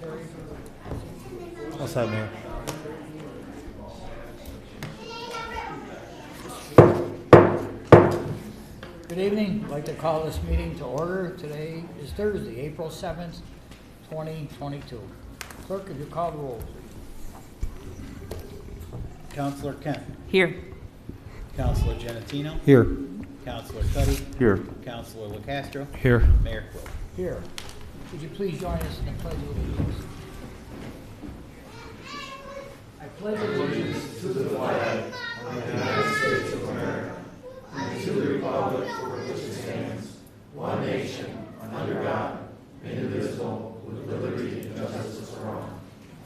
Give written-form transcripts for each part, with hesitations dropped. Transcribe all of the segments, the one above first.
Terry? I'll second, Mayor. Good evening. I'd like to call this meeting to order. Today is Thursday, April 7th, 2022. Clerk, could you call the roll, please? Councilor Kent. Here. Councilor Giannettino. Here. Councilor Cuddy. Here. Councilor Locastro. Here. Mayor Quill. Here. Would you please join us in the Pledge of Allegiance? I pledge allegiance to the flag of the United States of America and to the republic for which it stands, one nation, under God, indivisible, with liberty and justice for all.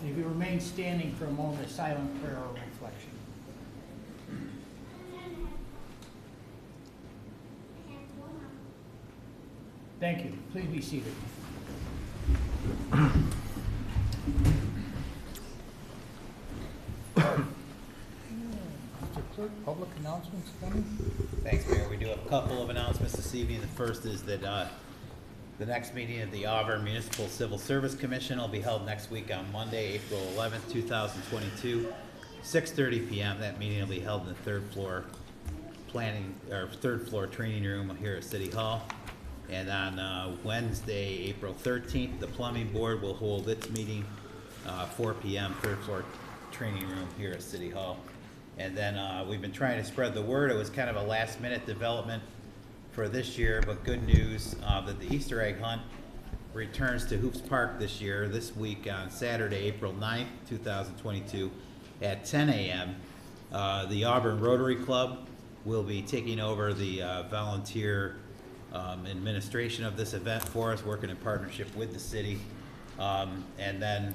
If you remain standing for a moment of silent prayer or reflection. Thank you. Please be seated. Mr. Clerk, public announcements coming? Thanks, Mayor. We do have a couple of announcements this evening. The first is that the next meeting of the Auburn Municipal Civil Service Commission will be held next week on Monday, April 11th, 2022, 6:30 p.m. That meeting will be held in the third floor training room here at City Hall. And on Wednesday, April 13th, the Plumbing Board will hold its meeting 4 p.m. third floor training room here at City Hall. And then we've been trying to spread the word. It was kind of a last minute development for this year, but good news that the Easter egg hunt returns to Hoops Park this year, this week on Saturday, April 9th, 2022 at 10 a.m. The Auburn Rotary Club will be taking over the volunteer administration of this event for us, working in partnership with the city. And then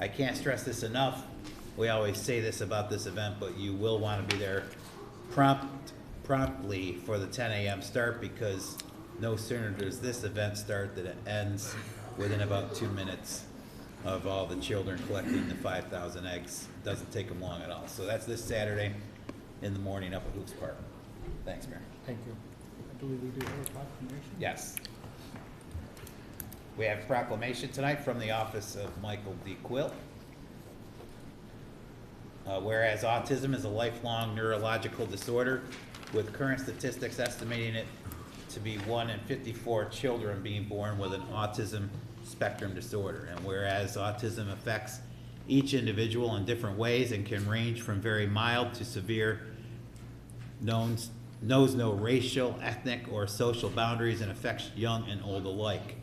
I can't stress this enough. We always say this about this event, but you will want to be there promptly for the 10 a.m. start, because no sooner does this event start than it ends within about 2 minutes of all the children collecting the 5,000 eggs. Doesn't take them long at all. So that's this Saturday in the morning up at Hoops Park. Thanks, Mayor. Thank you. I believe we do have a proclamation. Yes. We have a proclamation tonight from the office of Michael D. Quill. Whereas autism is a lifelong neurological disorder, with current statistics estimating it to be 1 in 54 children being born with an autism spectrum disorder. And whereas autism affects each individual in different ways and can range from very mild to severe, knows no racial, ethnic, or social boundaries, and affects young and old alike.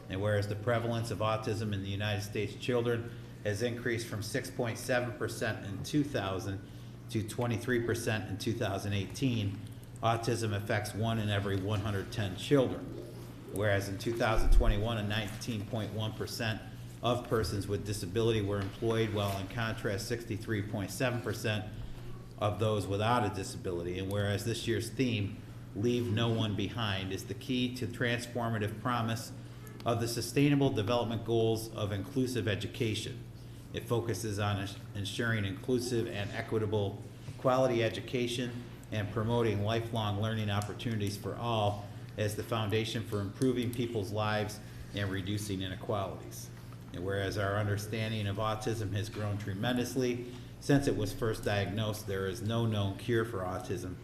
And whereas the prevalence of autism in the United States children has increased from 6.7% in 2000 to 23% in 2018, autism affects 1 in every 110 children. Whereas in 2021, 19.1% of persons with disability were employed, while in contrast, 63.7% of those without a disability. And whereas this year's theme, Leave No One Behind, is the key to transformative promise of the Sustainable Development Goals of inclusive education. It focuses on ensuring inclusive and equitable quality education and promoting lifelong learning opportunities for all as the foundation for improving people's lives and reducing inequalities. And whereas our understanding of autism has grown tremendously since it was first diagnosed, there is no known cure for autism.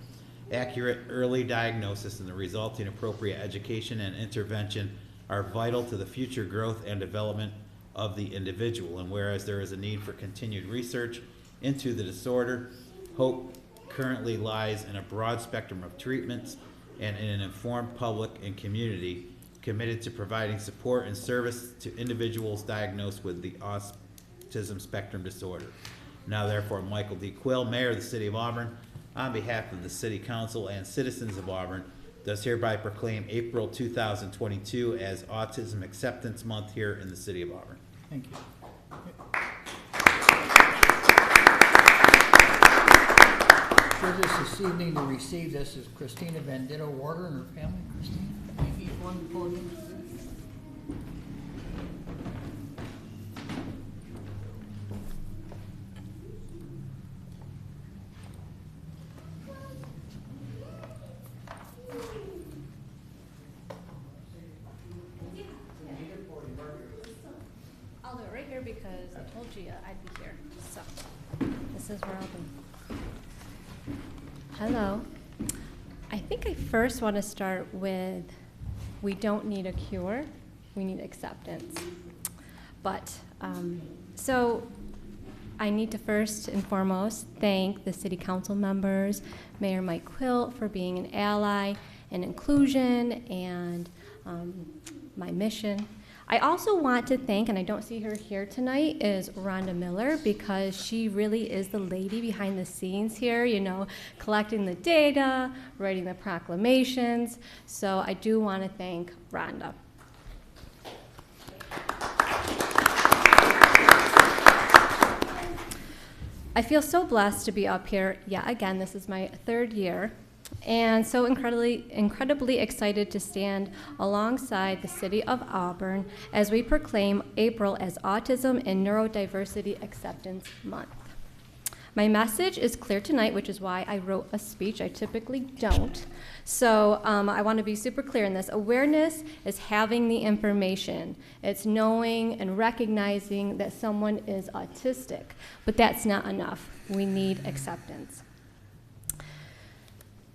Accurate early diagnosis and the resulting appropriate education and intervention are vital to the future growth and development of the individual. And whereas there is a need for continued research into the disorder, hope currently lies in a broad spectrum of treatments and in an informed public and community committed to providing support and service to individuals diagnosed with the autism spectrum disorder. Now therefore, Michael D. Quill, Mayor of the City of Auburn, on behalf of the City Council and citizens of Auburn, does hereby proclaim April 2022 as Autism Acceptance Month here in the City of Auburn. Thank you. With us this evening to receive this is Christina Bandito Warder and her family. Christina, thank you for the podium. I'll do it right because I told you I'd be here. So this is where I'll be. Hello. I think I first want to start with, we don't need a cure, we need acceptance. But, so I need to first and foremost thank the city council members, Mayor Mike Quill, for being an ally and inclusion and my mission. I also want to thank, and I don't see her here tonight, is Rhonda Miller, because she really is the lady behind the scenes here, you know, collecting the data, writing the proclamations. So I do want to thank Rhonda. I feel so blessed to be up here yet again. This is my third year, and so incredibly excited to stand alongside the city of Auburn as we proclaim April as Autism and Neurodiversity Acceptance Month. My message is clear tonight, which is why I wrote a speech. I typically don't. So I want to be super clear in this. Awareness is having the information. It's knowing and recognizing that someone is autistic, but that's not enough. We need acceptance.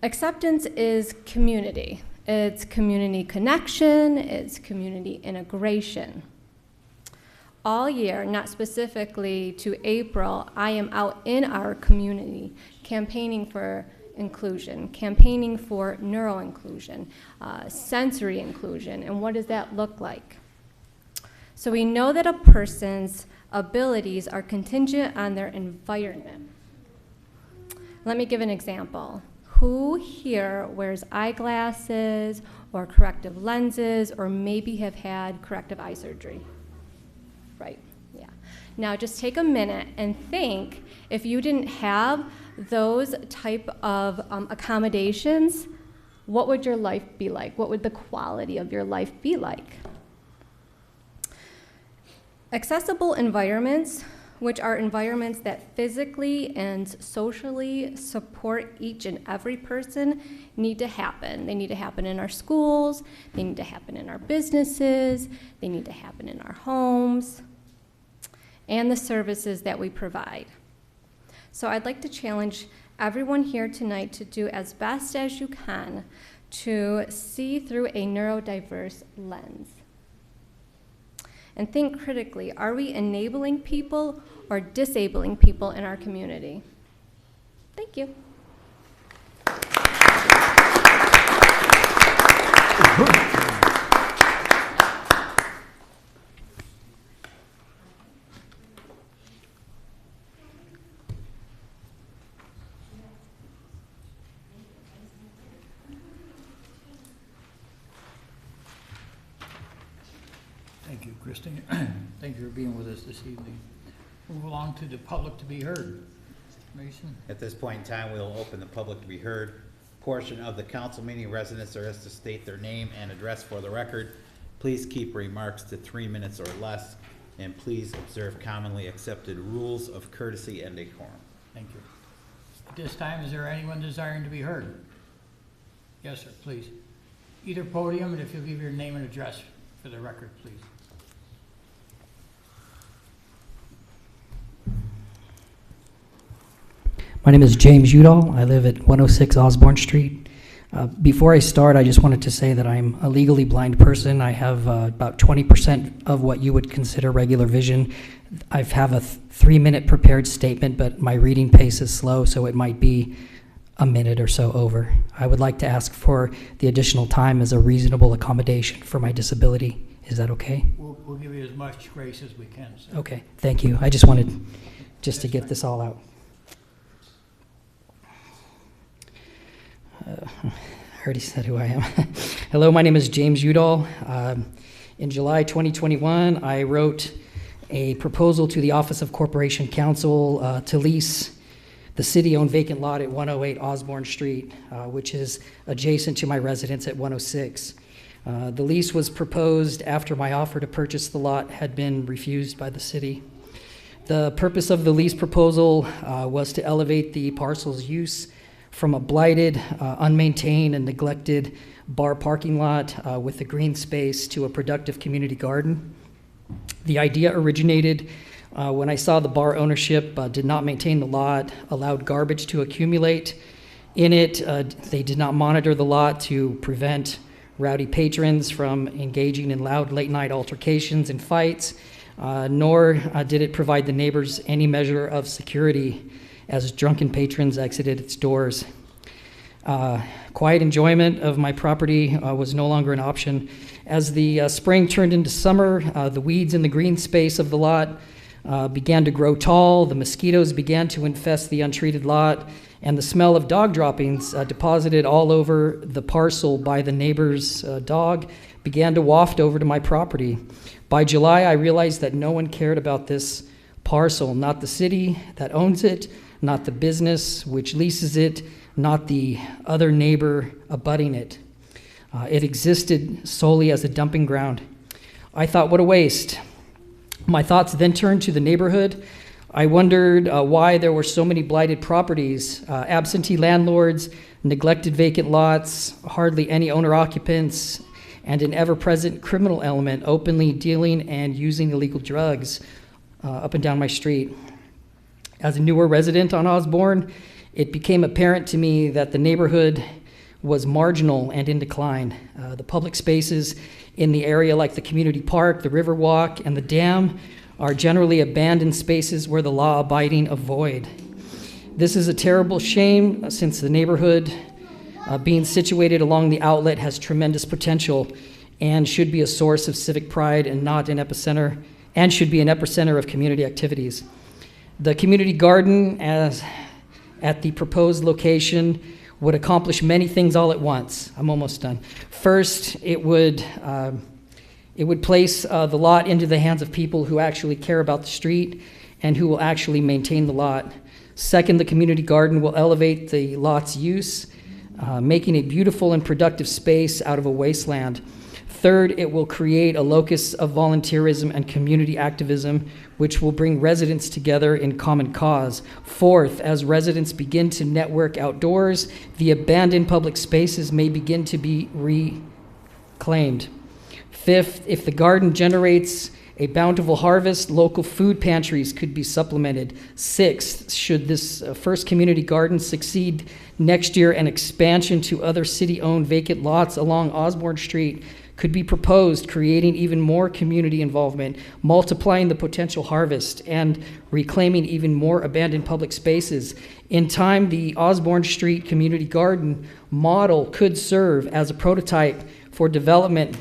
Acceptance is community. It's community connection, it's community integration. All year, not specifically to April, I am out in our community campaigning for inclusion, campaigning for neural inclusion, sensory inclusion, and what does that look like? So we know that a person's abilities are contingent on their environment. Let me give an example. Who here wears eyeglasses or corrective lenses or maybe have had corrective eye surgery? Right, yeah. Now just take a minute and think, if you didn't have those type of accommodations, what would your life be like? What would the quality of your life be like? Accessible environments, which are environments that physically and socially support each and every person, need to happen. They need to happen in our schools, they need to happen in our businesses, they need to happen in our homes, and the services that we provide. So I'd like to challenge everyone here tonight to do as best as you can to see through a neurodiverse lens. And think critically, are we enabling people or disabling people in our community? Thank you. Thank you, Christine. Thank you for being with us this evening. Move along to the public to be heard. Mason? At this point in time, we will open the public to be heard portion of the council meeting. Residents are asked to state their name and address for the record. Please keep remarks to 3 minutes or less, and please observe commonly accepted rules of courtesy and decorum. Thank you. At this time, is there anyone desiring to be heard? Yes, sir, please. Either podium, and if you'll give your name and address for the record, please. My name is James Udall. I live at 106 Osborne Street. Before I start, I just wanted to say that I'm a legally blind person. I have about 20% of what you would consider regular vision. I have a 3-minute prepared statement, but my reading pace is slow, so it might be a minute or so over. I would like to ask for the additional time as a reasonable accommodation for my disability. Is that okay? We'll give you as much grace as we can, sir. Okay, thank you. I just wanted to get this all out. I already said who I am. Hello, my name is James Udall. In July 2021, I wrote a proposal to the Office of Corporation Counsel to lease the city-owned vacant lot at 108 Osborne Street, which is adjacent to my residence at 106. The lease was proposed after my offer to purchase the lot had been refused by the city. The purpose of the lease proposal was to elevate the parcel's use from a blighted, unmaintained, and neglected bar parking lot with a green space to a productive community garden. The idea originated when I saw the bar ownership did not maintain the lot, allowed garbage to accumulate in it. They did not monitor the lot to prevent rowdy patrons from engaging in loud late-night altercations and fights, nor did it provide the neighbors any measure of security as drunken patrons exited its doors. Quiet enjoyment of my property was no longer an option. As the spring turned into summer, the weeds in the green space of the lot began to grow tall, the mosquitoes began to infest the untreated lot, and the smell of dog droppings deposited all over the parcel by the neighbor's dog began to waft over to my property. By July, I realized that no one cared about this parcel, not the city that owns it, not the business which leases it, not the other neighbor abutting it. It existed solely as a dumping ground. I thought, what a waste. My thoughts then turned to the neighborhood. I wondered why there were so many blighted properties, absentee landlords, neglected vacant lots, hardly any owner-occupants, and an ever-present criminal element openly dealing and using illegal drugs up and down my street. As a newer resident on Osborne, it became apparent to me that the neighborhood was marginal and in decline. The public spaces in the area, like the community park, the Riverwalk, and the dam, are generally abandoned spaces where the law-abiding avoid. This is a terrible shame, since the neighborhood, being situated along the outlet, has tremendous potential and should be a source of civic pride and not an epicenter, and should be an epicenter of community activities. The community garden, as at the proposed location, would accomplish many things all at once. I'm almost done. First, it would place the lot into the hands of people who actually care about the street and who will actually maintain the lot. Second, the community garden will elevate the lot's use, making a beautiful and productive space out of a wasteland. Third, it will create a locus of volunteerism and community activism, which will bring residents together in common cause. Fourth, as residents begin to network outdoors, the abandoned public spaces may begin to be reclaimed. Fifth, if the garden generates a bountiful harvest, local food pantries could be supplemented. Sixth, should this first community garden succeed next year, an expansion to other city-owned vacant lots along Osborne Street could be proposed, creating even more community involvement, multiplying the potential harvest, and reclaiming even more abandoned public spaces. In time, the Osborne Street Community Garden model could serve as a prototype for development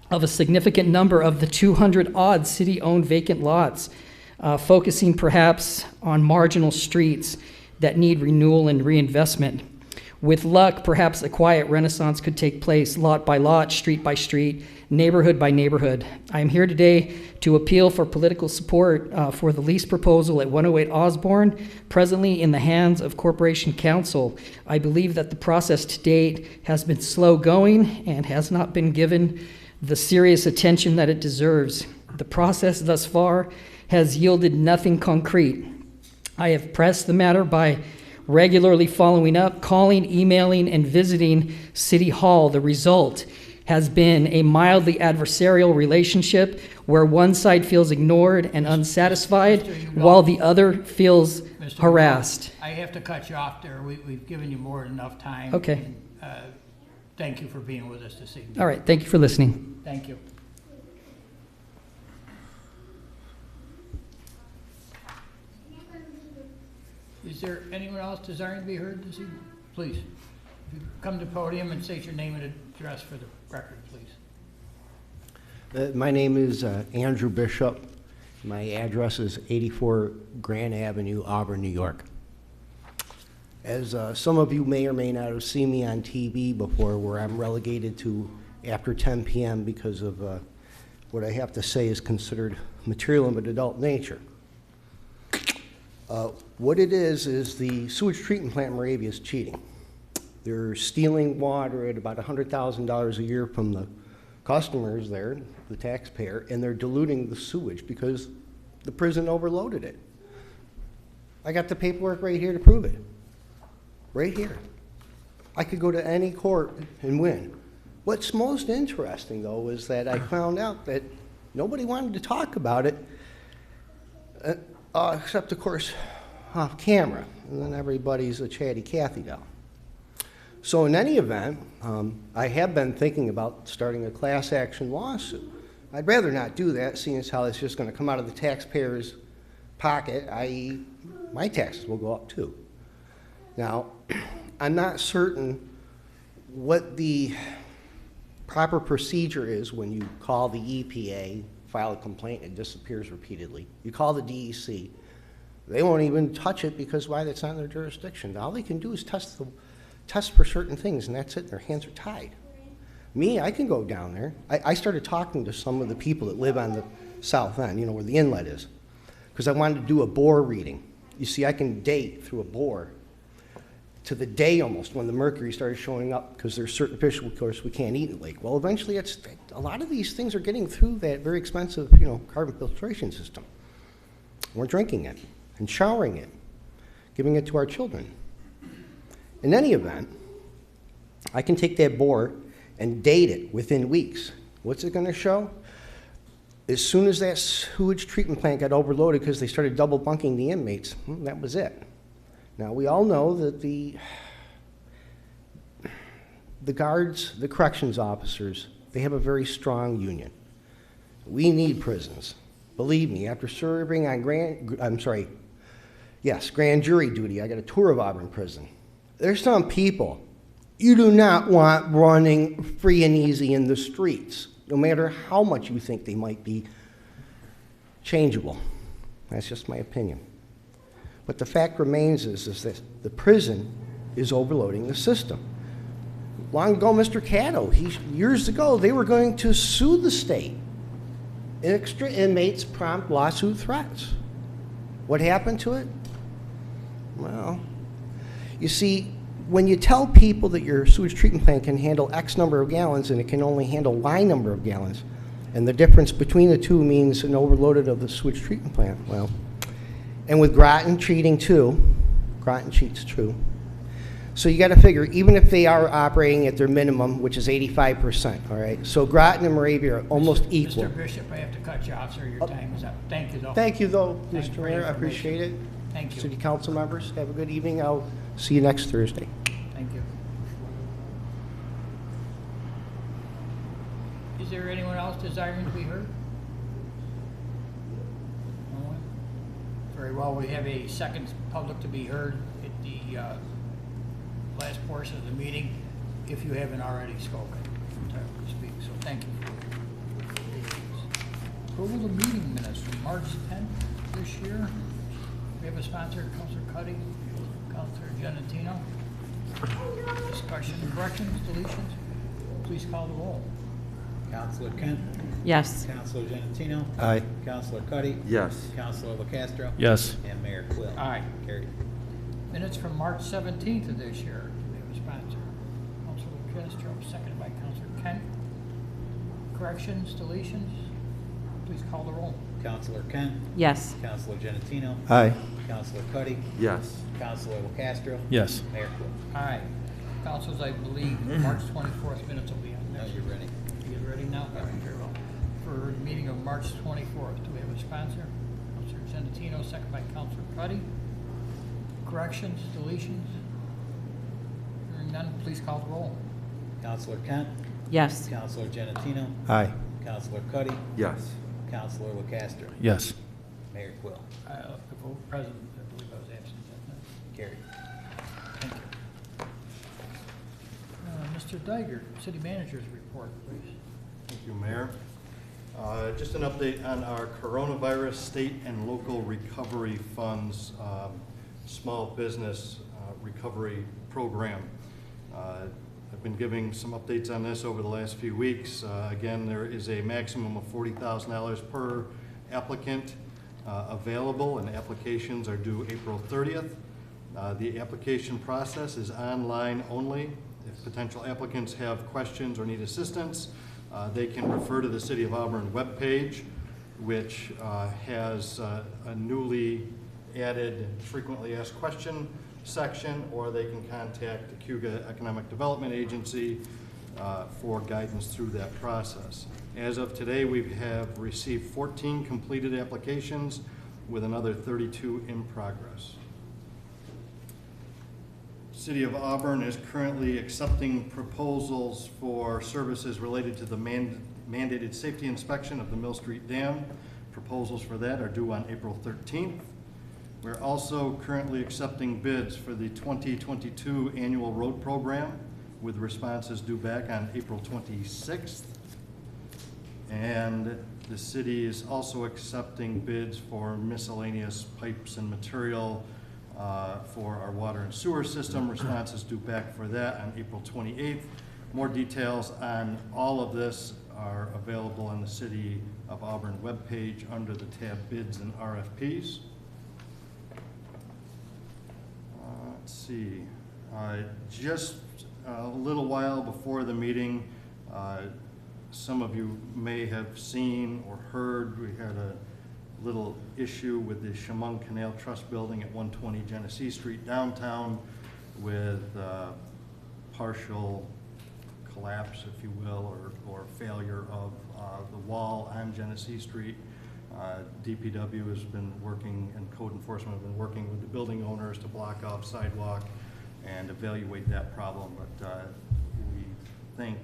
of a significant number of the 200-odd city-owned vacant lots, focusing perhaps on marginal streets that need renewal and reinvestment. With luck, perhaps a quiet renaissance could take place, lot by lot, street by street, neighborhood by neighborhood. I am here today to appeal for political support for the lease proposal at 108 Osborne, presently in the hands of Corporation Council. I believe that the process to date has been slow going and has not been given the serious attention that it deserves. The process thus far has yielded nothing concrete. I have pressed the matter by regularly following up, calling, emailing, and visiting City Hall. The result has been a mildly adversarial relationship where one side feels ignored and unsatisfied while the other feels harassed. I have to cut you off there. We've given you more than enough time. Okay. And, thank you for being with us this evening. All right, thank you for listening. Thank you. Is there anyone else desiring to be heard this evening? Please, if you come to the podium and state your name and address for the record, please. My name is Andrew Bishop. My address is 84 Grand Avenue, Auburn, New York. As some of you may or may not have seen me on TV before, where I'm relegated to after 10 p.m. because of what I have to say is considered material of an adult nature. What it is the sewage treatment plant in Moravia is cheating. They're stealing water at about $100,000 a year from the customers there, the taxpayer, and they're diluting the sewage because the prison overloaded it. I got the paperwork right here to prove it. Right here. I could go to any court and win. What's most interesting, though, is that I found out that Nobody wanted to talk about it, except, of course, off camera. And then everybody's a chatty Cathy now. So in any event, I have been thinking about starting a class action lawsuit. I'd rather not do that, seeing as how it's just going to come out of the taxpayer's pocket, i.e. my taxes will go up too. Now, I'm not certain what the proper procedure is when you call the EPA, file a complaint, and it disappears repeatedly. You call the DEC, they won't even touch it because why? That's not in their jurisdiction. All they can do is test for certain things, and that's it. Their hands are tied. Me, I can go down there. I started talking to some of the people that live on the south end, you know, where the inlet is, because I wanted to do a bore reading. You see, I can date through a bore to the day almost when the mercury started showing up, because there's certain fish, of course, we can't eat in the lake. Well, eventually, a lot of these things are getting through that very expensive, you know, carbon filtration system. We're drinking it and showering it, giving it to our children. In any event, I can take that bore and date it within weeks. What's it going to show? As soon as that sewage treatment plant got overloaded because they started double bunking the inmates, that was it. Now, we all know that the guards, the corrections officers, they have a very strong union. We need prisons. Believe me, after serving on grand jury duty, I got a tour of Auburn prison. There's some people you do not want running free and easy in the streets, no matter how much you think they might be changeable. That's just my opinion. But the fact remains is that the prison is overloading the system. Long ago, Mr. Caddo, years ago, they were going to sue the state. Extra inmates prompt lawsuit threats. What happened to it? Well, you see, when you tell people that your sewage treatment plant can handle X number of gallons and it can only handle Y number of gallons, and the difference between the two means an overloaded of the sewage treatment plant, well, and with Groton cheating too, Groton cheats too. So you got to figure, even if they are operating at their minimum, which is 85%, all right? So Groton and Moravia are almost equal. Mr. Bishop, I have to cut you off, sir. Your time is up. Thank you, though. Thank you, though, Thank you Mr. for Mayor. your I appreciate it. Thank you. City Council members, have a good evening. I'll see you next Thursday. Thank you. Is there anyone else desiring to be heard? No one? Very well, we have a second public to be heard at the last portion of the meeting, if you haven't already spoken, entitled to speak. So thank you for your patience. Approval of meeting minutes from March 10th this year. We have a sponsor, Councilor Cuddy, Councilor Giannettino. Discussion, corrections, deletions. Please call the roll. Councilor Kent? Yes. Councilor Giannettino? Aye. Councilor Cuddy? Yes. Councilor Locastro? Yes. And Mayor Quill? Aye. Carried. Minutes from March 17th of this year. Do we have a sponsor? Councilor Locastro, seconded by Councilor Kent. Corrections, deletions. Please call the roll. Councilor Kent? Yes. Councilor Giannettino? Aye. Councilor Cuddy? Yes. Councilor Locastro? Yes. Mayor Quill? Aye. Councils, I believe March 24th minutes will be on Now next. you're ready. You ready now? All right, very well. For the meeting of March 24th, do we have a sponsor? Councilor Giannettino, second by Councilor Cuddy. Corrections, deletions? Hearing none, please call the roll. Councilor Kent? Yes. Councilor Giannettino? Aye. Councilor Cuddy? Yes. Councilor Locastro? Yes. Mayor Quill? The vote present, I believe I was absent that night. Carried. Thank you. Mr. Diger, City Manager's report, please. Thank you, Mayor. Just an update on our coronavirus state and local recovery funds, small business recovery program. I've been giving some updates on this over the last few weeks. Again, there is a maximum of $40,000 per applicant available, and applications are due April 30th. The application process is online only. If potential applicants have questions or need assistance, they can refer to the City of Auburn webpage, which has a newly added frequently asked question section, or they can contact the Cuga Economic Development Agency for guidance through that process. As of today, we have received 14 completed applications with another 32 in progress. City of Auburn is currently accepting proposals for services related to the mandated safety inspection of the Mill Street Dam. Proposals for that are due on April 13th. We're also currently accepting bids for the 2022 annual road program with responses due back on April 26th. And the city is also accepting bids for miscellaneous pipes and material for our water and sewer system. Responses due back for that on April 28th. More details on all of this are available on the City of Auburn webpage under the tab Bids and RFPs. Let's see, just a little while before the meeting, some of you may have seen or heard, we had a little issue with the Chemung Canal Trust Building at 120 Genesee Street downtown with partial collapse, if you will, or failure of the wall on Genesee Street. DPW has been working, and code enforcement have been working with the building owners to block off sidewalk and evaluate that problem. But we think,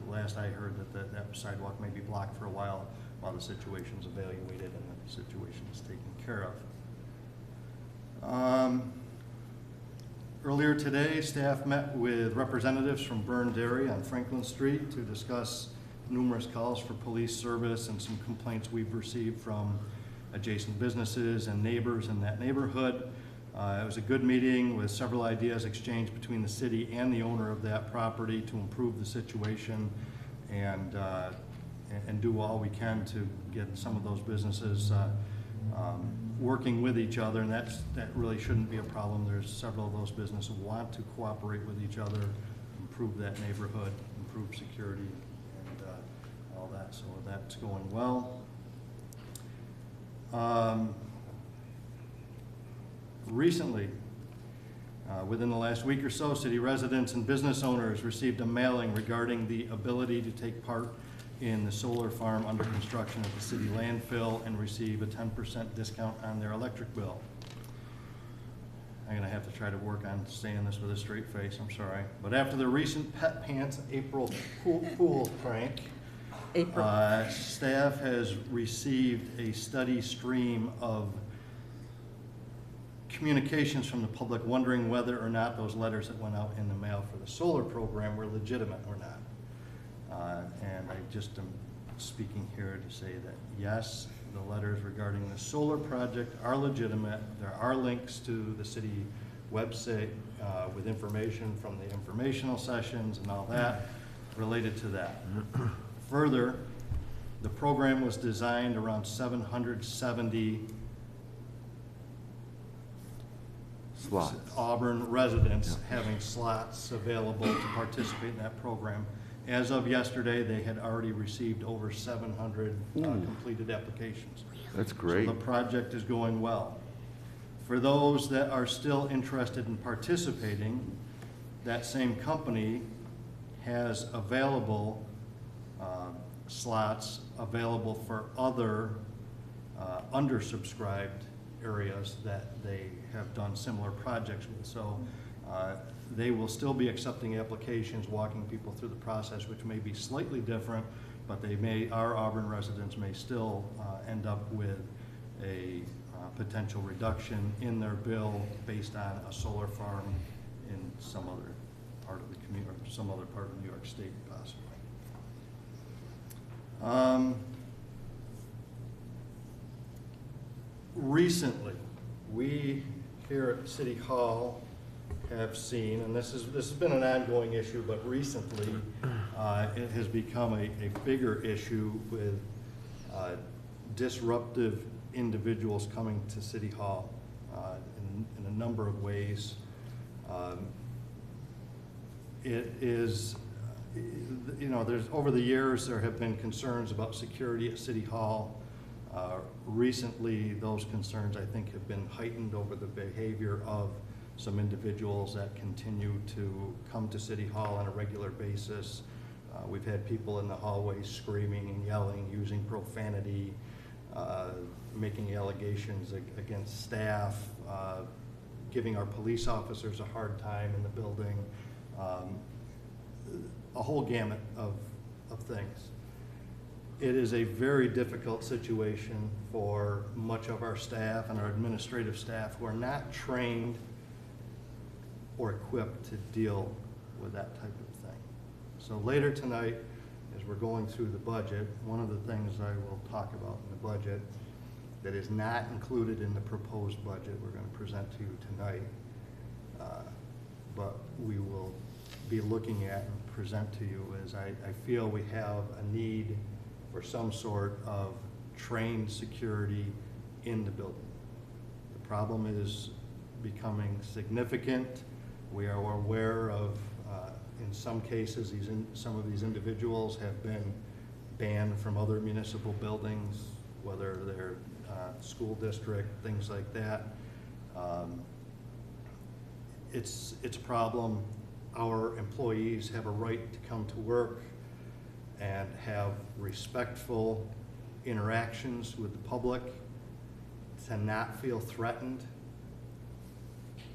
last I heard, that sidewalk may be blocked for a while the situation's evaluated and the situation is taken care of. Earlier today, staff met with representatives from Burn Dairy on Franklin Street to discuss numerous calls for police service and some complaints we've received from adjacent businesses and neighbors in that neighborhood. It was a good meeting with several ideas exchanged between the city and the owner of that property to improve the situation and do all we can to get some of those businesses working with each other, and that really shouldn't be a problem. There's several of those businesses who want to cooperate with each other, improve that neighborhood, improve security, and all that. So that's going well. Recently, within the last week or so, city residents and business owners received a mailing regarding the ability to take part in the solar farm under construction at the city landfill and receive a 10% discount on their electric bill. I'm gonna have to try to work on saying this with a straight face, I'm sorry. But after the recent Pet Pants April Fool prank, staff has received a steady stream of communications from the public wondering whether or not those letters that went out in the mail for the solar program were legitimate or not. And I just am speaking here to say that yes, the letters regarding the solar project are legitimate. There are links to the city website with information from the informational sessions and all that related to that. Further, the program was designed around 770 Slots. Auburn residents having slots available to participate in that program. As of yesterday, they had already received over 700 completed applications. That's great. So the project is going well. For those that are still interested in participating, that same company has available slots available for other undersubscribed areas that they have done similar projects with. So they will still be accepting applications, walking people through the process, which may be slightly different, but our Auburn residents may still end up with a potential reduction in their bill based on a solar farm in some other part of the community, or some other part of New York State, possibly. Recently, we here at City Hall have seen, and this has been an ongoing issue, but recently it has become a bigger issue with disruptive individuals coming to City Hall in a number of ways. It is, there's over the years there have been concerns about security at City Hall. Recently, those concerns, I think, have been heightened over the behavior of some individuals that continue to come to City Hall on a regular basis, We've had people in the hallways screaming and yelling, using profanity, making allegations against staff, giving our police officers a hard time in the building, a whole gamut of things. It is a very difficult situation for much of our staff and our administrative staff who are not trained or equipped to deal with that type of thing. So later tonight, as we're going through the budget, one of the things I will talk about in the budget that is not included in the proposed budget we're going to present to you tonight, but we will be looking at and present to you is I feel we have a need for some sort of trained security in the building. The problem is becoming significant. We are aware of, in some cases, some of these individuals have been banned from other municipal buildings, whether they're school district, things like that. It's a problem. Our employees have a right to come to work and have respectful interactions with the public, to not feel threatened,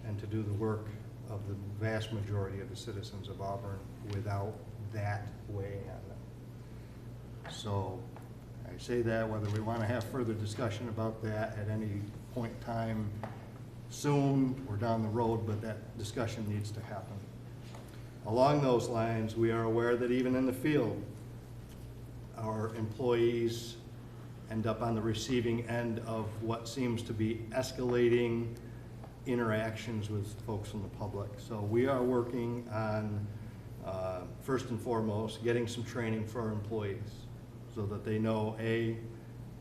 and to do the work of the vast majority of the citizens of Auburn without that weighing on them. So I say that whether we want to have further discussion about that at any point in time soon or down the road, but that discussion needs to happen. Along those lines, we are aware that even in the field, our employees end up on the receiving end of what seems to be escalating interactions with folks from the public. So we are working on, first and foremost, getting some training for our employees so that they know, A,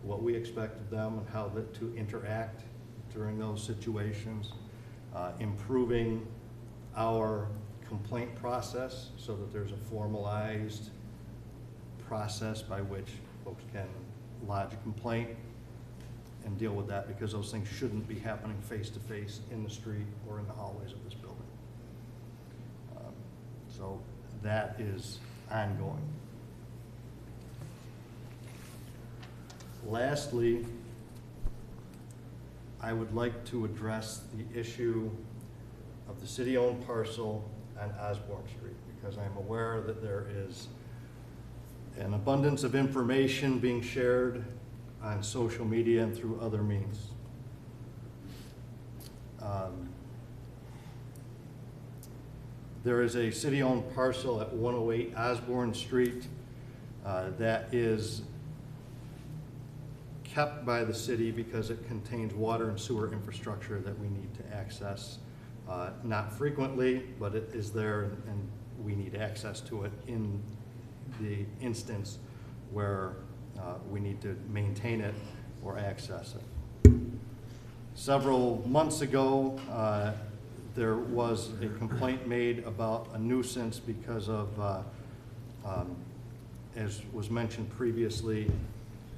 what we expect of them and how to interact during those situations, improving our complaint process so that there's a formalized process by which folks can lodge a complaint and deal with that, because those things shouldn't be happening face-to-face in the street or in the hallways of this building. So that is ongoing. Lastly, I would like to address the issue of the city-owned parcel on Osborne Street, because I'm aware that there is an abundance of information being shared on social media and through other means. There is a city-owned parcel at 108 Osborne Street that is kept by the city because it contains water and sewer infrastructure that we need to access. Not frequently, but it is there, and we need access to it in the instance where we need to maintain it or access it. Several months ago, there was a complaint made about a nuisance because of, as was mentioned previously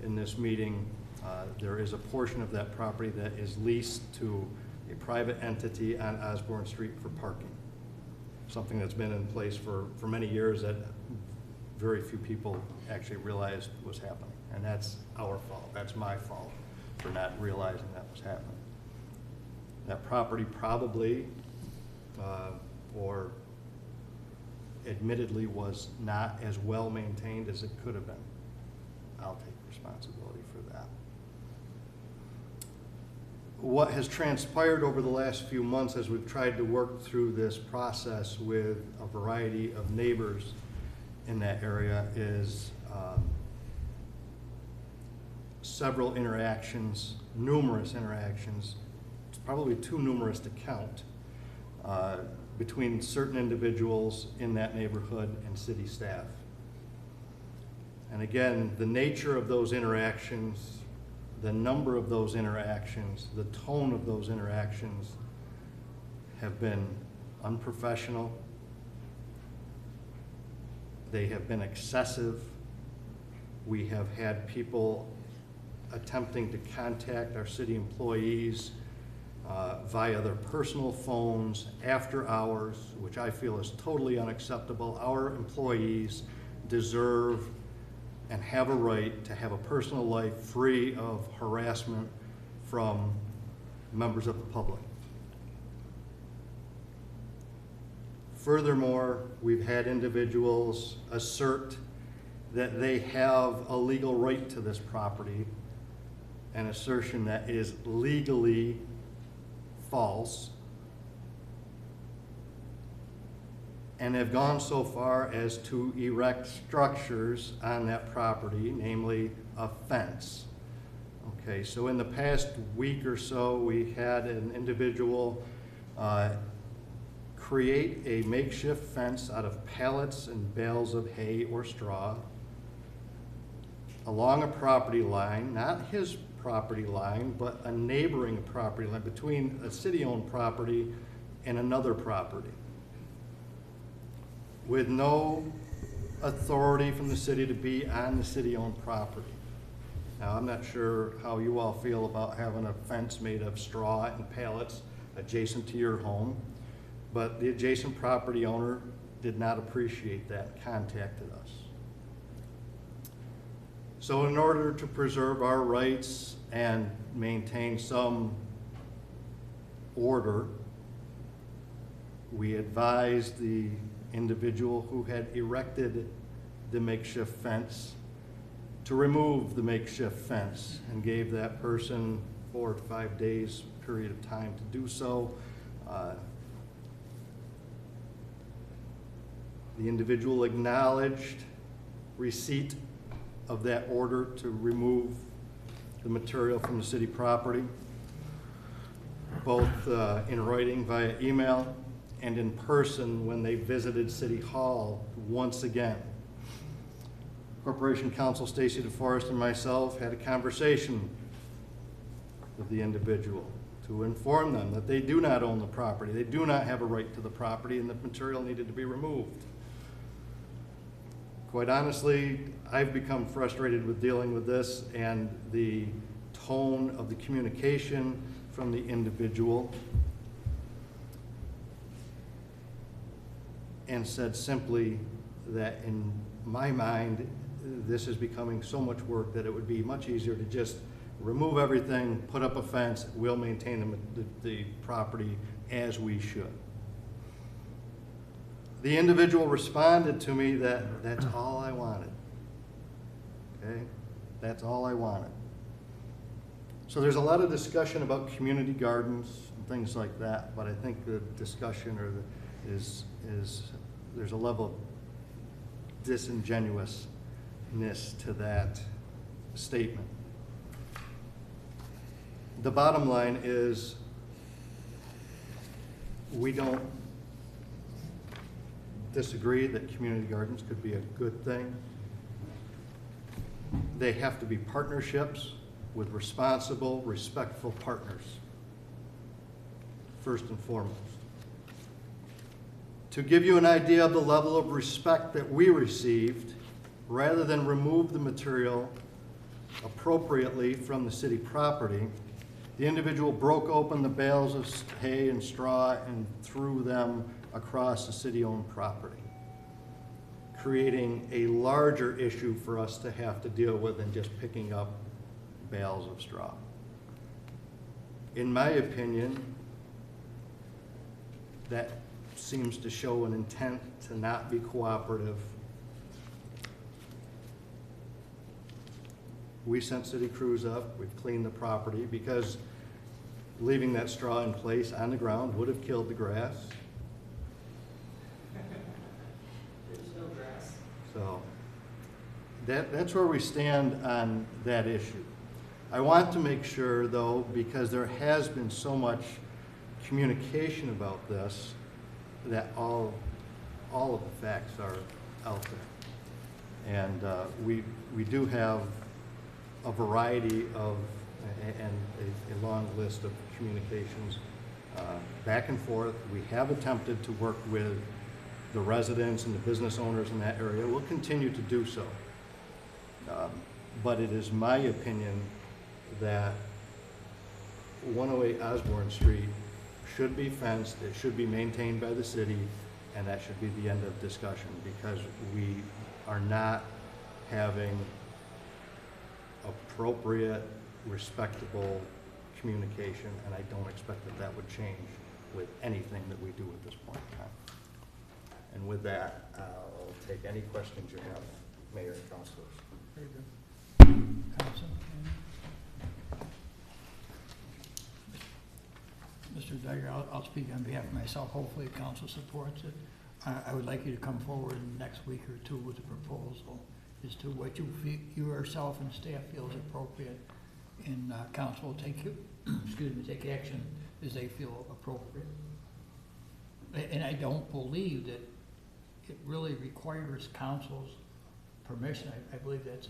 in this meeting, there is a portion of that property that is leased to a private entity on Osborne Street for parking. Something that's been in place for many years that very few people actually realized was happening. And that's our fault. That's my fault for not realizing that was happening. That property probably, or admittedly, was not as well maintained as it could have been. I'll take responsibility for that. What has transpired over the last few months as we've tried to work through this process with a variety of neighbors in that area is several interactions, numerous interactions, it's probably too numerous to count, between certain individuals in that neighborhood and city staff. And again, the nature of those interactions, the number of those interactions, the tone of those interactions have been unprofessional. They have been excessive. We have had people attempting to contact our city employees via their personal phones after hours, which I feel is totally unacceptable. Our employees deserve and have a right to have a personal life free of harassment from members of the public. Furthermore, we've had individuals assert that they have a legal right to this property, an assertion that is legally false, and have gone so far as to erect structures on that property, namely a fence. Okay, so in the past week or so, we had an individual create a makeshift fence out of pallets and bales of hay or straw along a property line, not his property line, but a neighboring property line between a city-owned property and another property, with no authority from the city to be on the city-owned property. Now, I'm not sure how you all feel about having a fence made of straw and pallets adjacent to your home, but the adjacent property owner did not appreciate that and contacted us. So in order to preserve our rights and maintain some order, we advised the individual who had erected the makeshift fence to remove the makeshift fence and gave that person 4 to 5 days period of time to do so. The individual acknowledged receipt of that order to remove the material from the city property, both in writing via email and in person when they visited City Hall once again. Corporation Counsel Stacy DeForest and myself had a conversation with the individual to inform them that they do not own the property, they do not have a right to the property, and the material needed to be removed. Quite honestly, I've become frustrated with dealing with this and the tone of the communication from the individual, and said simply that in my mind, this is becoming so much work that it would be much easier to just remove everything, put up a fence, we'll maintain the property as we should. The individual responded to me that that's all I wanted. Okay? That's all I wanted. So there's a lot of discussion about community gardens and things like that, but I think the discussion is there's a level of disingenuousness to that statement. The bottom line is we don't disagree that community gardens could be a good thing. They have to be partnerships with responsible, respectful partners, first and foremost. To give you an idea of the level of respect that we received, rather than remove the material appropriately from the city property, the individual broke open the bales of hay and straw and threw them across the city-owned property, creating a larger issue for us to have to deal with than just picking up bales of straw. In my opinion, that seems to show an intent to not be cooperative. We sent city crews up, we've cleaned the property, because leaving that straw in place on the ground would have killed the grass. There's no grass. So that's where we stand on that issue. I want to make sure, though, because there has been so much communication about this, that all of the facts are out there. And we do have a variety of, and a long list of communications back and forth. We have attempted to work with the residents and the business owners in that area. We'll continue to do so. But it is my opinion that 108 Osborne Street should be fenced, it should be maintained by the city, and that should be the end of discussion, because we are not having appropriate, respectable communication, and I don't expect that that would change with anything that we do at this point in time. And with that, I'll take any questions you have, Mayor and Councilors. Very good. Council? Mr. Duggar, I'll speak on behalf of myself. Hopefully, council supports it. I would like you to come forward in the next week or two with a proposal as to what you feel, you yourself and staff feels appropriate, and council will take you, take action as they feel appropriate. And I don't believe that it really requires council's permission. I believe that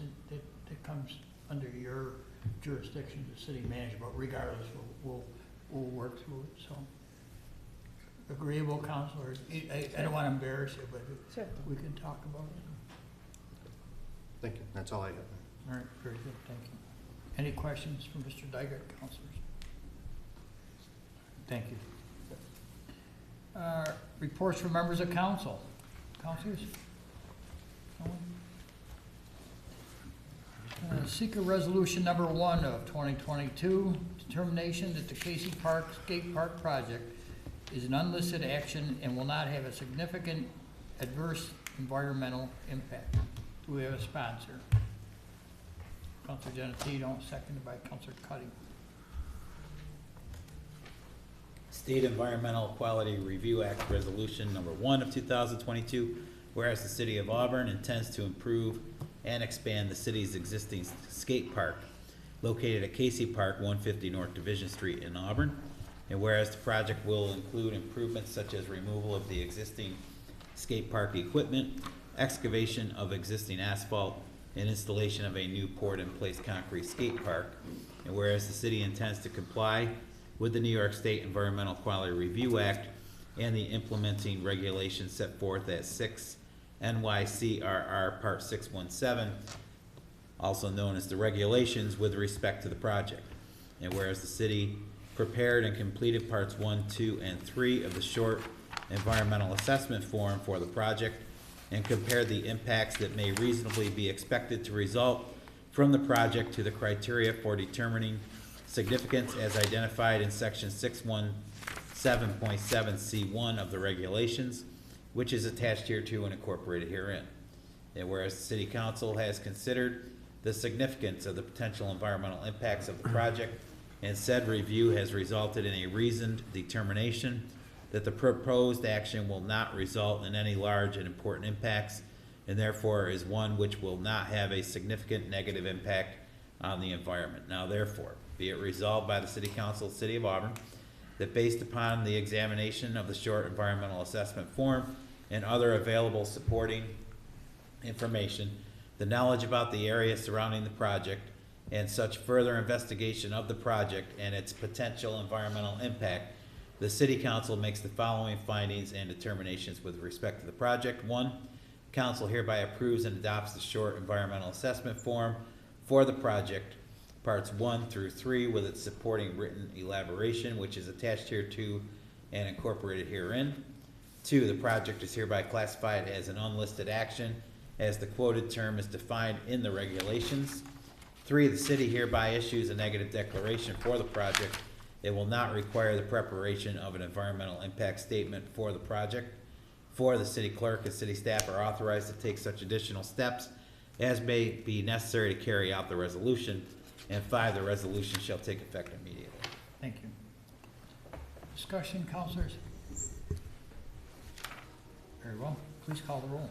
comes under your jurisdiction, the city manager, but regardless, we'll work through it, so. Agreeable, councilors? I don't want to embarrass you, but Sure. we can talk about it. Thank you. That's all I have. All right, very good, thank you. Any questions from Mr. Dygert, councilors? Thank you. Reports from members of council. Councilors? No one? Seeker resolution number 1 of 2022, determination that the Casey Park Skate Park project is an unlisted action and will not have a significant adverse environmental impact. Do we have a sponsor? Councilor Giannettino, seconded by Councilor Cuddy. State Environmental Quality Review Act Resolution Number 1 of 2022, whereas the City of Auburn intends to improve and expand the city's existing skate park located at Casey Park, 150 North Division Street in Auburn, and whereas the project will include improvements such as removal of the existing skate park equipment, excavation of existing asphalt, and installation of a new poured-in-place concrete skate park, and whereas the city intends to comply with the New York State Environmental Quality Review Act and the implementing regulations set forth at 6 NYCRR Part 617, also known as the regulations with respect to the project. And whereas the city prepared and completed parts 1, 2, and 3 of the short environmental assessment form for the project and compared the impacts that may reasonably be expected to result from the project to the criteria for determining significance as identified in section 617.7C1 of the regulations, which is attached hereto and incorporated herein. And whereas the City Council has considered the significance of the potential environmental impacts of the project, and said review has resulted in a reasoned determination that the proposed action will not result in any large and important impacts, and therefore is one which will not have a significant negative impact on the environment. Now therefore, be it resolved by the City Council of the City of Auburn that based upon the examination of the short environmental assessment form and other available supporting information, the knowledge about the area surrounding the project, and such further investigation of the project and its potential environmental impact, the City Council makes the following findings and determinations with respect to the project. 1, Council hereby approves and adopts the short environmental assessment form for the project, parts 1 through 3, with its supporting written elaboration, which is attached hereto and incorporated herein. 2, the project is hereby classified as an unlisted action, as the quoted term is defined in the regulations. 3, the city hereby issues a negative declaration for the project. It will not require the preparation of an environmental impact statement for the project. 4, the city clerk and city staff are authorized to take such additional steps as may be necessary to carry out the resolution. And 5, the resolution shall take effect immediately. Thank you. Discussion, councilors? Very well. Please call the roll.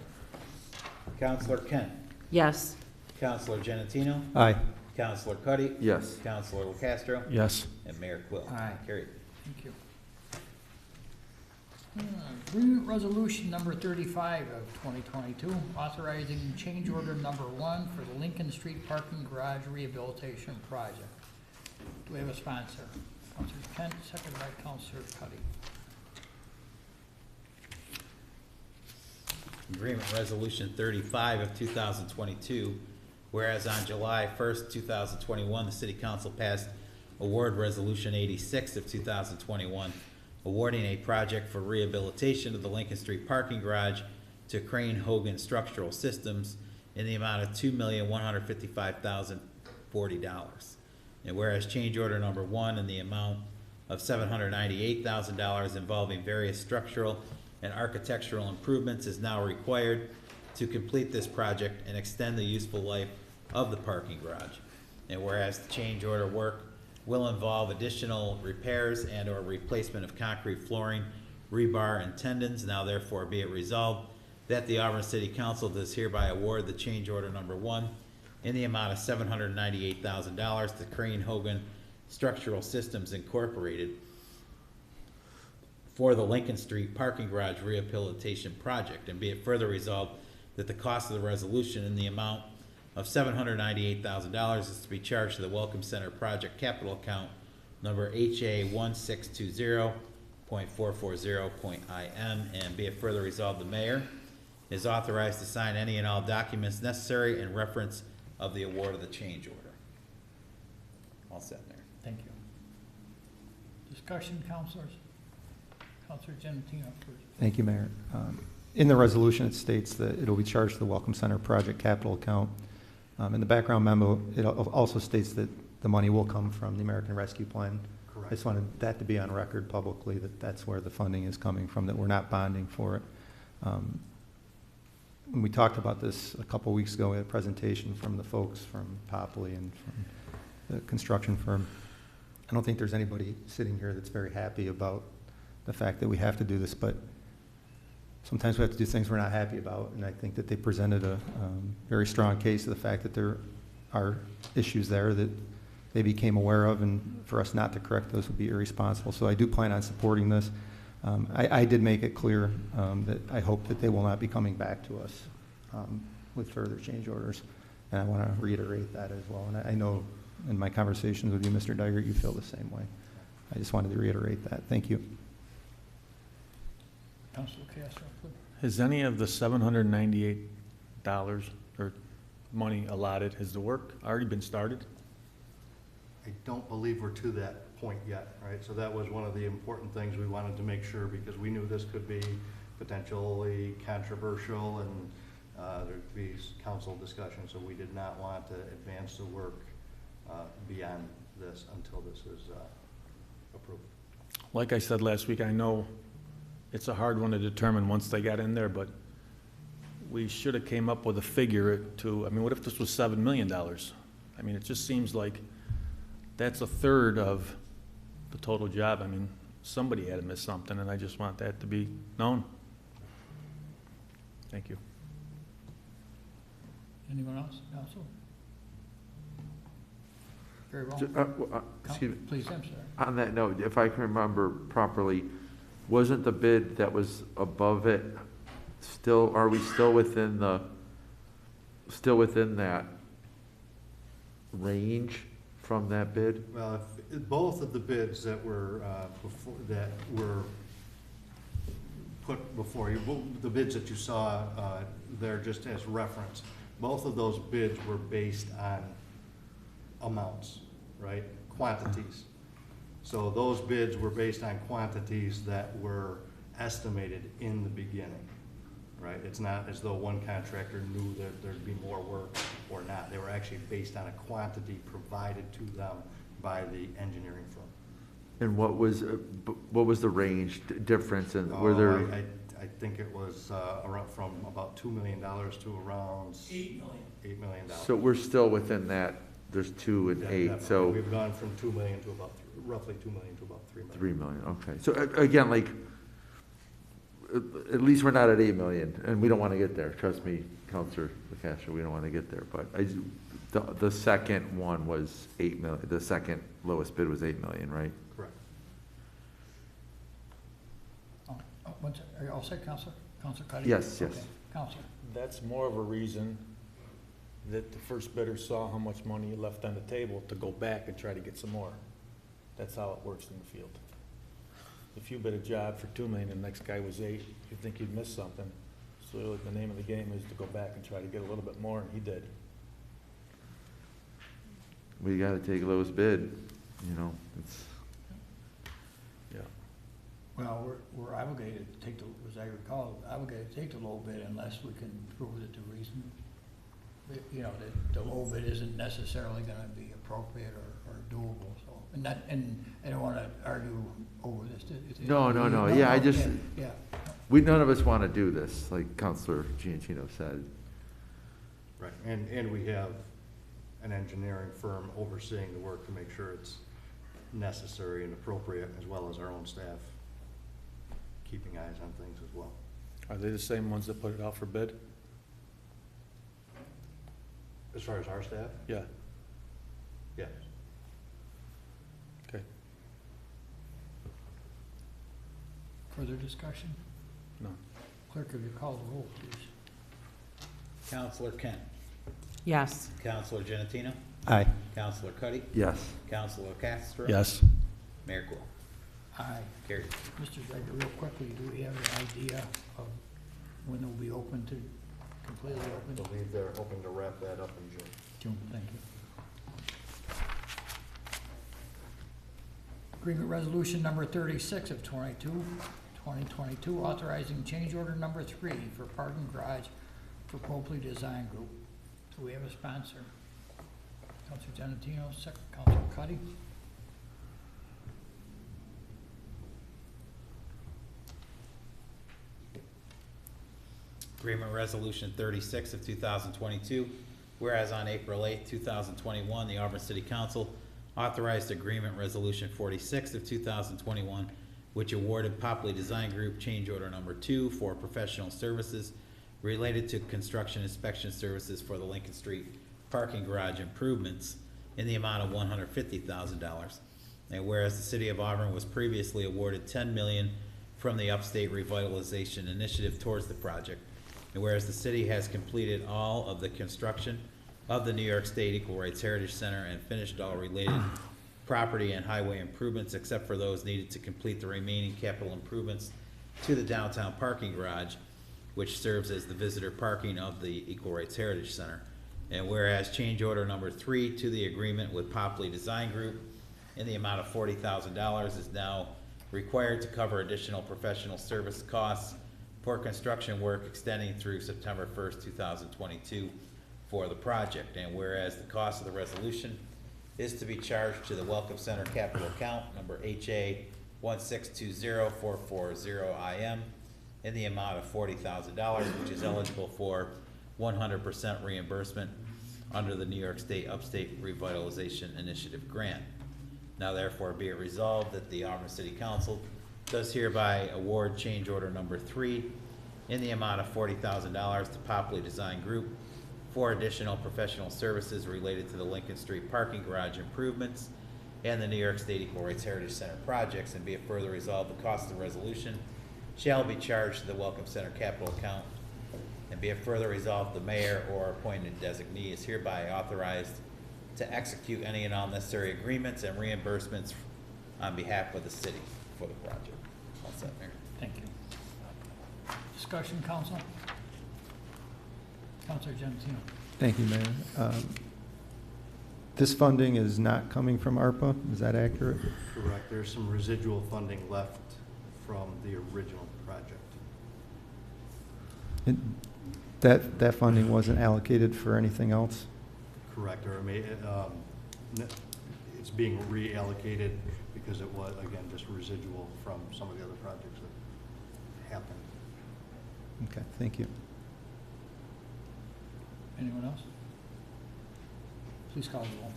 Councilor Kent. Yes. Councilor Giannettino. Aye. Councilor Cuddy. Yes. Councilor Locastro. Yes. And Mayor Quill. Aye. Carried. Thank you. Agreement resolution number 35 of 2022, authorizing change order number 1 for the Lincoln Street Parking Garage Rehabilitation Project. Do we have a sponsor? Councilor Kent, seconded by Councilor Cuddy. Agreement Resolution 35 of 2022, whereas on July 1st, 2021, the City Council passed Award Resolution 86 of 2021, awarding a project for rehabilitation of the Lincoln Street Parking Garage to Crane Hogan Structural Systems in the amount of $2,155,040. And whereas change order number 1 in the amount of $798,000 involving various structural and architectural improvements is now required to complete this project and extend the useful life of the parking garage. And whereas the change order work will involve additional repairs and or replacement of concrete flooring, rebar, and tendons, now therefore be it resolved that the Auburn City Council does hereby award the change order number 1 in the amount of $798,000 to Crane Hogan Structural Systems Incorporated for the Lincoln Street Parking Garage Rehabilitation Project, and be it further resolved that the cost of the resolution in the amount of $798,000 is to be charged to the Welcome Center Project Capital Account number HA1620.440.IM, and be it further resolved the mayor is authorized to sign any and all documents necessary in reference of the award of the change order. All set, Mayor. Thank you. Discussion, councilors? Councilor Giannettino first. Thank you, Mayor. In the resolution, it states that it'll be charged to the Welcome Center Project Capital Account. In the background memo, it also states that the money will come from the American Rescue Plan. Correct. I just wanted that to be on record publicly, that that's where the funding is coming from, that we're not bonding for it. When we talked about this a couple weeks ago, we had a presentation from the folks from Popley and from the construction firm. I don't think there's anybody sitting here that's very happy about the fact that we have to do this, but sometimes we have to do things we're not happy about, and I think that they presented a very strong case of the fact that there are issues there that they became aware of, and for us not to correct those would be irresponsible. So I do plan on supporting this. I did make it clear that I hope that they will not be coming back to us with further change orders, and I want to reiterate that as well. And I know in my conversations with you, Mr. Dygert, you feel the same way. I just wanted to reiterate that. Thank you. Councilor Castro, please. Has any of the $798 or money allotted, has the work already been started? I don't believe we're to that point yet, right? So that was one of the important things we wanted to make sure, because we knew this could be potentially controversial and there'd be council discussion, so we did not want to advance the work beyond this until this is approved. Like I said last week, I know it's a hard one to determine once they got in there, but we should have came up with a figure to, I mean, what if this was $7 million? I mean, it just seems like that's a third of the total job. I mean, somebody had to miss something, and I just want that to be known. Thank you. Anyone else, council? Very well. Excuse me. Please, I'm sorry. On that note, if I can remember properly, wasn't the bid that was above it still, are we still within that range from that bid? Well, if both of the bids that were put before you, the bids that you saw there just as reference, both of those bids were based on amounts, right? Quantities. So those bids were based on quantities that were estimated in the beginning, right? It's not as though one contractor knew that there'd be more work or not. They were actually based on a quantity provided to them by the engineering firm. And what was the range difference, and were there? I think it was around from about $2 million to around $8 million. So we're still within that. There's 2 and 8. Definitely. So we've gone from 2 million to about roughly 2 million to about 3 million. 3 million. Okay. So again, like at least we're not at 8 million, and we don't want to get there. Trust me, Councilor Locastro, we don't want to get there. But the second one was 8 million. The second lowest bid was 8 million, right? Correct. Are you all set, Councilor? Councilor Cuddy? Yes, yes. Okay. Councilor. That's more of a reason that the first bidder saw how much money you left on the table to go back and try to get some more. That's how it works in the field. If you bid a job for $2 million and the next guy was 8, you think you'd miss something. So the name of the game is to go back and try to get a little bit more, and he did. We got to take lowest bid. You know, it's. Yeah. Well, we're obligated to take the, as I recall, obligated to take the low bid unless we can prove that the reason, you know, that the low bid isn't necessarily gonna be appropriate or doable, so. And I don't wanna argue over this. No, yeah, I just, Yeah, none of us want to do this, like Councilor Giannettino said. Right, and we have an engineering firm overseeing the work to make sure it's necessary and appropriate, as well as our own staff keeping eyes on things as well. Are they the same ones that put it out for bid? As far as our staff, Yeah, yes. okay, further discussion? no. Clerk, if you call the roll, please. Councilor Kent, Yes. Councilor Ginnettino, Aye. Councilor Cuddy, Yes. Councilor Castro. Yes. Mayor Quill. Aye. Carried. Mr. Drager, real quickly, do we have an idea of when they'll be open to, completely I open? believe they're hoping to wrap that up in June. June, thank you. Agreement resolution number 36 of 2022, authorizing change order number 3 for parking garage for Copley Design Group. Do we have a sponsor? Councilor Giannettino, second, Councilor Cuddy. Agreement Resolution 36 of 2022, whereas on April 8, 2021, the Auburn City Council authorized Agreement Resolution 46 of 2021, which awarded Popley Design Group change order number 2 for professional services related to construction inspection services for the Lincoln Street parking garage improvements in the amount of $150,000. And whereas the City of Auburn was previously awarded $10 million from the Upstate Revitalization Initiative towards the project, and whereas the city has completed all of the construction of the New York State Equal Rights Heritage Center and finished all related property and highway improvements except for those needed to complete the remaining capital improvements to the downtown parking garage, which serves as the visitor parking of the Equal Rights Heritage Center. And whereas change order number 3 to the agreement with Popley Design Group in the amount of $40,000 is now required to cover additional professional service costs for construction work extending through September 1st, 2022 for the project. And whereas the cost of the resolution is to be charged to the Welcome Center capital account number HA 1620440IM in the amount of $40,000, which is eligible for 100% reimbursement under the New York State Upstate Revitalization Initiative grant. Now therefore be it resolved that the Auburn City Council does hereby award change order number 3 in the amount of $40,000 to Popley Design Group for additional professional services related to the Lincoln Street parking garage improvements and the New York State Equal Rights Heritage Center projects, and be it further resolved the cost of the resolution shall be charged to the Welcome Center capital account, and be it further resolved the mayor or appointed designee is hereby authorized to execute any and all necessary agreements and reimbursements on behalf of the city for the project. All set, Mayor. Thank you. Discussion, council? Councilor Giannettino. Thank you, Mayor. This funding is not coming from ARPA, is that accurate? Correct, there's some residual funding left from the original project. That funding wasn't allocated for anything else? Correct, or it may, it's being reallocated because it was, again, just residual from some of the other projects that happened. Okay, thank you. Anyone else? Please call the roll.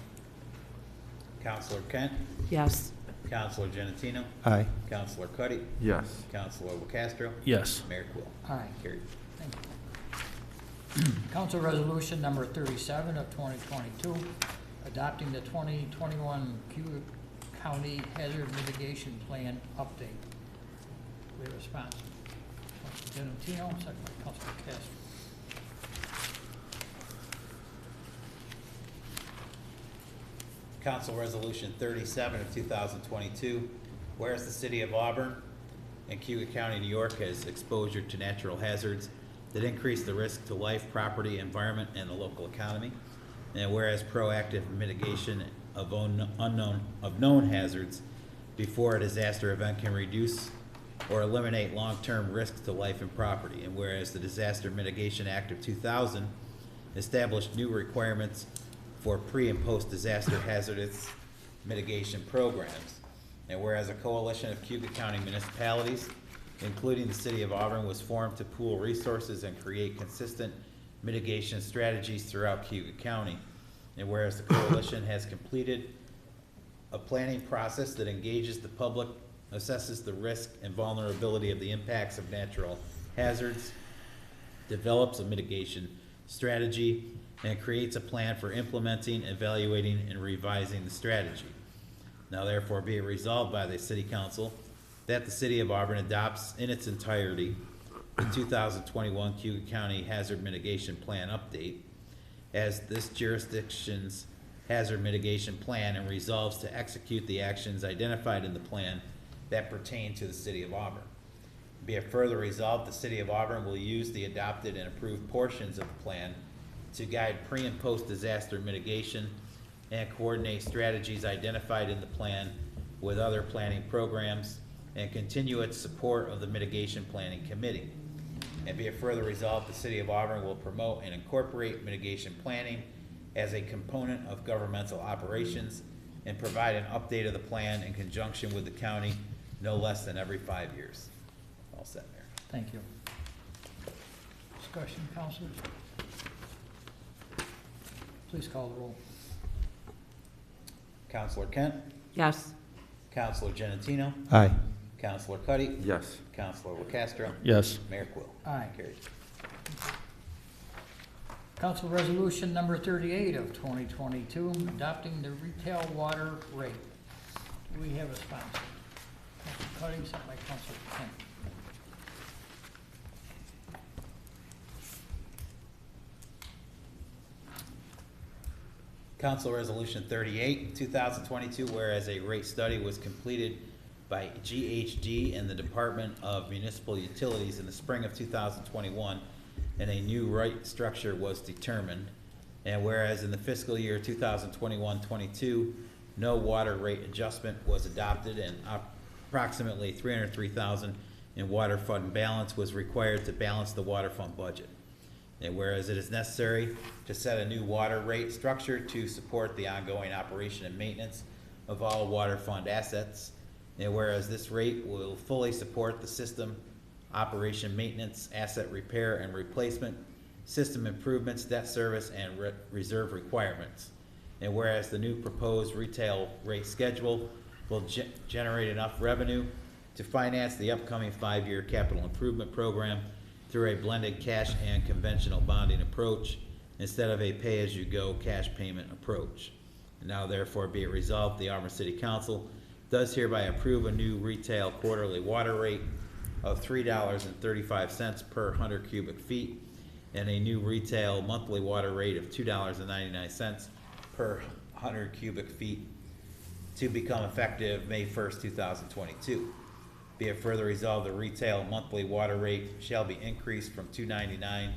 Councilor Kent, Yes. Councilor Ginnettino, Aye. Councilor Cuddy, Yes. Councilor Locastro, Yes. Mayor Quill. Aye. Carried. Thank you. Council Resolution number 37 of 2022, adopting the 2021 Cuyahoga County Hazard Mitigation Plan update. We have a sponsor. Councilor Giannettino, second by Councilor Castro. Council Resolution 37 of 2022, whereas the City of Auburn and Cuyahoga County, New York has exposure to natural hazards that increase the risk to life, property, environment, and the local economy. And whereas proactive mitigation of known hazards before a disaster event can reduce or eliminate long-term risks to life and property. And whereas the Disaster Mitigation Act of 2000 established new requirements for pre- and post-disaster hazardous mitigation programs. And whereas a coalition of Cuyahoga County municipalities, including the city of Auburn, was formed to pool resources and create consistent mitigation strategies throughout Cuyahoga County. And whereas the coalition has completed a planning process that engages the public, assesses the risk and vulnerability of the impacts of natural hazards, develops a mitigation strategy, and creates a plan for implementing, evaluating, and revising the strategy. Now therefore be it resolved by the City Council that the City of Auburn adopts in its entirety the 2021 Cuyahoga County Hazard Mitigation Plan update as this jurisdiction's hazard mitigation plan, and resolves to execute the actions identified in the plan that pertain to the City of Auburn. Be it further resolved, the City of Auburn will use the adopted and approved portions of the plan to guide pre- and post-disaster mitigation and coordinate strategies identified in the plan with other planning programs and continue its support of the Mitigation Planning Committee. And be it further resolved, the City of Auburn will promote and incorporate mitigation planning as a component of governmental operations and provide an update of the plan in conjunction with the county no less than every 5 years. All set, Mayor. Thank you. Discussion, councilors? Please call the roll. Councilor Kent, Yes. Councilor Giannettino, Aye. Councilor Cuddy, Yes. Councilor Locastro, Yes. Mayor Quill. Aye. Carried. Council Resolution number 38 of 2022, adopting the retail water rate. Do we have a sponsor? Councilor Cuddy, second by Councilor Kent. Council Resolution 38, 2022, whereas a rate study was completed by GHD and the Department of Municipal Utilities in the spring of 2021, and a new rate structure was determined. And whereas in the fiscal year 2021-22, no water rate adjustment was adopted, and approximately $303,000 in water fund balance was required to balance the water fund budget. And whereas it is necessary to set a new water rate structure to support the ongoing operation and maintenance of all water fund assets, and whereas this rate will fully support the system operation, maintenance, asset repair and replacement, system improvements, debt service, and reserve requirements. And whereas the new proposed retail rate schedule will generate enough revenue to finance the upcoming 5-year capital improvement program through a blended cash and conventional bonding approach instead of a pay-as-you-go cash payment approach. And now therefore be it resolved, the Auburn City Council does hereby approve a new retail quarterly water rate of $3.35 per 100 cubic feet and a new retail monthly water rate of $2.99 per 100 cubic feet to become effective May 1st, 2022. Be it further resolved, the retail monthly water rate shall be increased from $2.99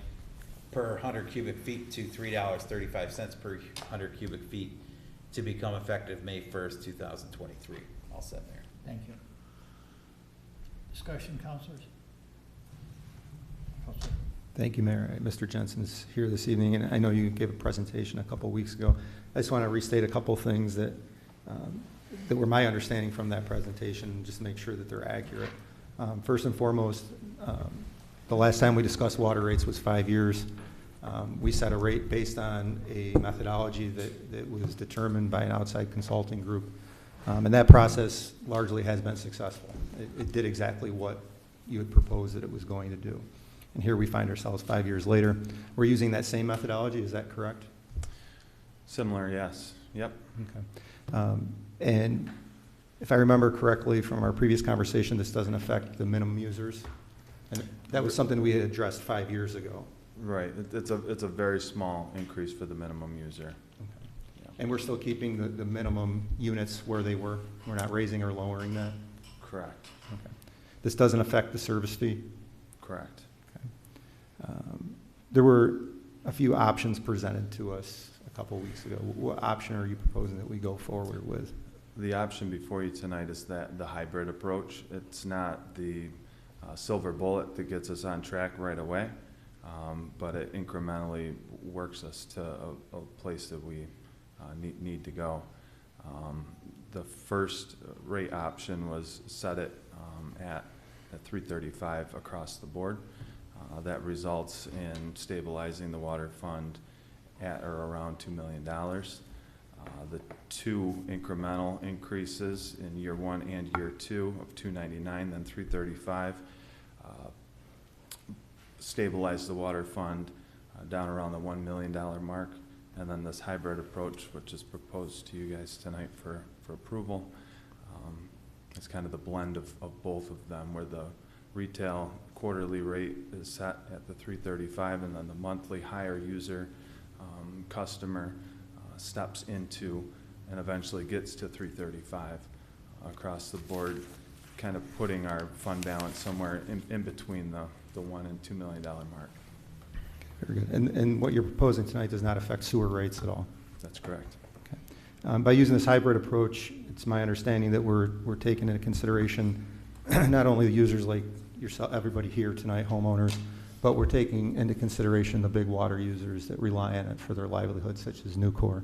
per 100 cubic feet to $3.35 per 100 cubic feet to become effective May 1st, 2023. All set there. Thank you. Discussion, councilors? Councilor. Thank you, Mayor. Mr. Jensen's here this evening, and I know you gave a presentation a couple weeks ago. I just want to restate a couple things that that were my understanding from that presentation, just to make sure that they're accurate. First and foremost, the last time we discussed water rates was 5 years. We set a rate based on a methodology that was determined by an outside consulting group. And that process largely has been successful. It did exactly what you had proposed that it was going to do. And here we find ourselves 5 years later. We're using that same methodology, is that correct? Similar, yes. Yep. Okay. And if I remember correctly from our previous conversation, this doesn't affect the minimum users? And that was something we had addressed 5 years ago. Right. It's a very small increase for the minimum user. Okay. Yeah. And we're still keeping the minimum units where they were? We're not raising or lowering that? Correct. Okay. This doesn't affect the service fee? Correct. Okay. There were a few options presented to us a couple weeks ago. What option are you proposing that we go forward with? The option before you tonight is that the hybrid approach. It's not the silver bullet that gets us on track right away, but it incrementally works us to a place that we need to go. The first rate option was set it at $335 across the board. That results in stabilizing the water fund at or around $2 million. The two incremental increases in year one and year two of $299, then $335, stabilize the water fund down around the $1 million mark. And then this hybrid approach, which is proposed to you guys tonight for approval, it's kind of the blend of both of them, where the retail quarterly rate is set at the $335, and then the monthly higher user customer steps into and eventually gets to $335 across the board, kind of putting our fund balance somewhere in between the $1 and $2 million mark. Very good. And what you're proposing tonight does not affect sewer rates at all? That's correct. Okay. By using this hybrid approach, it's my understanding that we're taking into consideration not only the users like yourself, everybody here tonight, homeowners, but we're taking into consideration the big water users that rely on it for their livelihood, such as Nucor.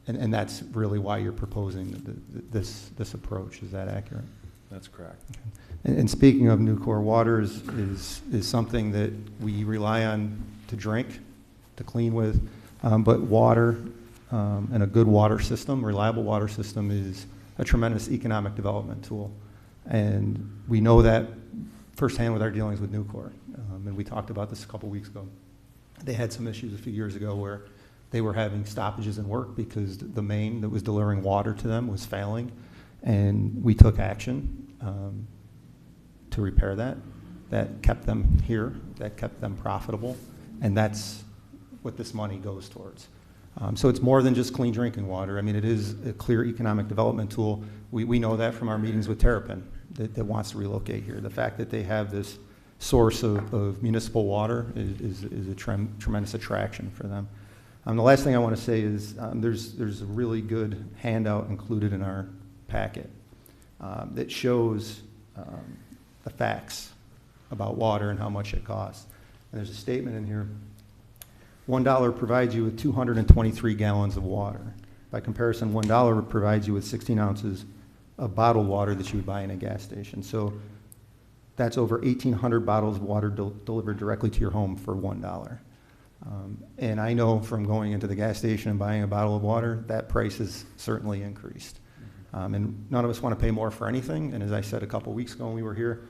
And that's really why you're proposing this approach. Is that accurate? That's correct. Okay. And speaking of Nucor, water is something that we rely on to drink, to clean with, but water and a good water system, reliable water system, is a tremendous economic development tool. And we know that firsthand with our dealings with Nucor. And we talked about this a couple weeks ago. They had some issues a few years ago where they were having stoppages in work because the main that was delivering water to them was failing. And we took action to repair that. That kept them here, that kept them profitable, and that's what this money goes towards. So it's more than just clean drinking water. I mean, it is a clear economic development tool. We know that from our meetings with Terrapin that wants to relocate here. The fact that they have this source of municipal water is a tremendous attraction for them. The last thing I want to say is there's a really good handout included in our packet that shows the facts about water and how much it costs. And there's a statement in here: $1 provides you with 223 gallons of water. By comparison, $1 provides you with 16 ounces of bottled water that you would buy in a gas station. So that's over 1,800 bottles of water delivered directly to your home for $1. And I know from going into the gas station and buying a bottle of water, that price has certainly increased. And none of us want to pay more for anything. And as I said a couple weeks ago when we were here,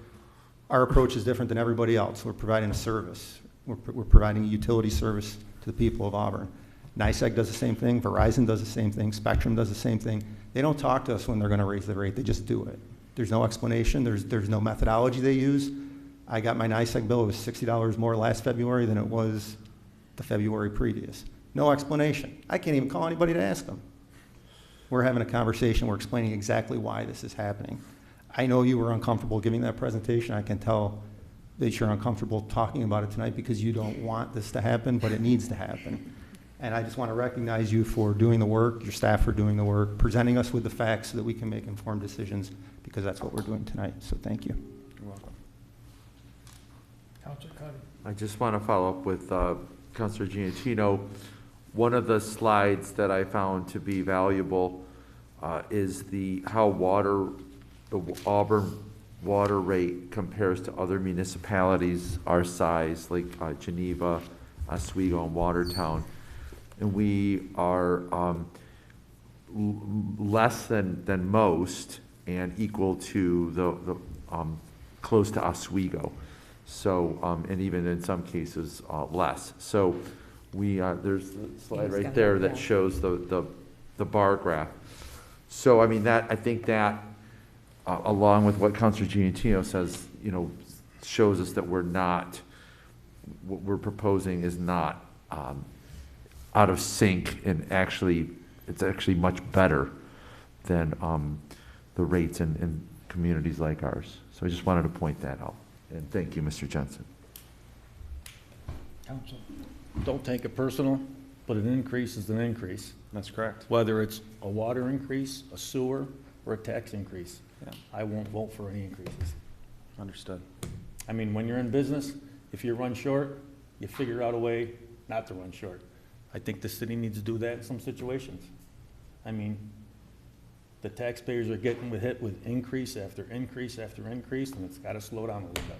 our approach is different than everybody else. We're providing a service. We're providing a utility service to the people of Auburn. NYSEG does the same thing. Verizon does the same thing. Spectrum does the same thing. They don't talk to us when they're going to raise the rate. They just do it. There's no explanation. There's no methodology they use. I got my NYSEG bill. It was $60 more last February than it was the February previous. No explanation. I can't even call anybody to ask them. We're having a conversation. We're explaining exactly why this is happening. I know you were uncomfortable giving that presentation. I can tell that you're uncomfortable talking about it tonight because you don't want this to happen, but it needs to happen. And I just want to recognize you for doing the work, your staff for doing the work, presenting us with the facts so that we can make informed decisions, because that's what we're doing tonight. So thank you. You're welcome. Councilor Cuddy. I just want to follow up with Councilor Giannettino. One of the slides that I found to be valuable is how the Auburn water rate compares to other municipalities our size, like Geneva, Oswego, and Watertown. And we are less than most and equal to the close to Oswego. So, and even in some cases less. So there's a slide right there that shows the bar graph. So, I mean, I think that along with what Councilor Giannettino says, shows us that what we're proposing is not out of sync, and it's actually much better than the rates in communities like ours. So I just wanted to point that out. And thank you, Mr. Jensen. Council. Don't take it personal. but an increase is an increase. That's correct. Whether it's a water increase, a sewer, or a tax increase. Yeah. I won't vote for any increases. Understood. I mean, when you're in business, if you run short, you figure out a way not to run short. I think the city needs to do that in some situations. I mean, the taxpayers are getting hit with increase after increase after increase, and it's gotta slow down a little bit.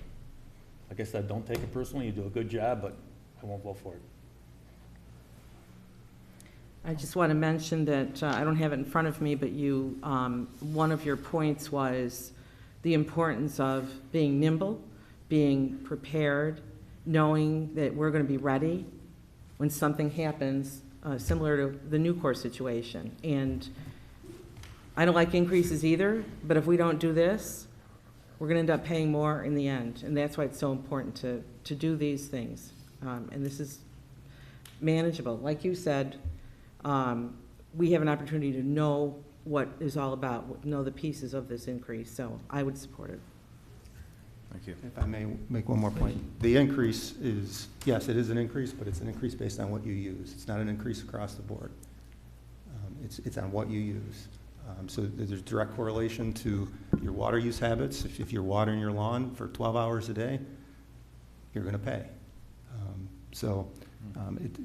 Like I said, don't take it personally, you do a good job, but I won't vote for it. I just want to mention that, I don't have it in front of me, but you, one of your points was the importance of being nimble, being prepared, knowing that we're going to be ready when something happens similar to the Nucor situation. And I don't like increases either, but if we don't do this, we're going to end up paying more in the end. And that's why it's so important to do these things. And this is manageable. Like you said, we have an opportunity to know what it's all about, know the pieces of this increase. So I would support it. Thank you. If I may make one more point. The increase is, yes, it is an increase, but it's an increase based on what you use. It's not an increase across the board. It's on what you use. So there's direct correlation to your water use habits. If you're watering your lawn for 12 hours a day, you're going to pay.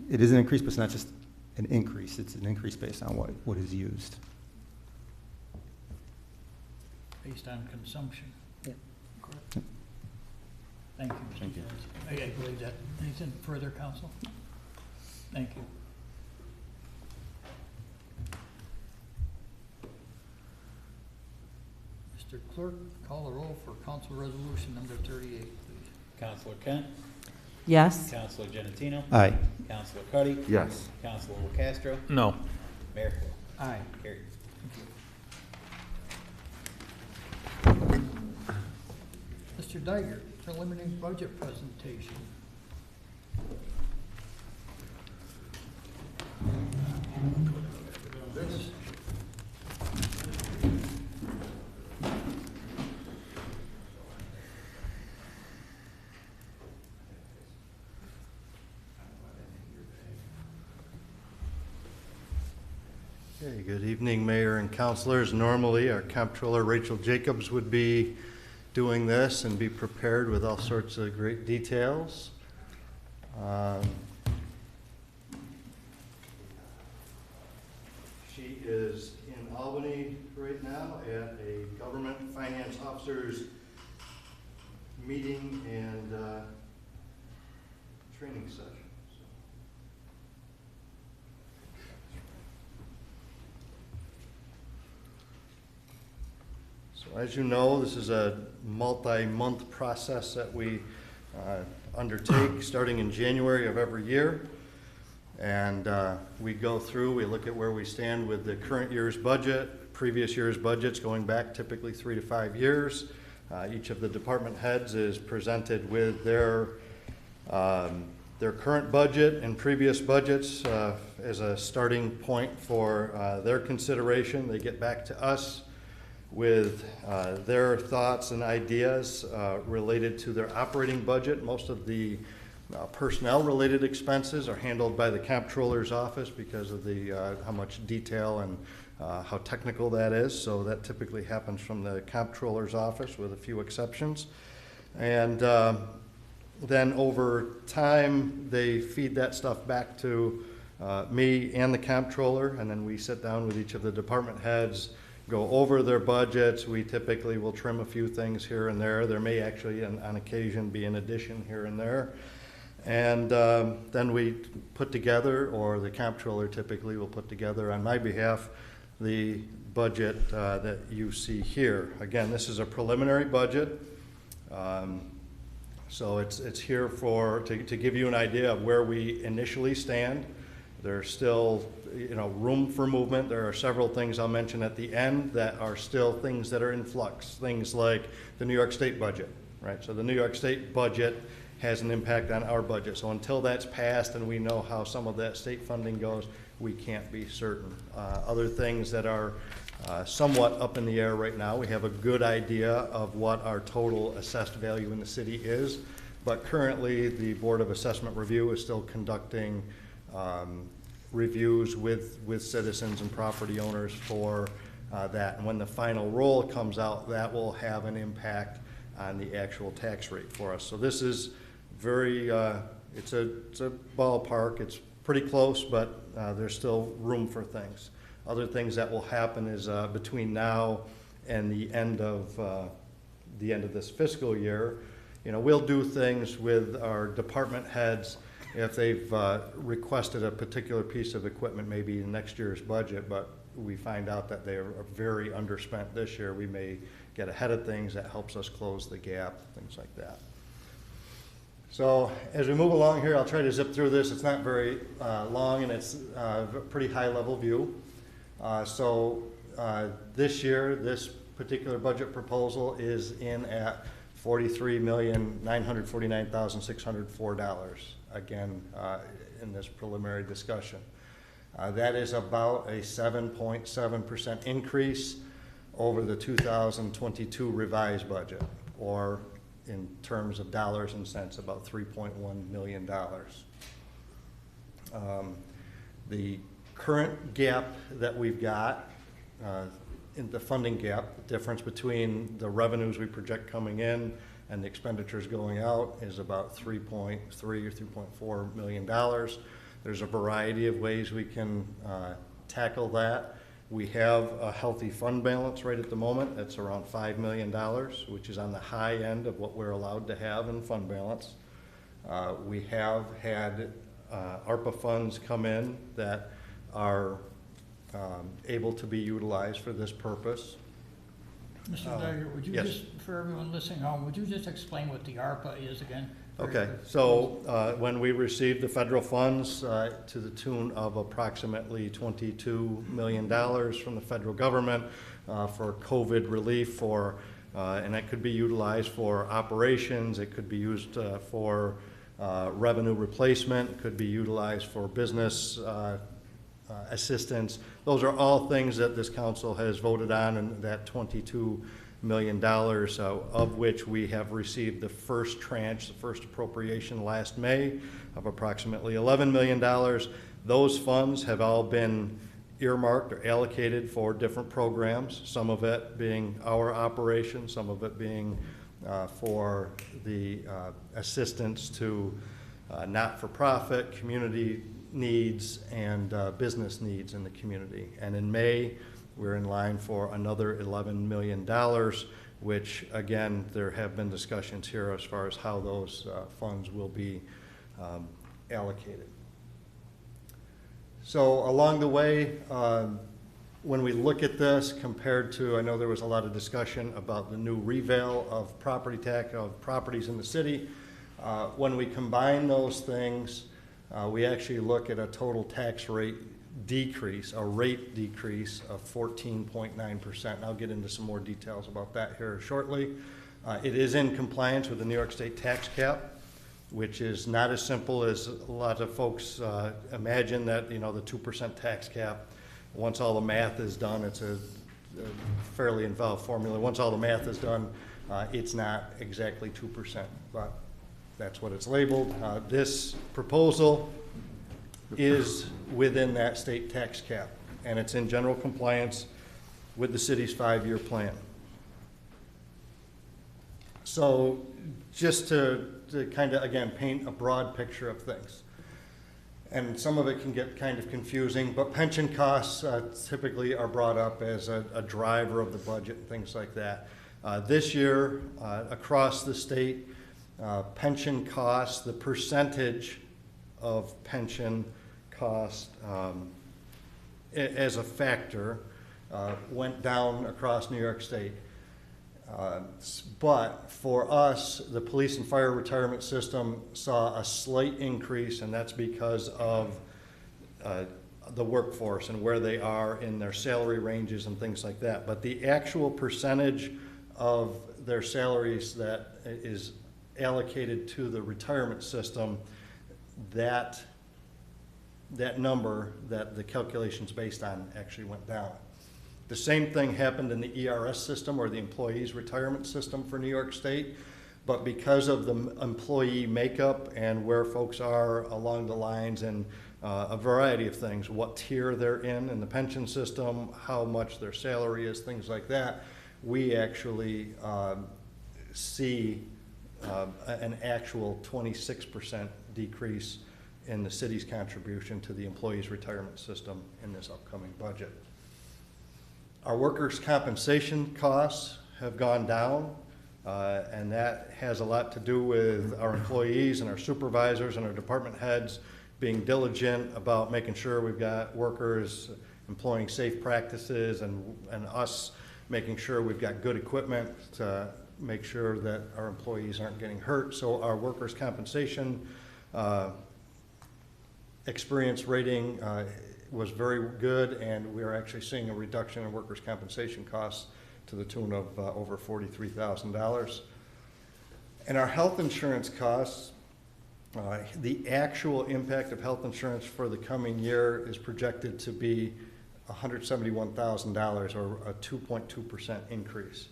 It is an increase, but it's not just an increase. It's an increase based on what is used. Based on consumption. Yep. Correct. Yep. Thank you, Mr. Thank you. Jones. I believe that. Anything further, Council? Thank you. Mr. Clerk, call the roll for Council Resolution number 38, please. Councilor Kent, Yes? Councilor Giannettino, Aye. Councilor Cuddy, Yes. Councilor Locastro, No. Mayor Quill. Aye. Carried. Mr. Diger, preliminary budget presentation. Okay, good evening, Mayor and Councilors. Normally, our Comptroller Rachel Jacobs would be doing this and be prepared with all sorts of great details. She is in Albany right now at a government finance officers meeting and training session. So as you know, this is a multi-month process that we undertake starting in January of every year. And we go through, we look at where we stand with the current year's budget, previous year's budgets going back typically 3 to 5 years. Each of the department heads is presented with their current budget and previous budgets as a starting point for their consideration. They get back to us with their thoughts and ideas related to their operating budget. Most of the personnel-related expenses are handled by the Comptroller's office because of the how much detail and how technical that is. So that typically happens from the Comptroller's office with a few exceptions. And then over time, they feed that stuff back to me and the Comptroller, and then we sit down with each of the department heads, go over their budgets. We typically will trim a few things here and there. There may actually, on occasion, be an addition here and there. And then we put together, or the Comptroller typically will put together on my behalf, the budget that you see here. Again, this is a preliminary budget. So it's here to give you an idea of where we initially stand. There's still, room for movement. There are several things I'll mention at the end that are still things that are in flux. Things like the New York State budget, right? So the New York State budget has an impact on our budget. So until that's passed and we know how some of that state funding goes, we can't be certain. Other things that are somewhat up in the air right now, we have a good idea of what our total assessed value in the city is, but currently the Board of Assessment Review is still conducting reviews with citizens and property owners for that. And when the final roll comes out, that will have an impact on the actual tax rate for us. So this is very, it's a ballpark. It's pretty close, but there's still room for things. Other things that will happen is between now and the end of this fiscal year, you know, we'll do things with our department heads if they've requested a particular piece of equipment, maybe in next year's budget, but we find out that they are very underspent this year. We may get ahead of things. That helps us close the gap, things like that. So as we move along here, I'll try to zip through this. It's not very long, and it's a pretty high-level view. This year, this particular budget proposal is in at $43,949,604, again, in this preliminary discussion. That is about a 7.7% increase over the 2022 revised budget, or in terms of dollars and cents, about $3.1 million. The current gap that we've got, in the funding gap, the difference between the revenues we project coming in and the expenditures going out, is about $3.3 or $3.4 million. There's a variety of ways we can tackle that. We have a healthy fund balance right at the moment. It's around $5 million, which is on the high end of what we're allowed to have in fund balance. We have had Arpa funds come in that are able to be utilized for this purpose. Mr. Dyer, would you yes. just, for everyone listening home, would you just explain what the ARPA is again? Okay, so when we received the federal funds to the tune of approximately $22 million from the federal government for COVID relief, and that could be utilized for operations, it could be used for revenue replacement, it could be utilized for business assistance. Those are all things that this council has voted on, and that $22 million, of which we have received the first tranche, the first appropriation last May of approximately $11 million. Those funds have all been earmarked or allocated for different programs, some of it being our operation, some of it being for the assistance to not-for-profit, community needs, and business needs in the community. And in May, we're in line for another $11 million, which, again, there have been discussions here as far as how those funds will be allocated. So along the way, when we look at this compared to, I know there was a lot of discussion about the new reval of property tax, of properties in the city. When we combine those things, we actually look at a total tax rate decrease, a rate decrease of 14.9%. I'll get into some more details about that here shortly. It is in compliance with the New York State tax cap, which is not as simple as a lot of folks imagine, that, you know, the 2% tax cap, once all the math is done, it's a fairly involved formula. Once all the math is done, it's not exactly 2%, but that's what it's labeled. This proposal is within that state tax cap, and it's in general compliance with the city's 5-year plan. So just to kind of, again, paint a broad picture of things. And some of it can get kind of confusing, but pension costs typically are brought up as a driver of the budget and things like that. This year, across the state, pension costs, the percentage of pension cost as a factor went down across New York State. But for us, the police and fire retirement system saw a slight increase, and that's because of the workforce and where they are in their salary ranges and things like that. But the actual percentage of their salaries that is allocated to the retirement system, that number that the calculation's based on actually went down. The same thing happened in the ERS system, or the employees retirement system for New York State, but because of the employee makeup and where folks are along the lines and a variety of things, what tier they're in the pension system, how much their salary is, things like that. We actually see an actual 26% decrease in the city's contribution to the employees' retirement system in this upcoming budget. Our workers' compensation costs have gone down, and that has a lot to do with our employees and our supervisors and our department heads being diligent about making sure we've got workers employing safe practices, and us making sure we've got good equipment to make sure that our employees aren't getting hurt. So our workers' compensation experience rating was very good, and we're actually seeing a reduction in workers' compensation costs to the tune of over $43,000. And our health insurance costs, the actual impact of health insurance for the coming year is projected to be $171,000, or a 2.2% increase.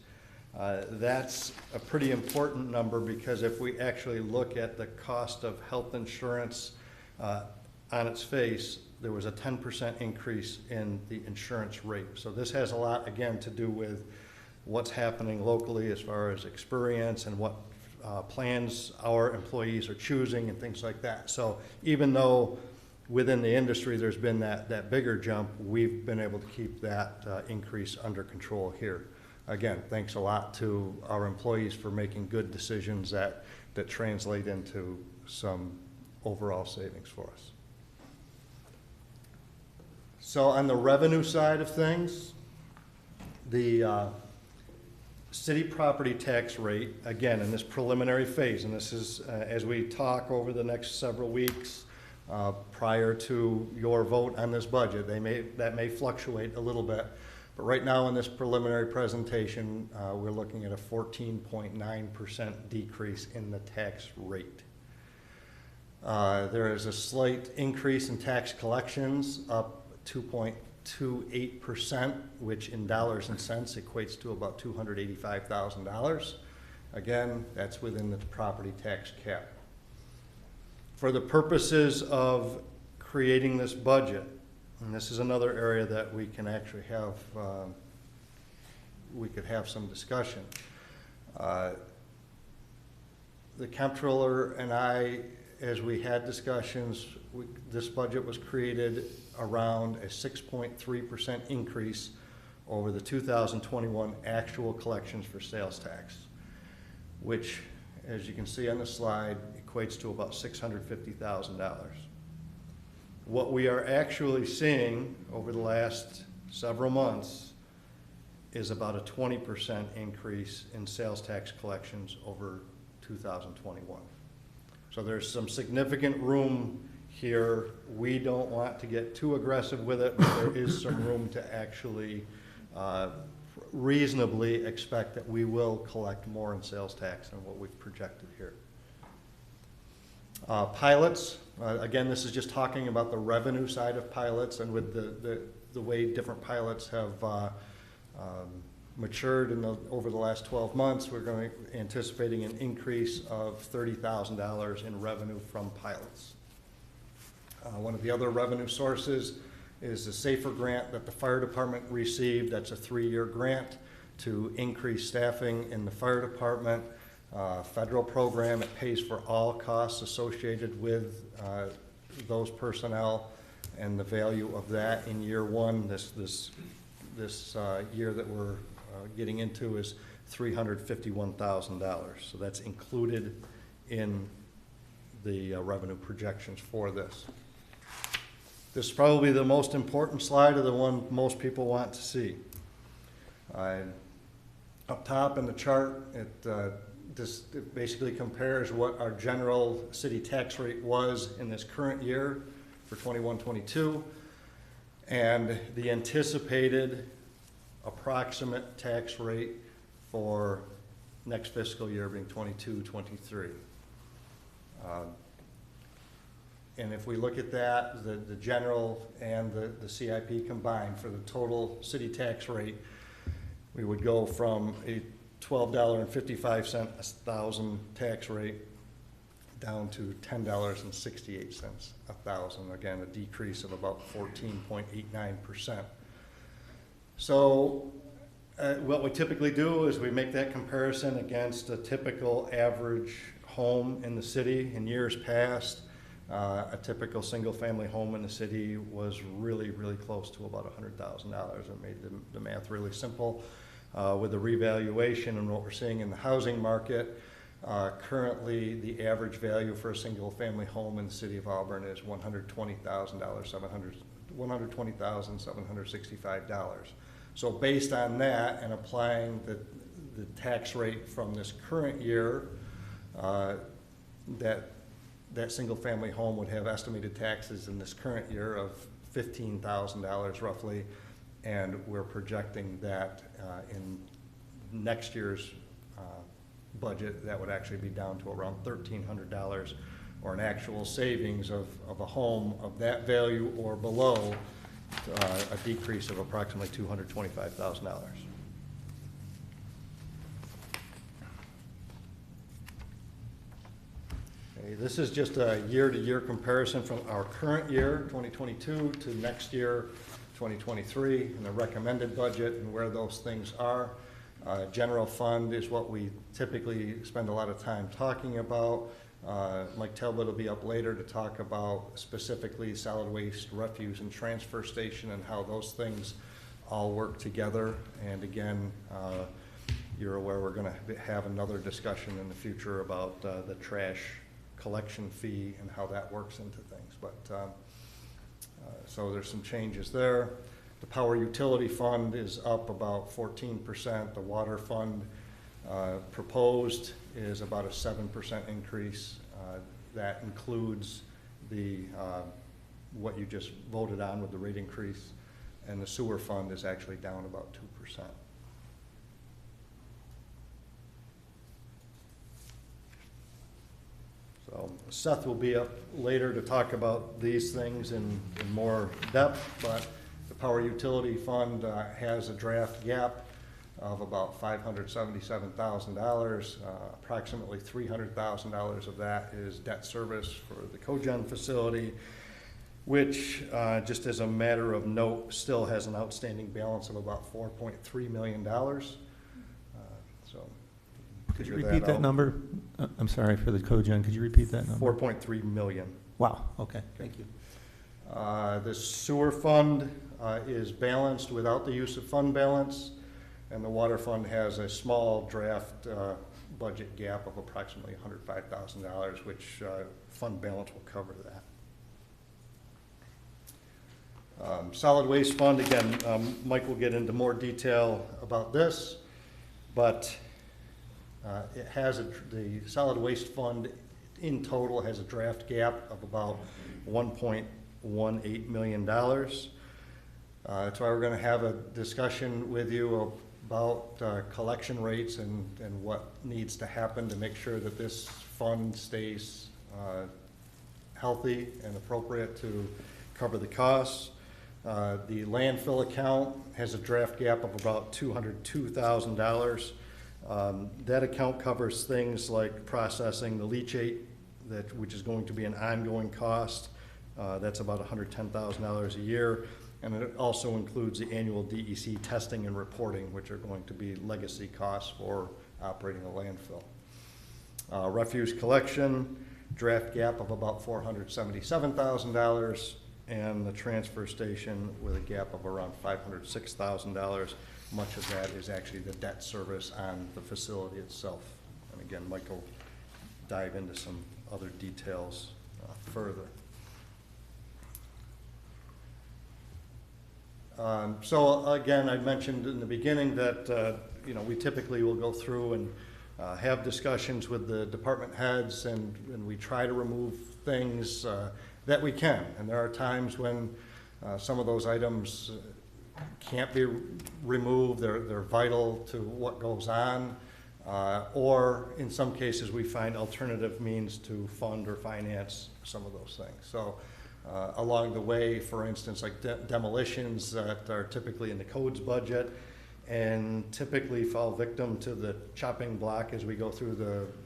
That's a pretty important number, because if we actually look at the cost of health insurance on its face, there was a 10% increase in the insurance rate. So this has a lot, again, to do with what's happening locally as far as experience and what plans our employees are choosing and things like that. So even though within the industry there's been that bigger jump, we've been able to keep that increase under control here. Again, thanks a lot to our employees for making good decisions that translate into some overall savings for us. So on the revenue side of things, the city property tax rate, again, in this preliminary phase, and this is as we talk over the next several weeks prior to your vote on this budget, that may fluctuate a little bit. But right now in this preliminary presentation, we're looking at a 14.9% decrease in the tax rate. There is a slight increase in tax collections, up 2.28%, which in dollars and cents equates to about $285,000. Again, that's within the property tax cap. For the purposes of creating this budget, and this is another area that we can actually have, we could have some discussion. The comptroller and I, as we had discussions, this budget was created around a 6.3% increase over the 2021 actual collections for sales tax, which, as you can see on the slide, equates to about $650,000. What we are actually seeing over the last several months is about a 20% increase in sales tax collections over 2021. So there's some significant room here. We don't want to get too aggressive with it, but there is some room to actually reasonably expect that we will collect more in sales tax than what we've projected here. Pilots, again, this is just talking about the revenue side of pilots, and with the way different pilots have matured over the last 12 months, we're anticipating an increase of $30,000 in revenue from pilots. One of the other revenue sources is the SAFER grant that the fire department received. That's a 3-year grant to increase staffing in the fire department. Federal program, it pays for all costs associated with those personnel, and the value of that in year one, this year that we're getting into, is $351,000. So that's included in the revenue projections for this. This is probably the most important slide, or the one most people want to see. Up top in the chart, it basically compares what our general city tax rate was in this current year for 21-22, and the anticipated approximate tax rate for next fiscal year being 22-23. And if we look at that, the general and the CIP combined for the total city tax rate, we would go from a $12.55 a thousand tax rate down to $10.68 a thousand. Again, a decrease of about 14.89%. So what we typically do is we make that comparison against a typical average home in the city. In years past, a typical single-family home in the city was really, really close to about $100,000. It made the math really simple. With the revaluation and what we're seeing in the housing market, currently the average value for a single-family home in the city of Auburn is $120,765. So based on that and applying the tax rate from this current year, that single-family home would have estimated taxes in this current year of $15,000 roughly, and we're projecting that in next year's budget, that would actually be down to around $1,300, or an actual savings of a home of that value or below, a decrease of approximately $225,000. Okay, this is just a year-to-year comparison from our current year, 2022, to next year, 2023, and the recommended budget and where those things are. General fund is what we typically spend a lot of time talking about. Mike Talbot will be up later to talk about specifically solid waste, refuse, and transfer station and how those things all work together. And again, you're aware we're going to have another discussion in the future about the trash collection fee and how that works into things. But so there's some changes there. The power utility fund is up about 14%. The water fund proposed is about a 7% increase. That includes the what you just voted on with the rate increase, and the sewer fund is actually down about 2%. So Seth will be up later to talk about these things in more depth, but the power utility fund has a draft gap of about $577,000. Approximately $300,000 of that is debt service for the cogen facility, which, just as a matter of note, still has an outstanding balance of about $4.3 million. So could you repeat that number? I'm sorry for the cogen. Could you repeat that number? 4.3 million. Wow. Okay. Thank you. The sewer fund is balanced without the use of fund balance, and the water fund has a small draft budget gap of approximately $105,000, which fund balance will cover that. Solid waste fund, again, Mike will get into more detail about this, but it has the solid waste fund in total has a draft gap of about $1.18 million. That's why we're going to have a discussion with you about collection rates and what needs to happen to make sure that this fund stays healthy and appropriate to cover the costs. The landfill account has a draft gap of about $202,000. That account covers things like processing the leachate, which is going to be an ongoing cost. That's about $110,000 a year. And it also includes the annual DEC testing and reporting, which are going to be legacy costs for operating a landfill. Refuse collection, draft gap of about $477,000, and the transfer station with a gap of around $506,000. Much of that is actually the debt service on the facility itself. And again, Mike will dive into some other details further. So again, I mentioned in the beginning that we typically will go through and have discussions with the department heads, and we try to remove things that we can. And there are times when some of those items can't be removed. They're vital to what goes on, or in some cases we find alternative means to fund or finance some of those things. So along the way, for instance, like demolitions that are typically in the codes budget and typically fall victim to the chopping block as we go through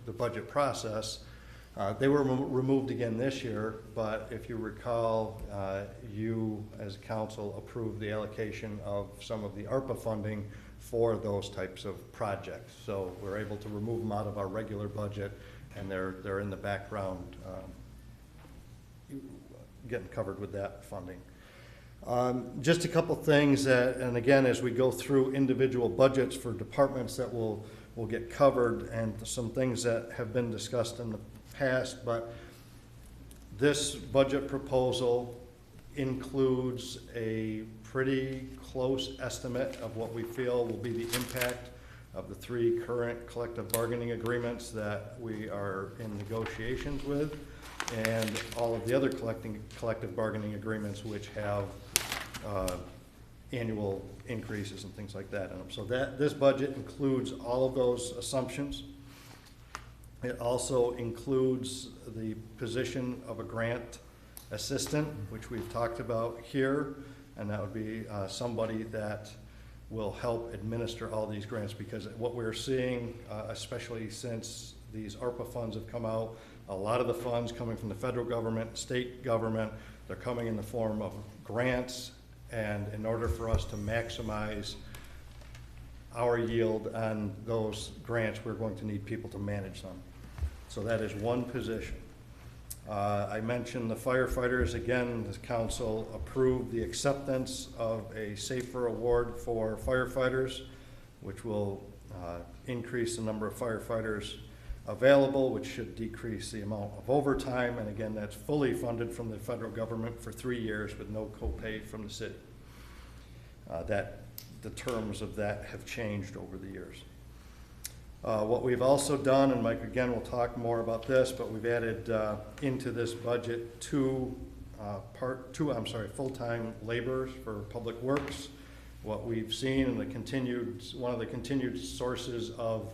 the budget process, They were removed again this year, but if you recall, you as council approved the allocation of some of the ARPA funding for those types of projects. So we're able to remove them out of our regular budget, and they're in the background getting covered with that funding. Just a couple things that, and again, as we go through individual budgets for departments that will get covered, and some things that have been discussed in the past, but this budget proposal includes a pretty close estimate of what we feel will be the impact of the 3 current collective bargaining agreements that we are in negotiations with, and all of the other collective bargaining agreements which have annual increases and things like that in them. So this budget includes all of those assumptions. It also includes the position of a grant assistant, which we've talked about here, and that would be somebody that will help administer all these grants, because what we're seeing, especially since these ARPA funds have come out, a lot of the funds coming from the federal government, state government, they're coming in the form of grants, and in order for us to maximize our yield on those grants, we're going to need people to manage them. So that is one position. I mentioned the firefighters. Again, the council approved the acceptance of a SAFER award for firefighters, which will increase the number of firefighters available, which should decrease the amount of overtime. And again, that's fully funded from the federal government for 3 years with no copay from the city. The terms of that have changed over the years. What we've also done, and Mike again will talk more about this, but we've added into this budget two full-time laborers for public works. What we've seen in one of the continued sources of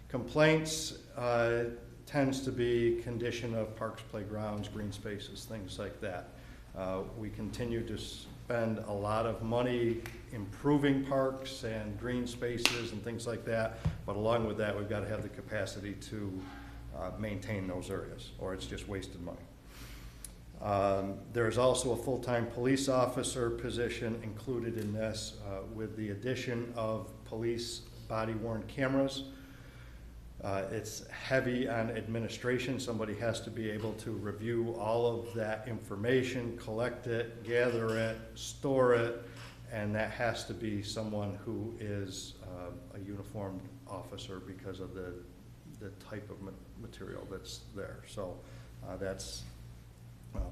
complaints tends to be condition of parks, playgrounds, green spaces, things like that. We continue to spend a lot of money improving parks and green spaces and things like that, but along with that, we've got to have the capacity to maintain those areas, or it's just wasted money. There's also a full-time police officer position included in this with the addition of police body-worn cameras. It's heavy on administration. Somebody has to be able to review all of that information, collect it, gather it, store it, and that has to be someone who is a uniformed officer because of the type of material that's there. So that's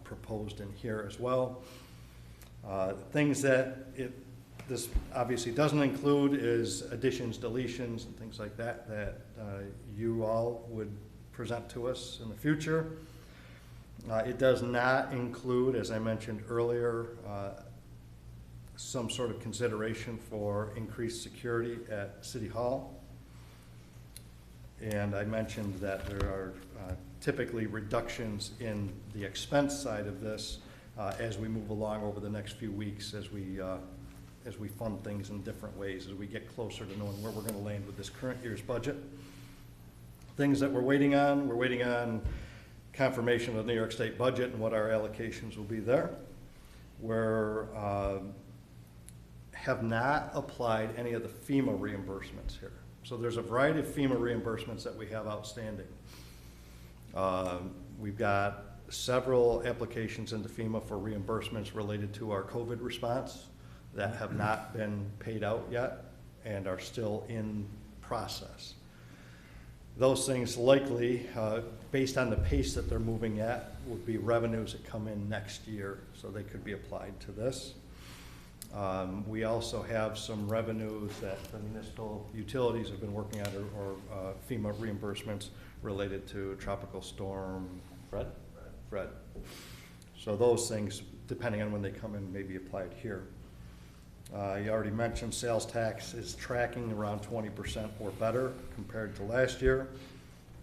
proposed in here as well. Things that this obviously doesn't include is additions, deletions, and things like that that you all would present to us in the future. It does not include, as I mentioned earlier, some sort of consideration for increased security at City Hall. And I mentioned that there are typically reductions in the expense side of this as we move along over the next few weeks, as we fund things in different ways, as we get closer to knowing where we're going to land with this current year's budget. Things that we're waiting on confirmation of the New York State budget and what our allocations will be there. We're have not applied any of the FEMA reimbursements here. So there's a variety of FEMA reimbursements that we have outstanding. We've got several applications into FEMA for reimbursements related to our COVID response that have not been paid out yet and are still in process. Those things likely, based on the pace that they're moving at, would be revenues that come in next year, so they could be applied to this. We also have some revenues that the municipal utilities have been working on, or FEMA reimbursements related to Tropical Storm Fred. So those things, depending on when they come in, may be applied here. You already mentioned sales tax is tracking around 20% or better compared to last year,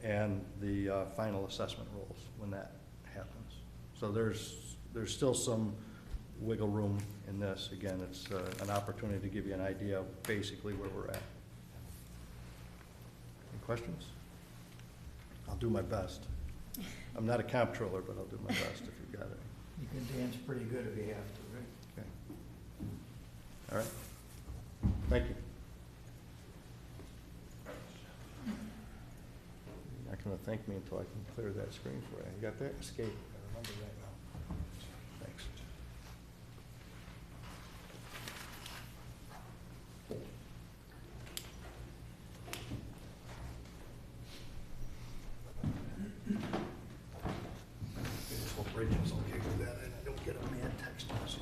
and the final assessment rolls when that happens. So there's still some wiggle room in this. Again, it's an opportunity to give you an idea of basically where we're at. Any questions? I'll do my best. I'm not a comptroller, but I'll do my best if you've got it. You can dance pretty good if you have to, right? Okay. All right. Thank you. You're not going to thank me until I can clear that screen for you. You got that? Escape. I remember that now. Thanks. I hope Rachel's okay with that and I don't get a mad text message.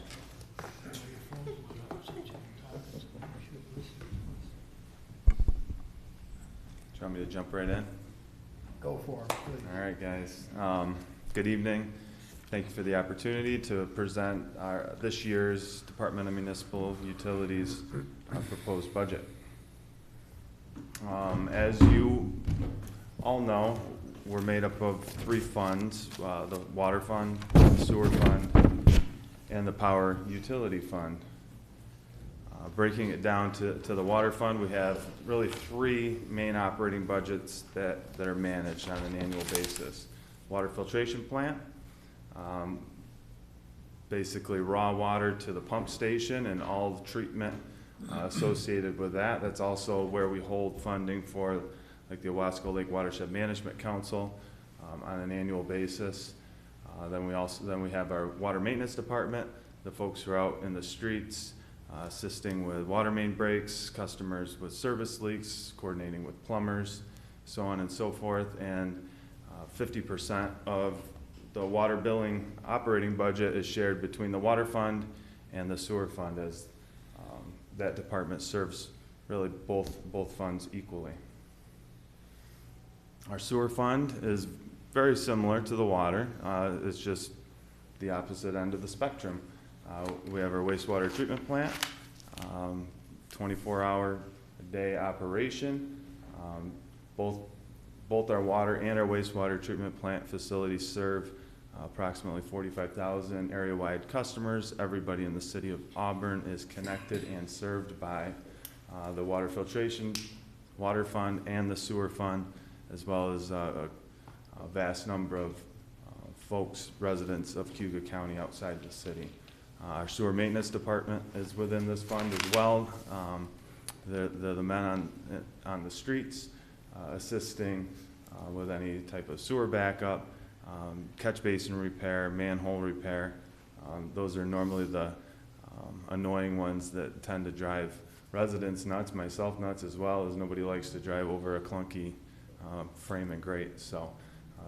Do you want me to jump right in? Go for it, please. All right, guys. Good evening. Thank you for the opportunity to present this year's Department of Municipal Utilities proposed budget. As you all know, we're made up of three funds, the Water Fund, the Sewer Fund, and the Power Utility Fund. Breaking it down to the Water Fund, we have really three main operating budgets that are managed on an annual basis. Water filtration plant, basically raw water to the pump station and all the treatment associated with that. That's also where we hold funding for like the Owasco Lake Watershed Management Council on an annual basis. Then we have our water maintenance department, the folks who are out in the streets assisting with water main breaks, customers with service leaks, coordinating with plumbers, so on and so forth. And 50% of the water billing operating budget is shared between the Water Fund and the Sewer Fund, as that department serves really both funds equally. Our Sewer Fund is very similar to the water. It's just the opposite end of the spectrum. We have our wastewater treatment plant, 24-hour-a-day operation. Both our water and our wastewater treatment plant facilities serve approximately 45,000 area-wide customers. Everybody in the city of Auburn is connected and served by the water filtration, Water Fund, and the Sewer Fund, as well as a vast number of folks, residents of Cuga County outside the city. Our sewer maintenance department is within this fund as well. They're the men on the streets assisting with any type of sewer backup, catch basin repair, manhole repair. Those are normally the annoying ones that tend to drive residents nuts, myself nuts as well, as nobody likes to drive over a clunky frame and grate. So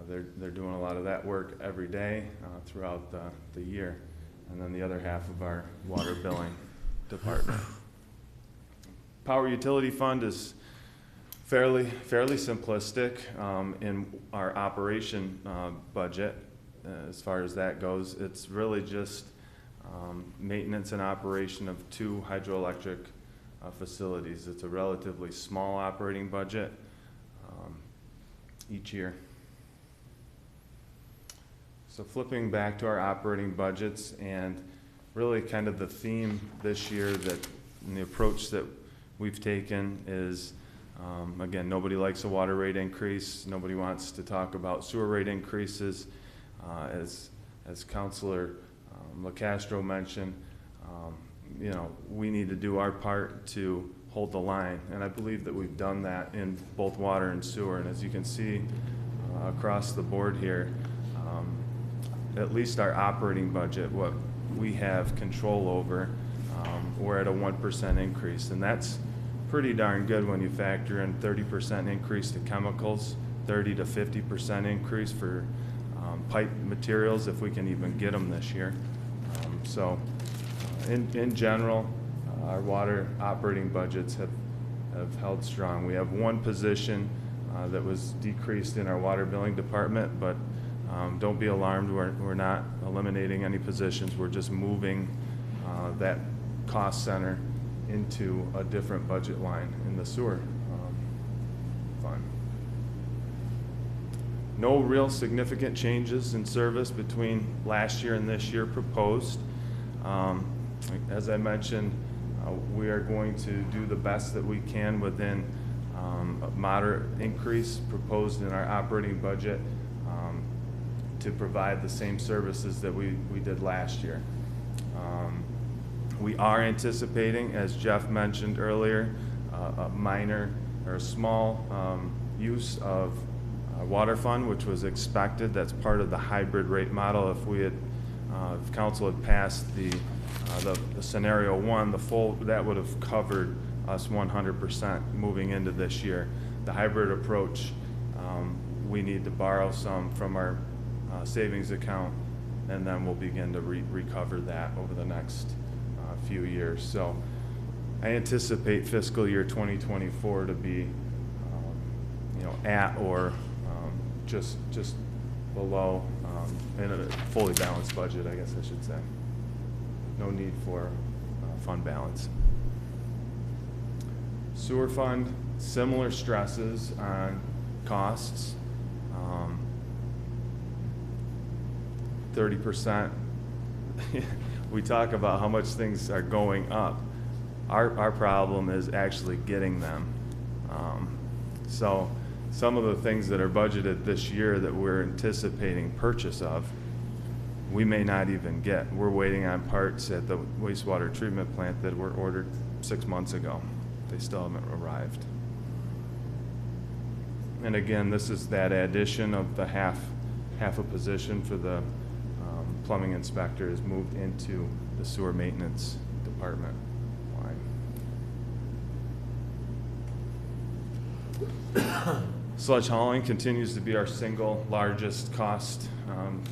they're doing a lot of that work every day throughout the year. And then the other half of our water billing department. Power Utility Fund is fairly simplistic in our operation budget. As far as that goes, it's really just maintenance and operation of two hydroelectric facilities. It's a relatively small operating budget each year. So flipping back to our operating budgets, and really kind of the theme this year and the approach that we've taken is, again, nobody likes a water rate increase. Nobody wants to talk about sewer rate increases. As Councilor Locastro mentioned, we need to do our part to hold the line, and I believe that we've done that in both water and sewer. And as you can see across the board here, at least our operating budget, what we have control over, we're at a 1% increase, and that's pretty darn good when you factor in 30% increase to chemicals, 30 to 50% increase for pipe materials, if we can even get them this year. In general, our water operating budgets have held strong. We have one position that was decreased in our water billing department, but don't be alarmed, we're not eliminating any positions. We're just moving that cost center into a different budget line in the sewer fund. No real significant changes in service between last year and this year proposed. As I mentioned, we are going to do the best that we can within a moderate increase proposed in our operating budget. to provide the same services that we did last year. We are anticipating, as Jeff mentioned earlier, a minor or a small use of water fund, which was expected. That's part of the hybrid rate model. If council had passed the scenario one, that would have covered us 100% moving into this year. The hybrid approach, we need to borrow some from our savings account, and then we'll begin to recover that over the next few years. So I anticipate fiscal year 2024 to be, at or just below, in a fully balanced budget, I guess I should say. No need for fund balance. Sewer fund, similar stresses on costs. 30%. We talk about how much things are going up. Our problem is actually getting them. So some of the things that are budgeted this year that we're anticipating purchase of, we may not even get. We're waiting on parts at the wastewater treatment plant that were ordered 6 months ago. They still haven't arrived. And again, this is that addition of the half a position for the plumbing inspector is moved into the sewer maintenance department line. Sludge hauling continues to be our single largest cost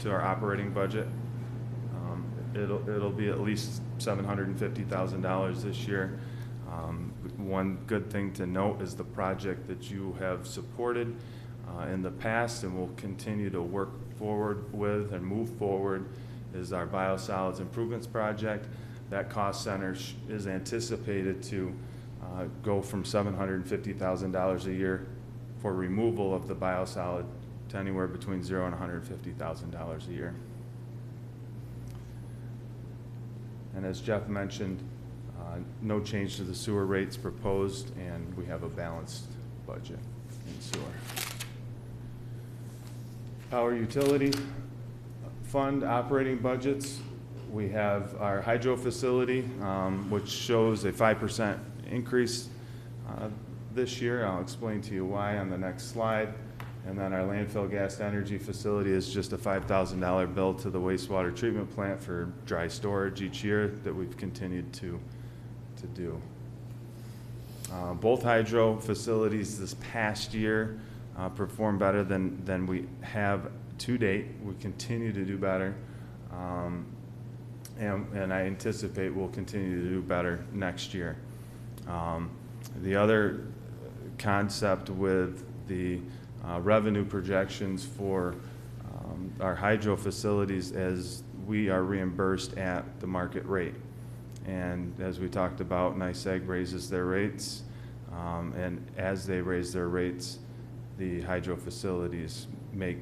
to our operating budget. It'll be at least $750,000 this year. One good thing to note is the project that you have supported in the past and will continue to work forward with and move forward is our biosolids improvements project. That cost center is anticipated to go from $750,000 a year for removal of the biosolid to anywhere between $0 and $150,000 a year. And as Jeff mentioned, no change to the sewer rates proposed, and we have a balanced budget in sewer. Power utility fund operating budgets. We have our hydro facility, which shows a 5% increase this year. I'll explain to you why on the next slide. And then our landfill gas energy facility is just a $5,000 bill to the wastewater treatment plant for dry storage each year that we've continued to do. Both hydro facilities this past year performed better than we have to date. We continue to do better, and I anticipate we'll continue to do better next year. The other concept with the revenue projections for our hydro facilities is we are reimbursed at the market rate. And as we talked about, NYSEG raises their rates, and as they raise their rates, the hydro facilities make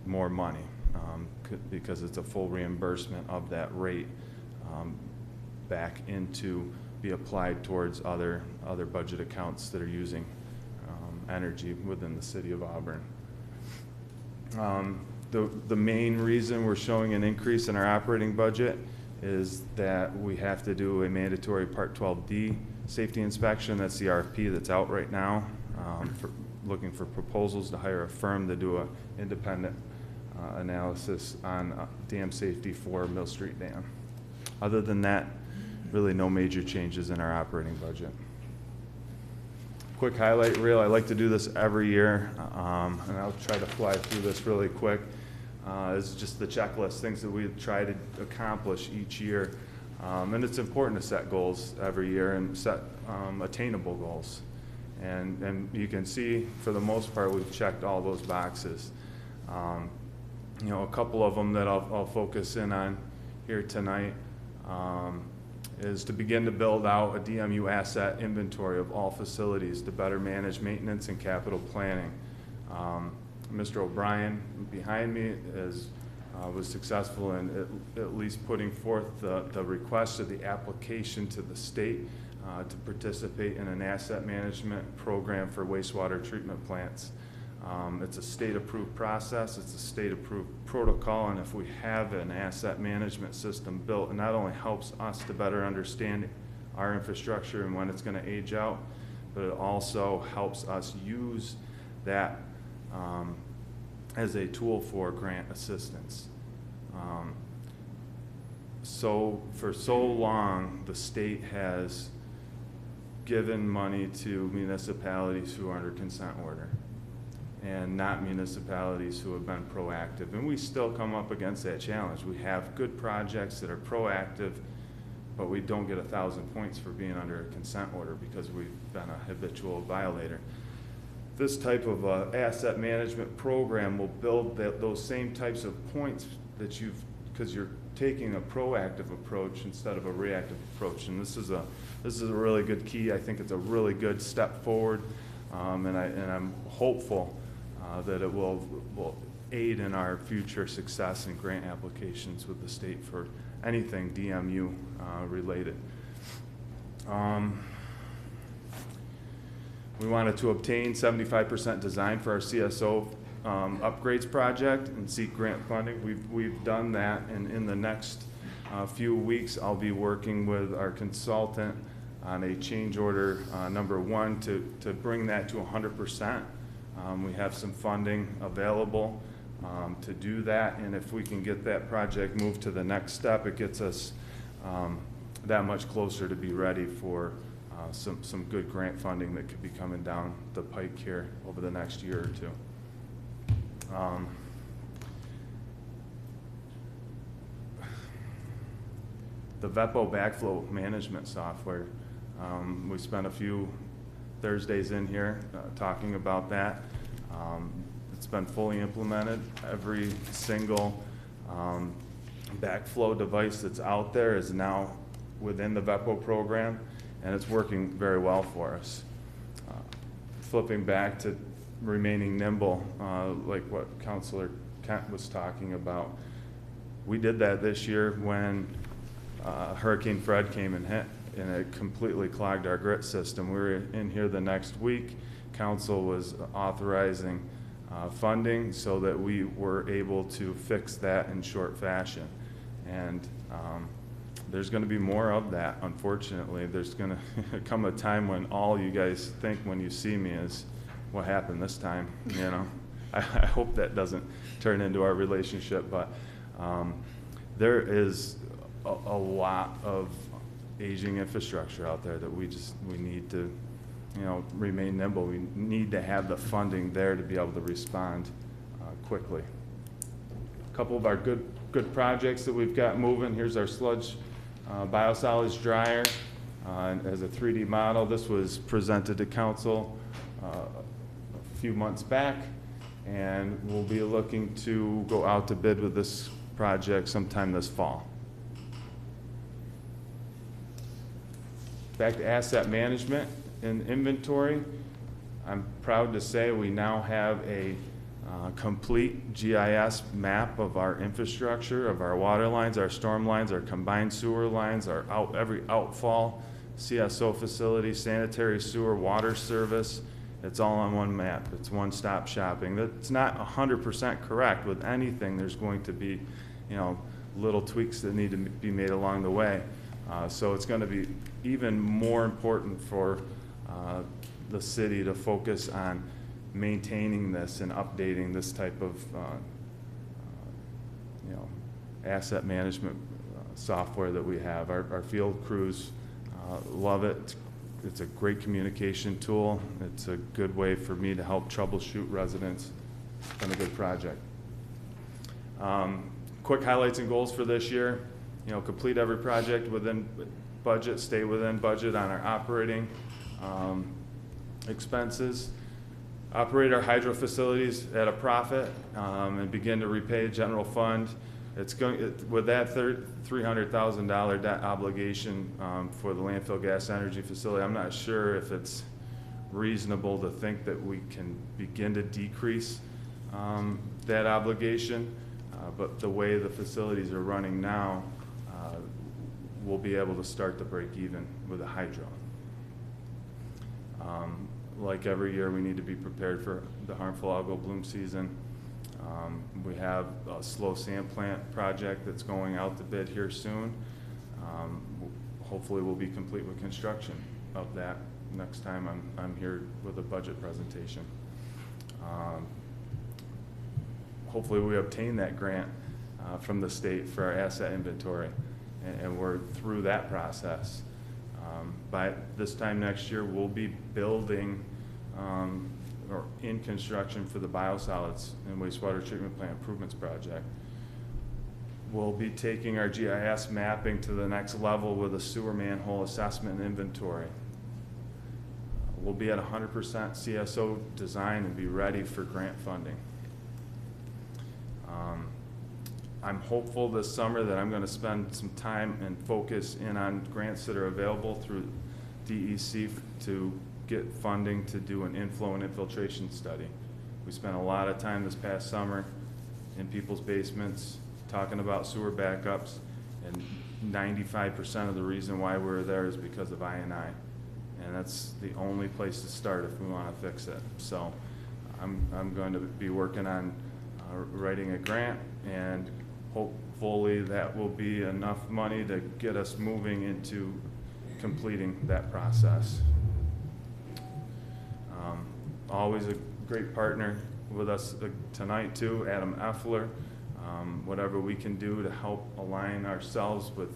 more money because it's a full reimbursement of that rate back into be applied towards other budget accounts that are using energy within the city of Auburn. The main reason we're showing an increase in our operating budget is that we have to do a mandatory Part 12D safety inspection. That's the RFP that's out right now, looking for proposals to hire a firm to do an independent analysis on dam safety for Mill Street Dam. Other than that, really no major changes in our operating budget. Quick highlight reel. I like to do this every year, and I'll try to fly through this really quick. It's just the checklist, things that we try to accomplish each year. And it's important to set goals every year and set attainable goals. And you can see, for the most part, we've checked all those boxes. A couple of them that I'll focus in on here tonight is to begin to build out a DMU asset inventory of all facilities to better manage maintenance and capital planning. Mr. O'Brien behind me was successful in at least putting forth the request of the application to the state to participate in an asset management program for wastewater treatment plants. It's a state-approved process, it's a state-approved protocol, and if we have an asset management system built, it not only helps us to better understand our infrastructure and when it's going to age out, but it also helps us use that as a tool for grant assistance. So for so long, the state has given money to municipalities who are under consent order and not municipalities who have been proactive. And we still come up against that challenge. We have good projects that are proactive, but we don't get 1,000 points for being under a consent order because we've been a habitual violator. This type of asset management program will build those same types of points that because you're taking a proactive approach instead of a reactive approach. And this is a really good key. I think it's a really good step forward, and I'm hopeful that it will aid in our future success in grant applications with the state for anything DMU related. We wanted to obtain 75% design for our CSO upgrades project and seek grant funding. We've done that, and in the next few weeks I'll be working with our consultant on a change order number 1 to bring that to 100%. We have some funding available to do that, and if we can get that project moved to the next step, it gets us that much closer to be ready for some good grant funding that could be coming down the pike here over the next year or two. The VEPO backflow management software, we spent a few Thursdays in here talking about that. It's been fully implemented. Every single backflow device that's out there is now within the VEPO program, and it's working very well for us. Flipping back to remaining nimble, like what Councilor Kent was talking about, we did that this year when Hurricane Fred came and hit, and it completely clogged our grit system. We were in here the next week. Council was authorizing funding so that we were able to fix that in short fashion. And there's going to be more of that, unfortunately. There's going to come a time when all you guys think when you see me is, what happened this time, you know? I hope that doesn't turn into our relationship, but there is a lot of aging infrastructure out there that we need to, remain nimble. We need to have the funding there to be able to respond quickly. A couple of our good projects that we've got moving. Here's our sludge biosolids dryer as a 3D model. This was presented to council a few months back, and we'll be looking to go out to bid with this project sometime this fall. Back to asset management and inventory. I'm proud to say we now have a complete GIS map of our infrastructure, of our water lines, our storm lines, our combined sewer lines, every outfall, CSO facility, sanitary sewer, water service. It's all on one map. It's one-stop shopping. That's not 100% correct. With anything, there's going to be, little tweaks that need to be made along the way. So it's going to be even more important for the city to focus on maintaining this and updating this type of asset management software that we have. Our field crews love it. It's a great communication tool. It's a good way for me to help troubleshoot residents. It's been a good project. Quick highlights and goals for this year. Complete every project within budget, stay within budget on our operating expenses, operate our hydro facilities at a profit, and begin to repay general fund. With that $300,000 debt obligation for the landfill gas energy facility, I'm not sure if it's reasonable to think that we can begin to decrease that obligation, but the way the facilities are running now, we'll be able to start to break even with a hydro. like every year, we need to be prepared for the harmful algal bloom season. We have a slow sand plant project that's going out to bid here soon. Hopefully we'll be complete with construction of that next time I'm here with a budget presentation. Hopefully we obtain that grant from the state for our asset inventory, and we're through that process. By this time next year, we'll be building or in construction for the biosolids and wastewater treatment plant improvements project. We'll be taking our GIS mapping to the next level with a sewer manhole assessment and inventory. We'll be at 100% CSO design and be ready for grant funding. I'm hopeful this summer that I'm going to spend some time and focus in on grants that are available through DEC to get funding to do an inflow and infiltration study. We spent a lot of time this past summer in people's basements talking about sewer backups, and 95% of the reason why we're there is because of I&I. And that's the only place to start if we want to fix it. So I'm going to be working on writing a grant, and hopefully that will be enough money to get us moving into completing that process. Always a great partner with us tonight too, Adam Effler. Whatever we can do to help align ourselves with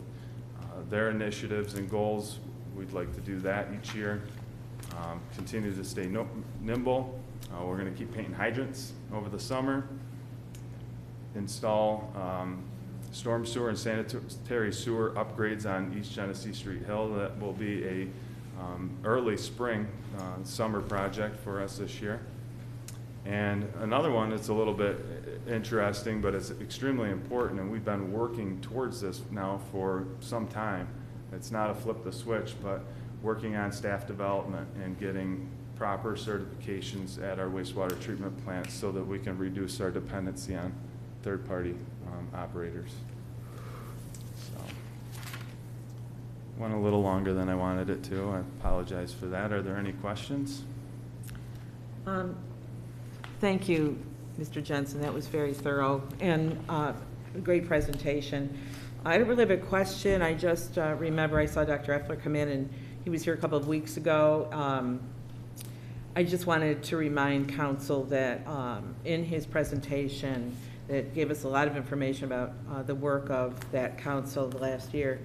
their initiatives and goals, we'd like to do that each year. Continue to stay nimble. We're going to keep painting hydrants over the summer, install storm sewer and sanitary sewer upgrades on East Genesee Street Hill. That will be a early spring summer project for us this year. And another one that's a little bit interesting, but it's extremely important, and we've been working towards this now for some time. It's not a flip the switch, but working on staff development and getting proper certifications at our wastewater treatment plants so that we can reduce our dependency on third-party operators. So, went a little longer than I wanted it to. I apologize for that. Are there any questions? Thank you, Mr. Jensen. That was very thorough and a great presentation. I don't really have a question. I just remember I saw Dr. Effler come in, and he was here a couple of weeks ago. I just wanted to remind council that in his presentation that gave us a lot of information about the work of that council the last year,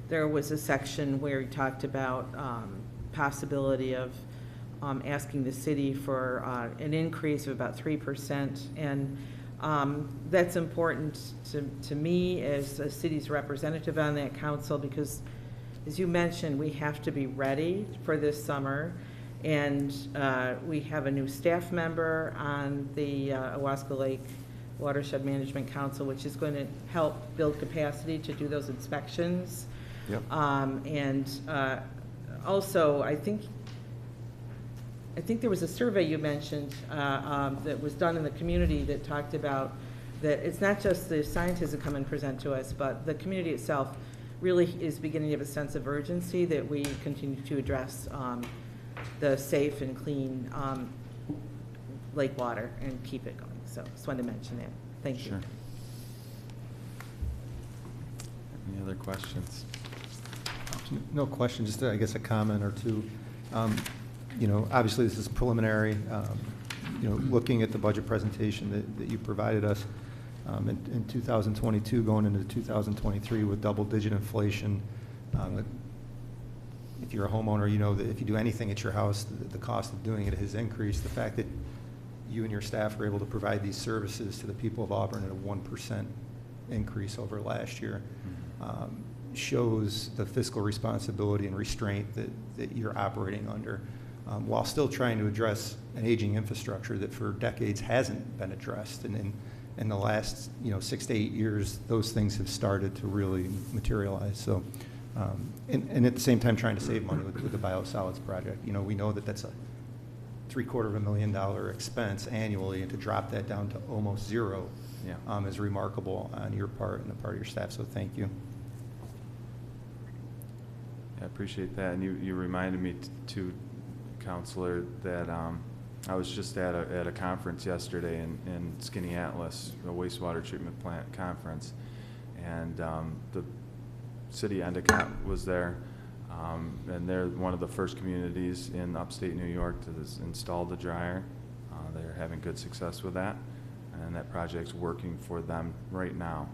there was a section where he talked about possibility of asking the city for an increase of about 3%, and that's important to me as a city's representative on that council, because as you mentioned, we have to be ready for this summer, and we have a new staff member on the Owasco Lake Watershed Management Council, which is going to help build capacity to do those inspections. Yep. Also, I think there was a survey you mentioned that was done in the community that talked about that it's not just the scientists that come and present to us, but the community itself really is beginning to have a sense of urgency that we continue to address the safe and clean lake water and keep it going. So just wanted to mention that. Thank you. Sure. Any other questions? No question, just I guess a comment or two. You know, obviously this is preliminary. You know, looking at the budget presentation that you provided us in 2022, going into 2023 with double-digit inflation. If you're a homeowner, you know that if you do anything at your house, the cost of doing it has increased. The fact that you and your staff were able to provide these services to the people of Auburn at a 1% increase over last year shows the fiscal responsibility and restraint that you're operating under, while still trying to address an aging infrastructure that for decades hasn't been addressed. And in the last 6 to 8 years, those things have started to really materialize. So, and at the same time, trying to save money with the biosolids project. You know, we know that that's a $750,000 expense annually, and to drop that down to almost zero is remarkable on your part and the part of your staff. So thank you. I appreciate that, and you reminded me to Counselor, that I was just at a conference yesterday in Skinny Atlas, a wastewater treatment plant conference, and the city Endicott was there, and they're one of the first communities in upstate New York to install the dryer. They're having good success with that, and that project's working for them right now.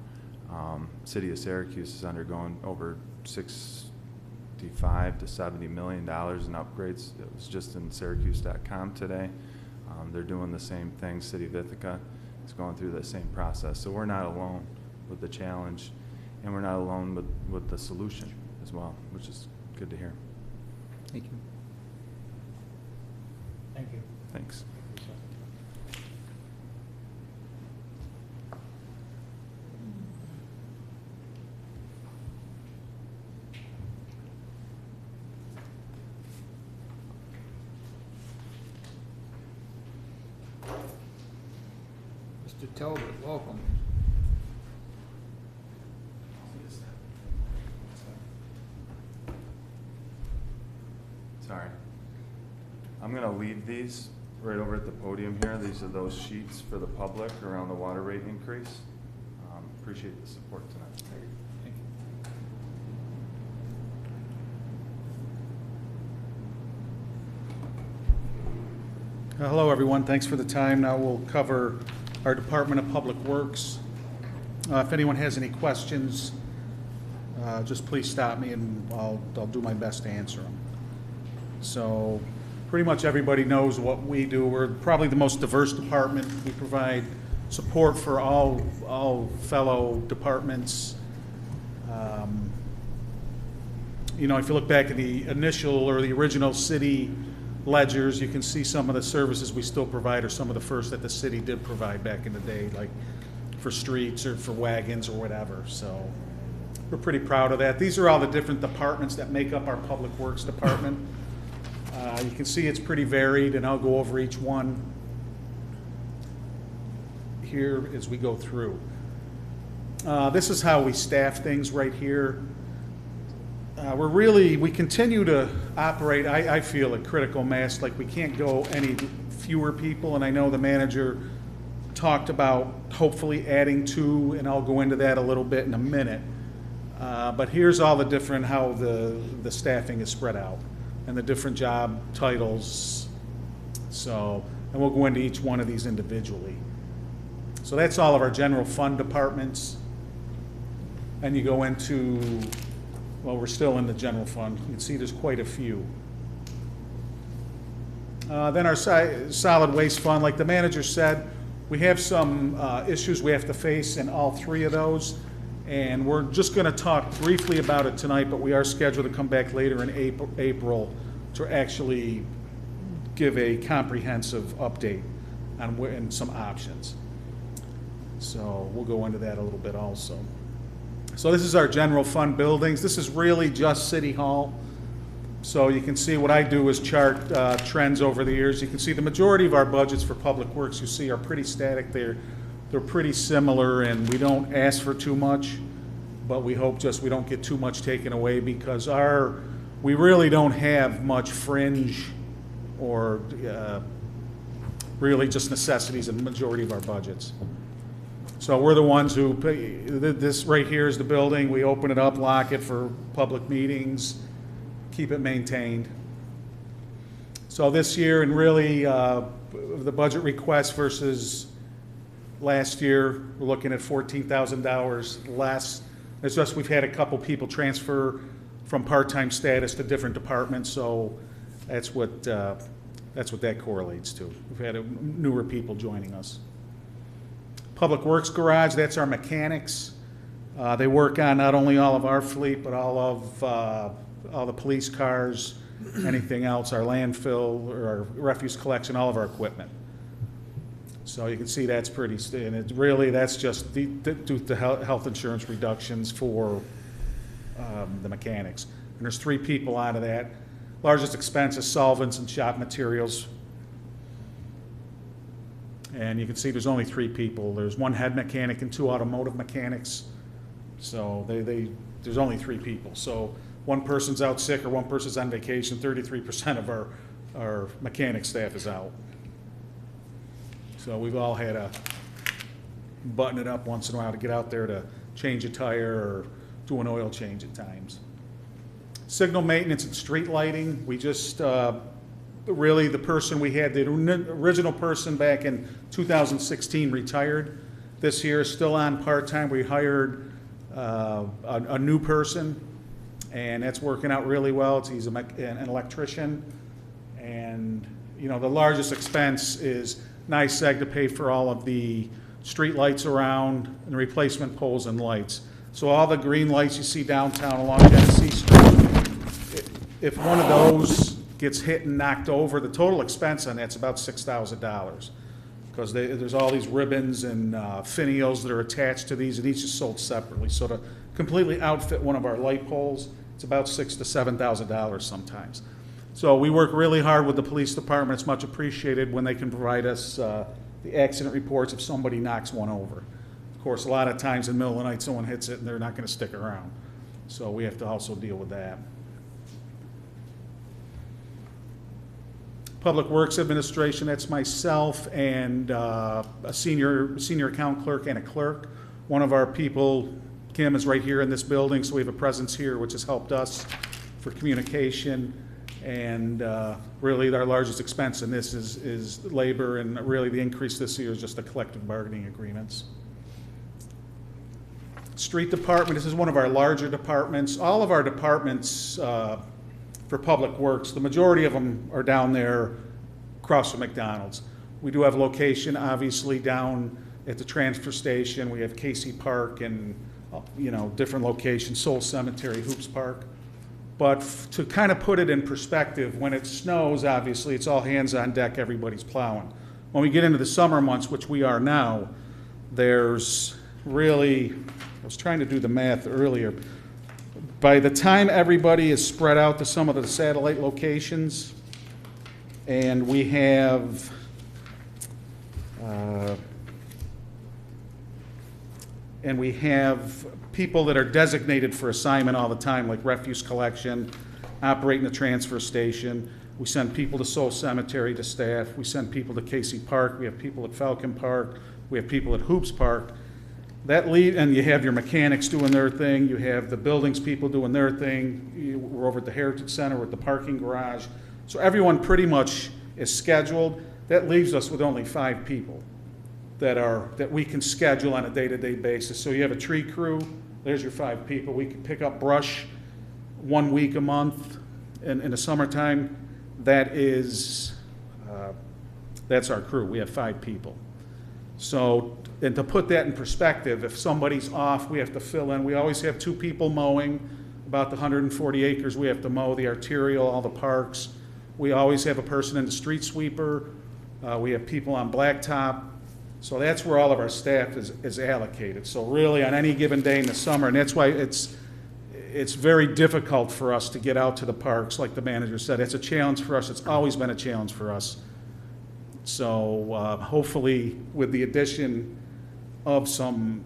City of Syracuse is undergoing over $65 to $70 million in upgrades. It was just in Syracuse.com today. They're doing the same thing. City of Ithaca is going through the same process. So we're not alone with the challenge, and we're not alone with the solution as well, which is good to hear. Thank you. Thank you. Thanks. Mr. Talbot, welcome. Sorry. I'm going to leave these right over at the podium here. These are those sheets for the public around the water rate increase. Appreciate the support tonight. Thank you. Hello, everyone. Thanks for the time. Now we'll cover our Department of Public Works. If anyone has any questions, just please stop me and I'll do my best to answer them. So pretty much everybody knows what we do. We're probably the most diverse department. We provide support for all fellow departments. You know, if you look back at the initial or the original city ledgers, you can see some of the services we still provide are some of the first that the city did provide back in the day, like for streets or for wagons or whatever. So we're pretty proud of that. These are all the different departments that make up our Public Works department. You can see it's pretty varied, and I'll go over each one here as we go through. This is how we staff things right here. We continue to operate, I feel, at critical mass, like we can't go any fewer people, and I know the manager talked about hopefully adding 2, and I'll go into that a little bit in a minute. But here's all the different, how the staffing is spread out, and the different job titles. So, and we'll go into each one of these individually. So that's all of our general fund departments. And you go into, well, we're still in the general fund. You can see there's quite a few. Then our solid waste fund, like the manager said, we have some issues we have to face in all 3 of those. And we're just going to talk briefly about it tonight, but we are scheduled to come back later in April to actually give a comprehensive update on and some options. So we'll go into that a little bit also. So this is our general fund buildings. This is really just City Hall. So you can see what I do is chart trends over the years. You can see the majority of our budgets for Public Works, you see, are pretty static. They're pretty similar, and we don't ask for too much, but we hope just we don't get too much taken away, because we really don't have much fringe or really just necessities in the majority of our budgets. So we're the ones who pay. This right here is the building. We open it up, lock it for public meetings, keep it maintained. So this year, and really the budget request versus last year, we're looking at $14,000 less. It's just we've had a couple people transfer from part-time status to different departments, so that's what that correlates to. We've had newer people joining us. Public Works Garage, that's our mechanics. They work on not only all of our fleet, but all the police cars, anything else, our landfill, or our refuse collection, all of our equipment. So you can see that's pretty, and it really, that's just due to health insurance reductions for the mechanics. And there's 3 people out of that. Largest expense is solvents and shop materials. And you can see there's only 3 people. There's 1 head mechanic and 2 automotive mechanics. So there's only 3 people. So 1 person's out sick or 1 person's on vacation, 33% our mechanic staff is out. So we've all had to button it up once in a while to get out there to change a tire or do an oil change at times. Signal maintenance and street lighting, we just, really the person we had, the original person back in 2016 retired. This year is still on part-time. We hired a new person, and that's working out really well. He's an electrician, and you know, the largest expense is NYSEG to pay for all of the street lights around and the replacement poles and lights. So all the green lights you see downtown along Genesee Street, if one of those gets hit and knocked over, the total expense on that's about $6,000, because there's all these ribbons and finials that are attached to these, and each is sold separately. So to completely outfit one of our light poles, it's about $6,000 to $7,000 sometimes. So we work really hard with the police department. It's much appreciated when they can provide us the accident reports if somebody knocks one over. Of course, a lot of times in the middle of the night, someone hits it and they're not going to stick around. So we have to also deal with that. Public Works Administration, that's myself and a senior account clerk and a clerk. One of our people, Kim, is right here in this building, so we have a presence here, which has helped us for communication. And really our largest expense in this is labor, and really the increase this year is just the collective bargaining agreements. Street Department, this is one of our larger departments. All of our departments for Public Works, the majority of them are down there across from McDonald's. We do have location, obviously, down at the transfer station. We have Casey Park and, you know, different locations, Seoul Cemetery, Hoops Park. But to kind of put it in perspective, when it snows, obviously, it's all hands on deck, everybody's plowing. When we get into the summer months, which we are now, there's really, I was trying to do the math earlier, by the time everybody is spread out to some of the satellite locations, and we have people that are designated for assignment all the time, like refuse collection, operating the transfer station. We send people to Seoul Cemetery to staff. We send people to Casey Park. We have people at Falcon Park. We have people at Hoops Park. And you have your mechanics doing their thing. You have the buildings people doing their thing. We're over at the Heritage Center, we're at the parking garage. So everyone pretty much is scheduled. That leaves us with only 5 people that we can schedule on a day-to-day basis. So you have a tree crew, there's your 5 people. We can pick up brush 1 week a month in the summertime. That's our crew. We have 5 people. So, and to put that in perspective, if somebody's off, we have to fill in. We always have 2 people mowing about the 140 acres we have to mow, the arterial, all the parks. We always have a person in the street sweeper. We have people on blacktop. So that's where all of our staff is allocated. So really on any given day in the summer, and that's why it's very difficult for us to get out to the parks, like the manager said. It's a challenge for us. It's always been a challenge for us. So hopefully with the addition of some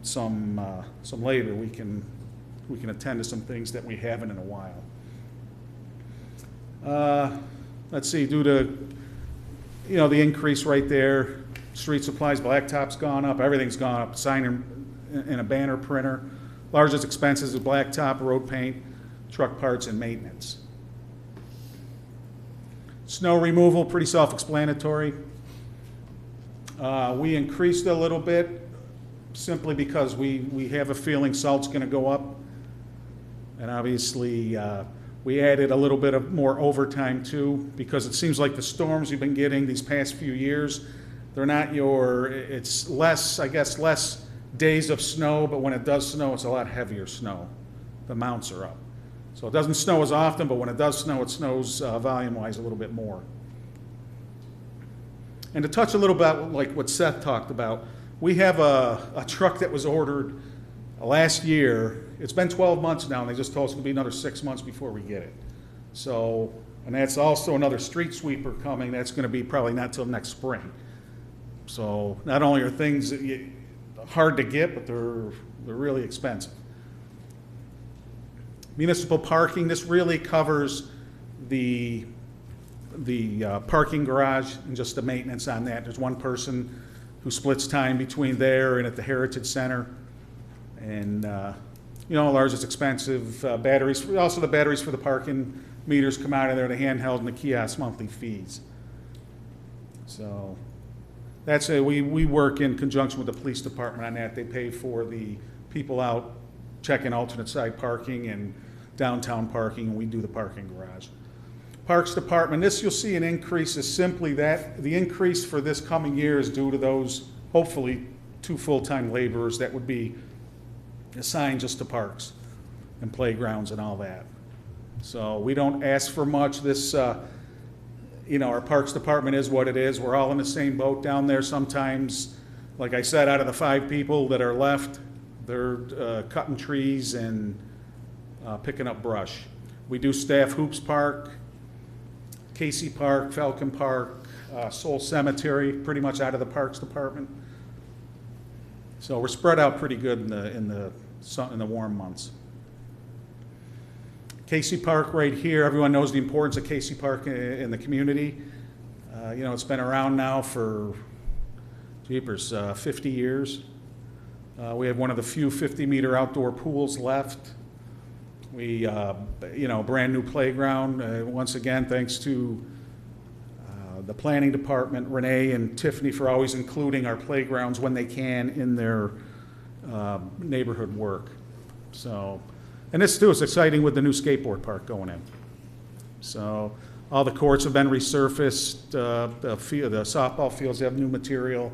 labor, we can attend to some things that we haven't in a while. Let's see, due to the increase right there, street supplies, blacktop's gone up, everything's gone up, sign and a banner printer. Largest expenses is blacktop, road paint, truck parts, and maintenance. Snow removal, pretty self-explanatory. We increased a little bit simply because we have a feeling salt's going to go up. And obviously, we added a little bit of more overtime too, because it seems like the storms we've been getting these past few years, they're not it's less, I guess, less days of snow, but when it does snow, it's a lot heavier snow. The amounts are up. So it doesn't snow as often, but when it does snow, it snows volume-wise a little bit more. And to touch a little bit like what Seth talked about, we have a truck that was ordered last year. It's been 12 months now, and they just told us it'll be another 6 months before we get it. So, and that's also another street sweeper coming. That's going to be probably not till next spring. So not only are things hard to get, but they're really expensive. Municipal parking, this really covers the parking garage and just the maintenance on that. There's one person who splits time between there and at the Heritage Center. And, you know, ours is expensive. Batteries, also the batteries for the parking meters come out of there, the handheld and the kiosk monthly fees. So that's we work in conjunction with the police department on that. They pay for the people out checking alternate side parking and downtown parking, and we do the parking garage. Parks Department, this you'll see an increase is simply that the increase for this coming year is due to those, hopefully, 2 full-time laborers that would be assigned just to parks and playgrounds and all that. So we don't ask for much. This, you know, our Parks Department is what it is. We're all in the same boat down there. Sometimes, like I said, out of the 5 people that are left, they're cutting trees and picking up brush. We do staff Hoops Park, Casey Park, Falcon Park, Seoul Cemetery, pretty much out of the Parks Department. So we're spread out pretty good in the warm months. Casey Park right here, everyone knows the importance of Casey Park in the community. You know, it's been around now for, jeepers, 50 years. We have one of the few 50-meter outdoor pools left. We, you know, brand new playground. Once again, thanks to the planning department, Renee and Tiffany, for always including our playgrounds when they can in their neighborhood work. So, and this too is exciting with the new skateboard park going in. So all the courts have been resurfaced. The softball fields have new material.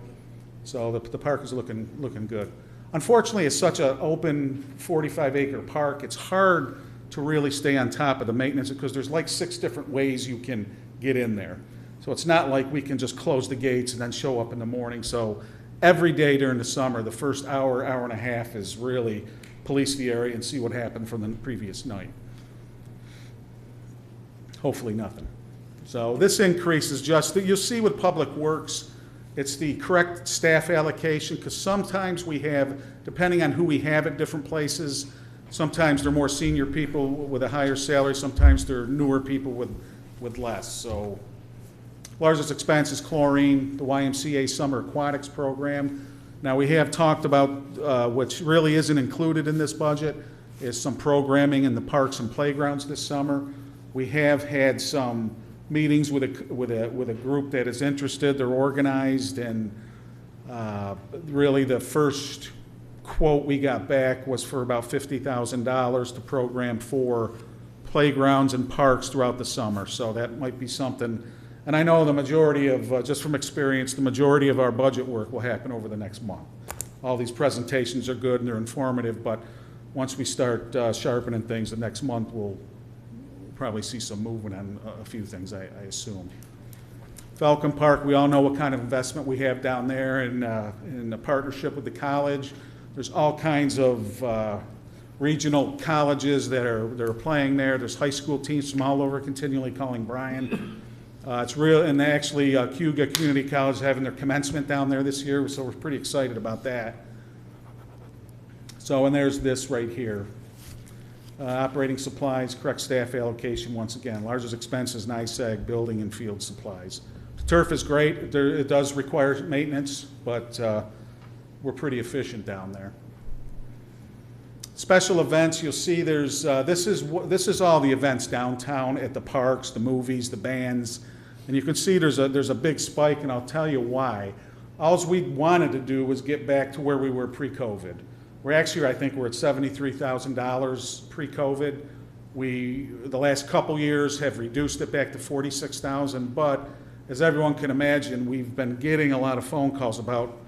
So the park is looking good. Unfortunately, it's such an open 45-acre park, it's hard to really stay on top of the maintenance because there's like 6 different ways you can get in there. So it's not like we can just close the gates and then show up in the morning. So every day during the summer, the first hour, hour and a half is really police the area and see what happened from the previous night. Hopefully nothing. So this increase is just, you'll see with Public Works, it's the correct staff allocation, because sometimes we have, depending on who we have at different places, sometimes they're more senior people with a higher salary, sometimes they're newer people with less. So largest expense is chlorine, the YMCA Summer Aquatics Program. Now we have talked about, which really isn't included in this budget, is some programming in the parks and playgrounds this summer. We have had some meetings with a group that is interested. They're organized, and really the first quote we got back was for about $50,000 to program for playgrounds and parks throughout the summer. So that might be something. And I know the majority of, just from experience, the majority of our budget work will happen over the next month. All these presentations are good and they're informative, but once we start sharpening things, the next month we'll probably see some movement on a few things, I assume. Falcon Park, we all know what kind of investment we have down there in the partnership with the college. There's all kinds of regional colleges that are playing there. There's high school teams from all over continually calling Brian. It's real, and actually Cayuga Community College is having their commencement down there this year, so we're pretty excited about that. So, and there's this right here. Operating supplies, correct staff allocation, once again. Largest expenses, NISAG, building and field supplies. The turf is great. It does require maintenance, but we're pretty efficient down there. Special events, you'll see there's, this is all the events downtown at the parks, the movies, the bands. And you can see there's a big spike, and I'll tell you why. All we wanted to do was get back to where we were pre-COVID. We're actually, I think we're at $73,000 pre-COVID. The last couple years have reduced it back to $46,000, but as everyone can imagine, we've been getting a lot of phone calls about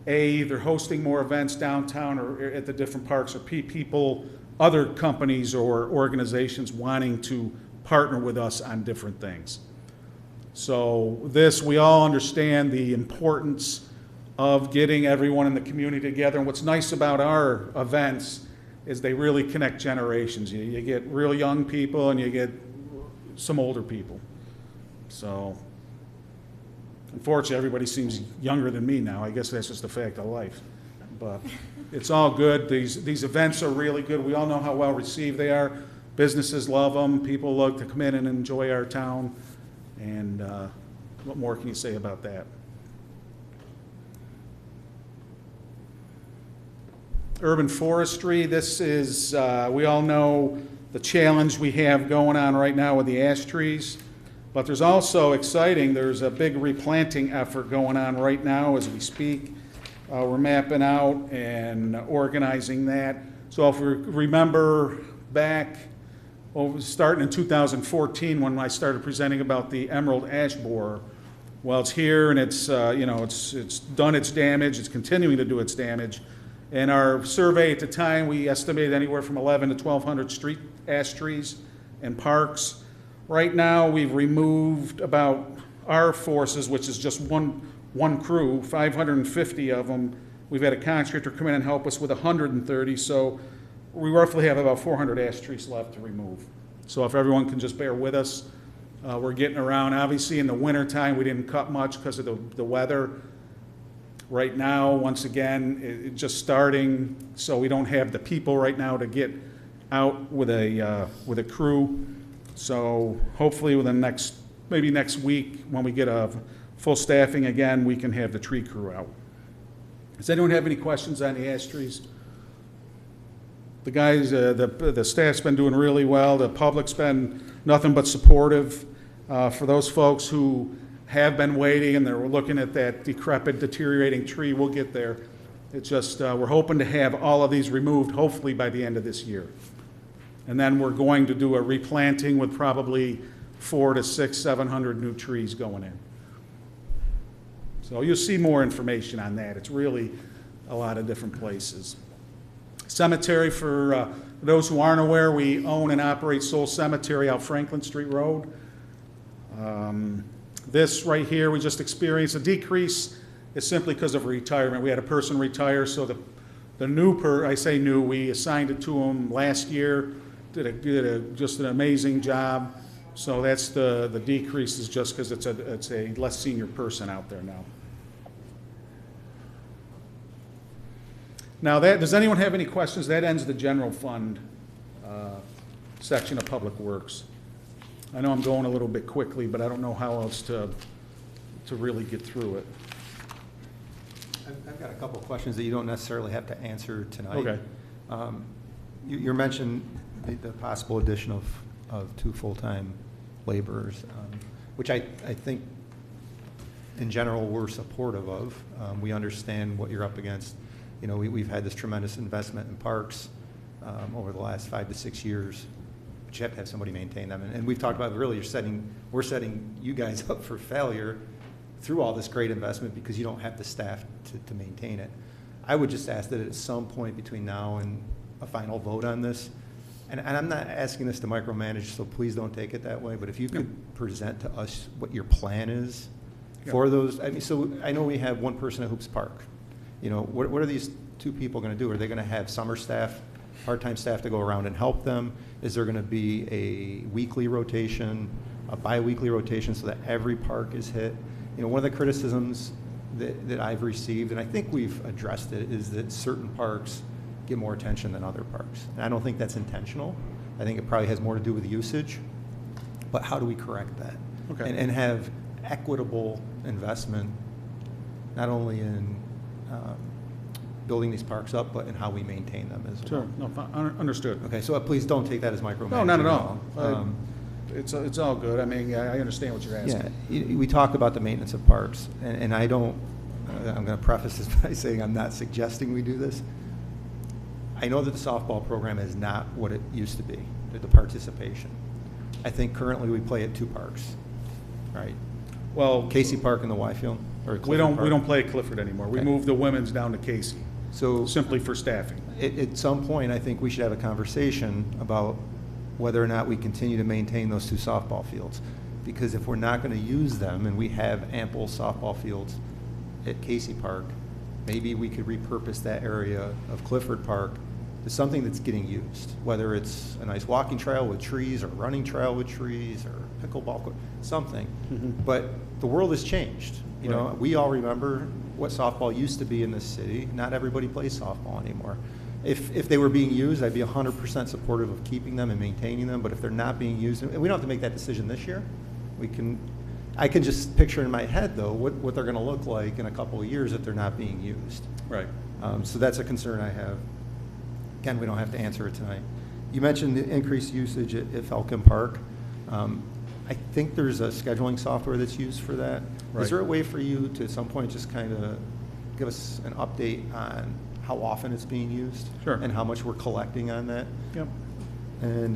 either hosting more events downtown or at the different parks, or people, other companies or organizations wanting to partner with us on different things. So we all understand the importance of getting everyone in the community together. And what's nice about our events is they really connect generations. You get real young people and you get some older people. So unfortunately, everybody seems younger than me now. I guess that's just a fact of life. But it's all good. These events are really good. We all know how well received they are. Businesses love them. People love to come in and enjoy our town. And what more can you say about that? Urban forestry, this is, we all know the challenge we have going on right now with the ash trees, but there's also exciting, there's a big replanting effort going on right now as we speak. We're mapping out and organizing that. So if we remember back, starting in 2014 when I started presenting about the emerald ash borer, well, it's here and it's, it's done its damage, it's continuing to do its damage. In our survey at the time, we estimated anywhere from 1,100 to 1,200 street ash trees and parks. Right now, we've removed about our forces, which is just one crew, 550 of them. We've had a contractor come in and help us with 130, so we roughly have about 400 ash trees left to remove. So if everyone can just bear with us, we're getting around. Obviously, in the wintertime, we didn't cut much because of the weather. Right now, once again, it's just starting, so we don't have the people right now to get out with a crew. So hopefully within maybe next week, when we get a full staffing again, we can have the tree crew out. Does anyone have any questions on the ash trees? The guys, the staff's been doing really well. The public's been nothing but supportive. For those folks who have been waiting and they're looking at that decrepit, deteriorating tree, we'll get there. It's just, we're hoping to have all of these removed, hopefully by the end of this year. And then we're going to do a replanting with probably 400 to 600, 700 new trees going in. So you'll see more information on that. It's really a lot of different places. Cemetery, for those who aren't aware, we own and operate Seoul Cemetery out Franklin Street Road. This right here, we just experienced a decrease. It's simply because of retirement. We had a person retire, so the new I say new, we assigned it to him last year, did just an amazing job. So that's the decrease is just because it's a less senior person out there now. Now, does anyone have any questions? That ends the general fund section of Public Works. I know I'm going a little bit quickly, but I don't know how else to really get through it. I've got a couple of questions that you don't necessarily have to answer tonight. Okay. You mentioned the possible addition of 2 full-time laborers, which I think in general we're supportive of. We understand what you're up against. You know, we've had this tremendous investment in parks over the last 5 to 6 years. But you have to have somebody maintain them. And we've talked about really we're setting you guys up for failure through all this great investment because you don't have the staff to maintain it. I would just ask that at some point between now and a final vote on this, and I'm not asking this to micromanage, so please don't take it that way, but if you could present to us what your plan is for those. I mean, so I know we have one person at Hoops Park. You know, what are these 2 people going to do? Are they going to have summer staff, part-time staff to go around and help them? Is there going to be a weekly rotation, a bi-weekly rotation so that every park is hit? You know, one of the criticisms that I've received, and I think we've addressed it, is that certain parks get more attention than other parks. And I don't think that's intentional. I think it probably has more to do with usage. But how do we correct that? Okay. And have equitable investment, not only in building these parks up, but in how we maintain them as well. Sure, no, understood. Okay, so please don't take that as micromanaging. No, not at all. It's all good. I mean, I understand what you're asking. Yeah, we talk about the maintenance of parks, and I don't, I'm going to preface this by saying I'm not suggesting we do this. I know that the softball program is not what it used to be, the participation. I think currently we play at 2 parks, right? Well, Casey Park and the Y Field? Or we don't Park? play at Clifford anymore. We Okay. moved the women's down to Casey, So simply for staffing. at some point, I think we should have a conversation about whether or not we continue to maintain those 2 softball fields. Because if we're not going to use them, and we have ample softball fields at Casey Park, maybe we could repurpose that area of Clifford Park to something that's getting used, whether it's a nice walking trail with trees or running trail with trees or pickleball court, something. But the world has changed. You know, we all remember what softball used to be in this city. Not everybody plays softball anymore. If they were being used, I'd be 100% supportive of keeping them and maintaining them. But if they're not being used, and we don't have to make that decision this year, we can I can just picture in my head, though, what they're going to look like in a couple of years if they're not being used. Right. So that's a concern I have. Again, we don't have to answer it tonight. You mentioned the increased usage at Falcon Park. I think there's a scheduling software that's used for that. Right. Is there a way for you to at some point just kind of give us an update on how often it's being used? Sure. And how much we're collecting on that? Yep. And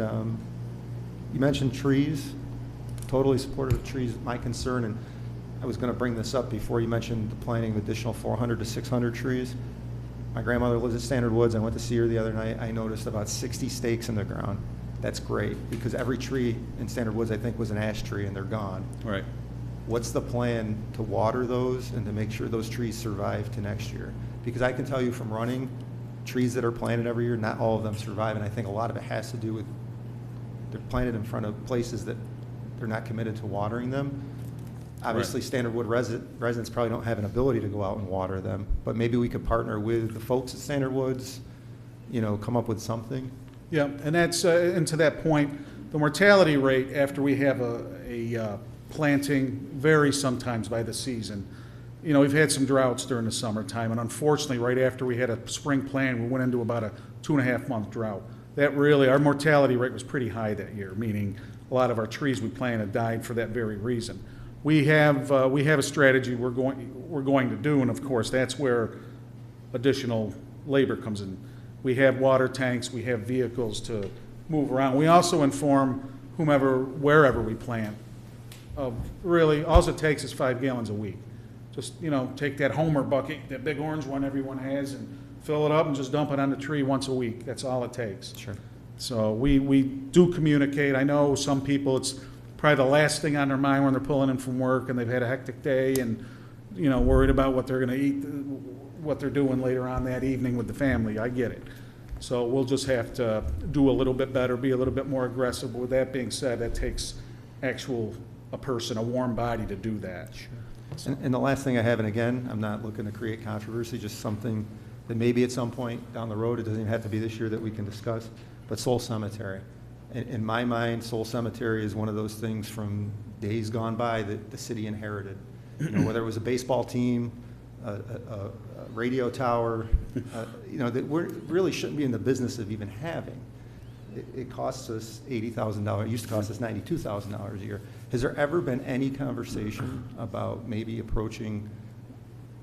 you mentioned trees. Totally supportive of trees. My concern, and I was going to bring this up before you mentioned the planting of additional 400 to 600 trees. My grandmother lives at Standard Woods. I went to see her the other night. I noticed about 60 stakes in the ground. That's great, because every tree in Standard Woods, I think, was an ash tree, and they're gone. Right. What's the plan to water those and to make sure those trees survive to next year? Because I can tell you from running, trees that are planted every year, not all of them survive, and I think a lot of it has to do with they're planted in front of places that they're not committed to watering them. Obviously, Standard Wood residents probably don't have an ability to go out and water them, but maybe we could partner with the folks at Standard Woods, come up with something. Yeah, and that's, and to that point, the mortality rate after we have a planting varies sometimes by the season. We've had some droughts during the summertime, and unfortunately, right after we had a spring plant, we went into about a 2.5-month drought. That really, our mortality rate was pretty high that year, meaning a lot of our trees we planted died for that very reason. We have a strategy we're going to do, and of course, that's where additional labor comes in. We have water tanks, we have vehicles to move around. We also inform wherever we plant of really, all it takes is 5 gallons a week. Just, take that Homer bucket, that big orange one everyone has, and fill it up and just dump it on the tree once a week. That's all it takes. Sure. So we do communicate. I know some people, it's probably the last thing on their mind when they're pulling in from work and they've had a hectic day and, worried about what they're going to eat, what they're doing later on that evening with the family. I get it. So we'll just have to do a little bit better, be a little bit more aggressive. But with that being said, that takes a person, a warm body to do that. Sure. And the last thing I have, and again, I'm not looking to create controversy, just something that maybe at some point down the road, it doesn't even have to be this year, that we can discuss, but Seoul Cemetery. In my mind, Seoul Cemetery is one of those things from days gone by that the city inherited. Whether it was a baseball team, a radio tower, that we really shouldn't be in the business of even having. It costs us $80,000. It used to cost us $92,000 a year. Has there ever been any conversation about maybe approaching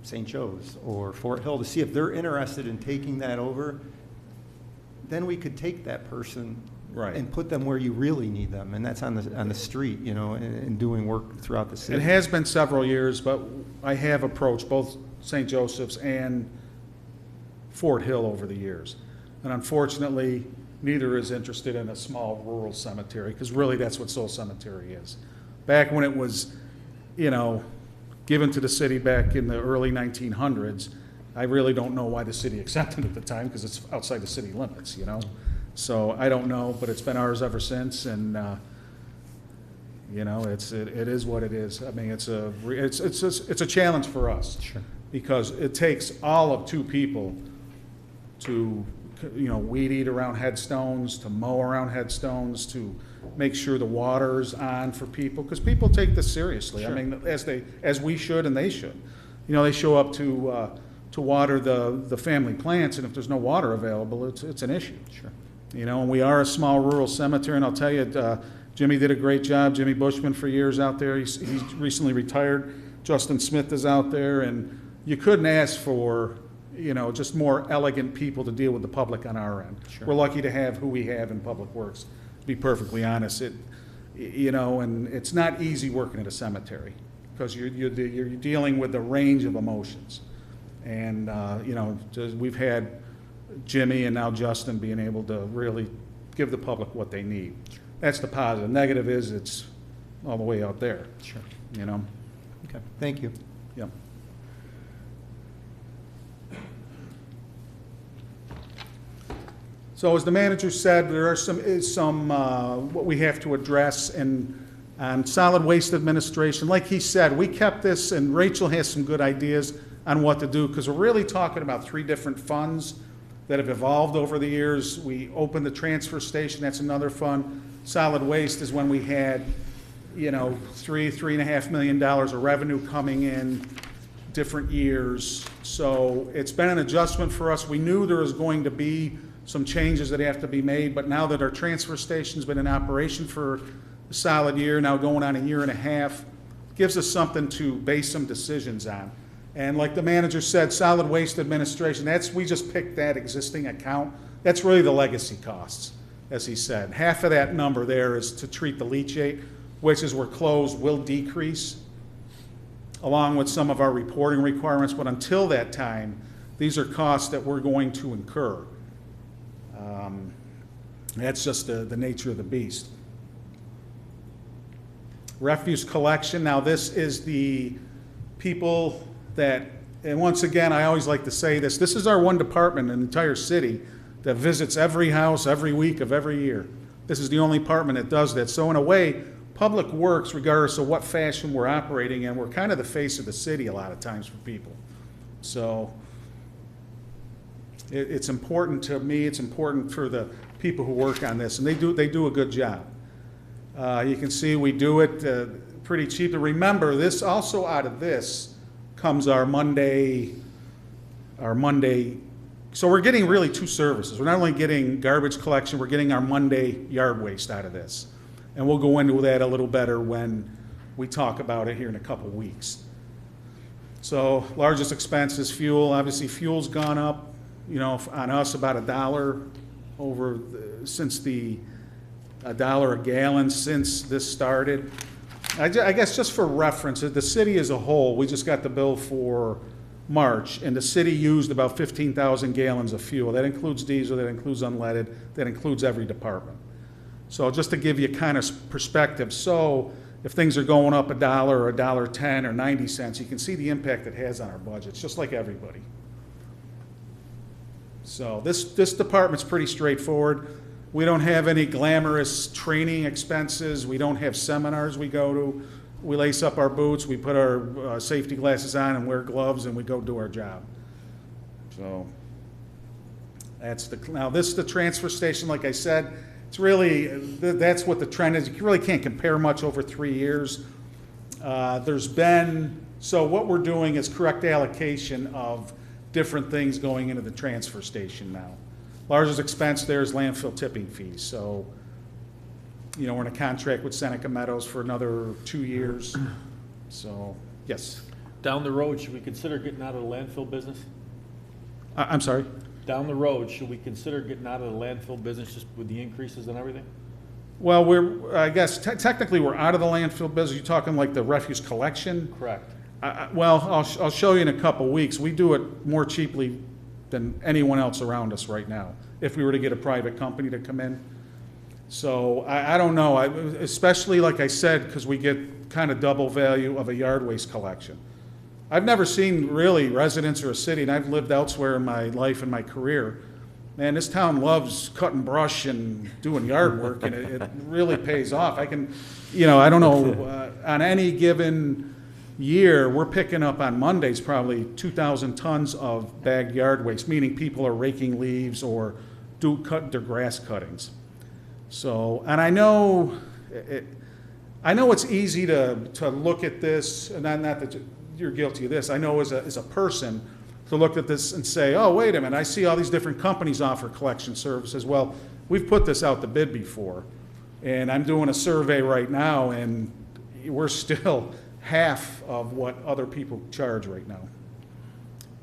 St. Joe's or Fort Hill to see if they're interested in taking that over? Then we could take that person and put them where you really need them, and that's on the street, and doing work throughout the city. It has been several years, but I have approached both St. Joseph's and Fort Hill over the years. And unfortunately, neither is interested in a small rural cemetery, because really that's what Seoul Cemetery is. Back when it was, given to the city back in the early 1900s, I really don't know why the city accepted it at the time, because it's outside the city limits, So I don't know, but it's been ours ever since, and it is what it is. I mean, it's a challenge for us. Sure. Because it takes all of 2 people to, weed eat around headstones, to mow around headstones, to make sure the water's on for people, because people take this seriously. Sure. I mean, as we should and they should. They show up to water the family plants, and if there's no water available, it's an issue. Sure. And we are a small rural cemetery, and I'll tell you, Jimmy did a great job. Jimmy Bushman for years out there. He's recently retired. Justin Smith is out there, and you couldn't ask for, just more elegant people to deal with the public on our end. Sure. We're lucky to have who we have in Public Works, to be perfectly honest. And it's not easy working at a cemetery, because you're dealing with a range of emotions. And, we've had Jimmy and now Justin being able to really give the public what they need. That's the positive. Negative is it's all the way out there. Sure. Okay. Thank you. Yep. So as the manager said, there are some what we have to address, and on solid waste administration, like he said, we kept this, and Rachel has some good ideas on what to do, because we're really talking about 3 different funds that have evolved over the years. We opened the transfer station, that's another fund. Solid waste is when we had you know, $3.5 million of revenue coming in different years. So it's been an adjustment for us. We knew there was going to be some changes that have to be made, but now that our transfer station's been in operation for a solid year, now going on a year and a half, gives us something to base some decisions on. And like the manager said, solid waste administration, we just picked that existing account. That's really the legacy costs, as he said. Half of that number there is to treat the leachate, which as we're closed will decrease, along with some of our reporting requirements. But until that time, these are costs that we're going to incur. That's just the nature of the beast. Refuse collection, now this is the people that, and once again, I always like to say this is our one department in the entire city that visits every house every week of every year. This is the only department that does that. So in a way, Public Works, regardless of what fashion we're operating in, we're kind of the face of the city a lot of times for people. So it's important to me, it's important for the people who work on this, and they do a good job. You can see we do it pretty cheap. And remember, this also out of this comes our Monday, so we're getting really two services. We're not only getting garbage collection, we're getting our Monday yard waste out of this. And we'll go into that a little better when we talk about it here in a couple weeks. So largest expense is fuel. Obviously, fuel's gone up, you know, on us about $1 over since $1 a gallon since this started. I guess just for reference, the city as a whole, we just got the bill for March, and the city used about 15,000 gallons of fuel. That includes diesel, that includes unleaded, that includes every department. So just to give you kind of perspective, so if things are going up $1 or $1.10 or 90 cents, you can see the impact it has on our budgets, just like everybody. So this department's pretty straightforward. We don't have any glamorous training expenses. We don't have seminars we go to. We lace up our boots, we put our safety glasses on and wear gloves, and we go do our job. So now this is the transfer station, like I said. It's really, that's what the trend is. You really can't compare much over 3 years. So what we're doing is correct allocation of different things going into the transfer station now. Largest expense there is landfill tipping fees. So, you know, we're in a contract with Seneca Meadows for another 2 years. So, yes. Down the road, should we consider getting out of the landfill business? I'm sorry? Down the road, should we consider getting out of the landfill business just with the increases and everything? Well, I guess technically we're out of the landfill business. You're talking like the refuse collection? Correct. Well, I'll show you in a couple weeks. We do it more cheaply than anyone else around us right now, if we were to get a private company to come in. So I don't know, especially like I said, because we get kind of double value of a yard waste collection. I've never seen really residents or a city, and I've lived elsewhere in my life and my career. Man, this town loves cutting brush and doing yard work, and it really pays off. I don't know, on any given year, we're picking up on Mondays probably 2,000 tons of bagged yard waste, meaning people are raking leaves or cut their grass cuttings. So, and I know it's easy to look at this, and not that you're guilty of this. I know as a person to look at this and say, oh, wait a minute, I see all these different companies offer collection services. Well, we've put this out to bid before, and I'm doing a survey right now, and we're still half of what other people charge right now.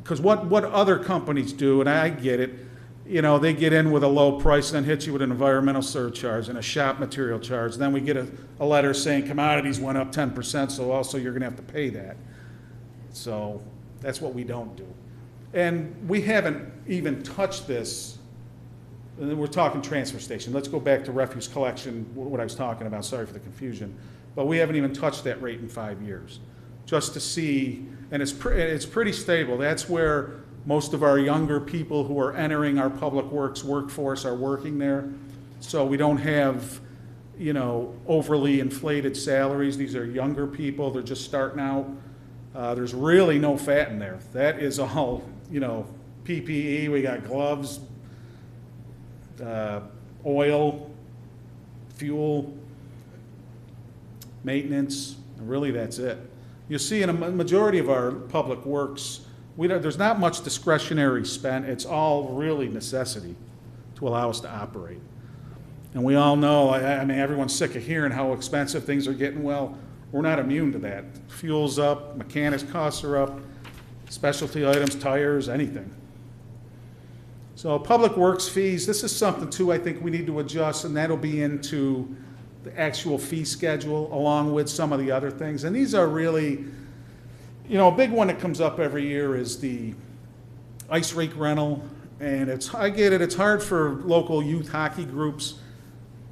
Because what other companies do, and I get it, you know, they get in with a low price and then hit you with an environmental surcharge and a shop material charge. Then we get a letter saying commodities went up 10%, so also you're going to have to pay that. So that's what we don't do. And we haven't even touched this. And we're talking transfer station. Let's go back to refuse collection, what I was talking about. Sorry for the confusion. But we haven't even touched that rate in 5 years. Just to see, and it's pretty stable. That's where most of our younger people who are entering our public works workforce are working there. So we don't have, you know, overly inflated salaries. These are younger people. They're just starting out. There's really no fat in there. That is all, you know, PPE. We got gloves, oil, fuel. maintenance, and really that's it. You see in a majority of our public works, there's not much discretionary spent. It's all really necessity to allow us to operate. And we all know, I mean, everyone's sick of hearing how expensive things are getting. Well, we're not immune to that. Fuel's up, mechanics costs are up, specialty items, tires, anything. So public works fees, this is something too I think we need to adjust, and that'll be into the actual fee schedule along with some of the other things. And these are really, you know, a big one that comes up every year is the ice rink rental. And I get it, it's hard for local youth hockey groups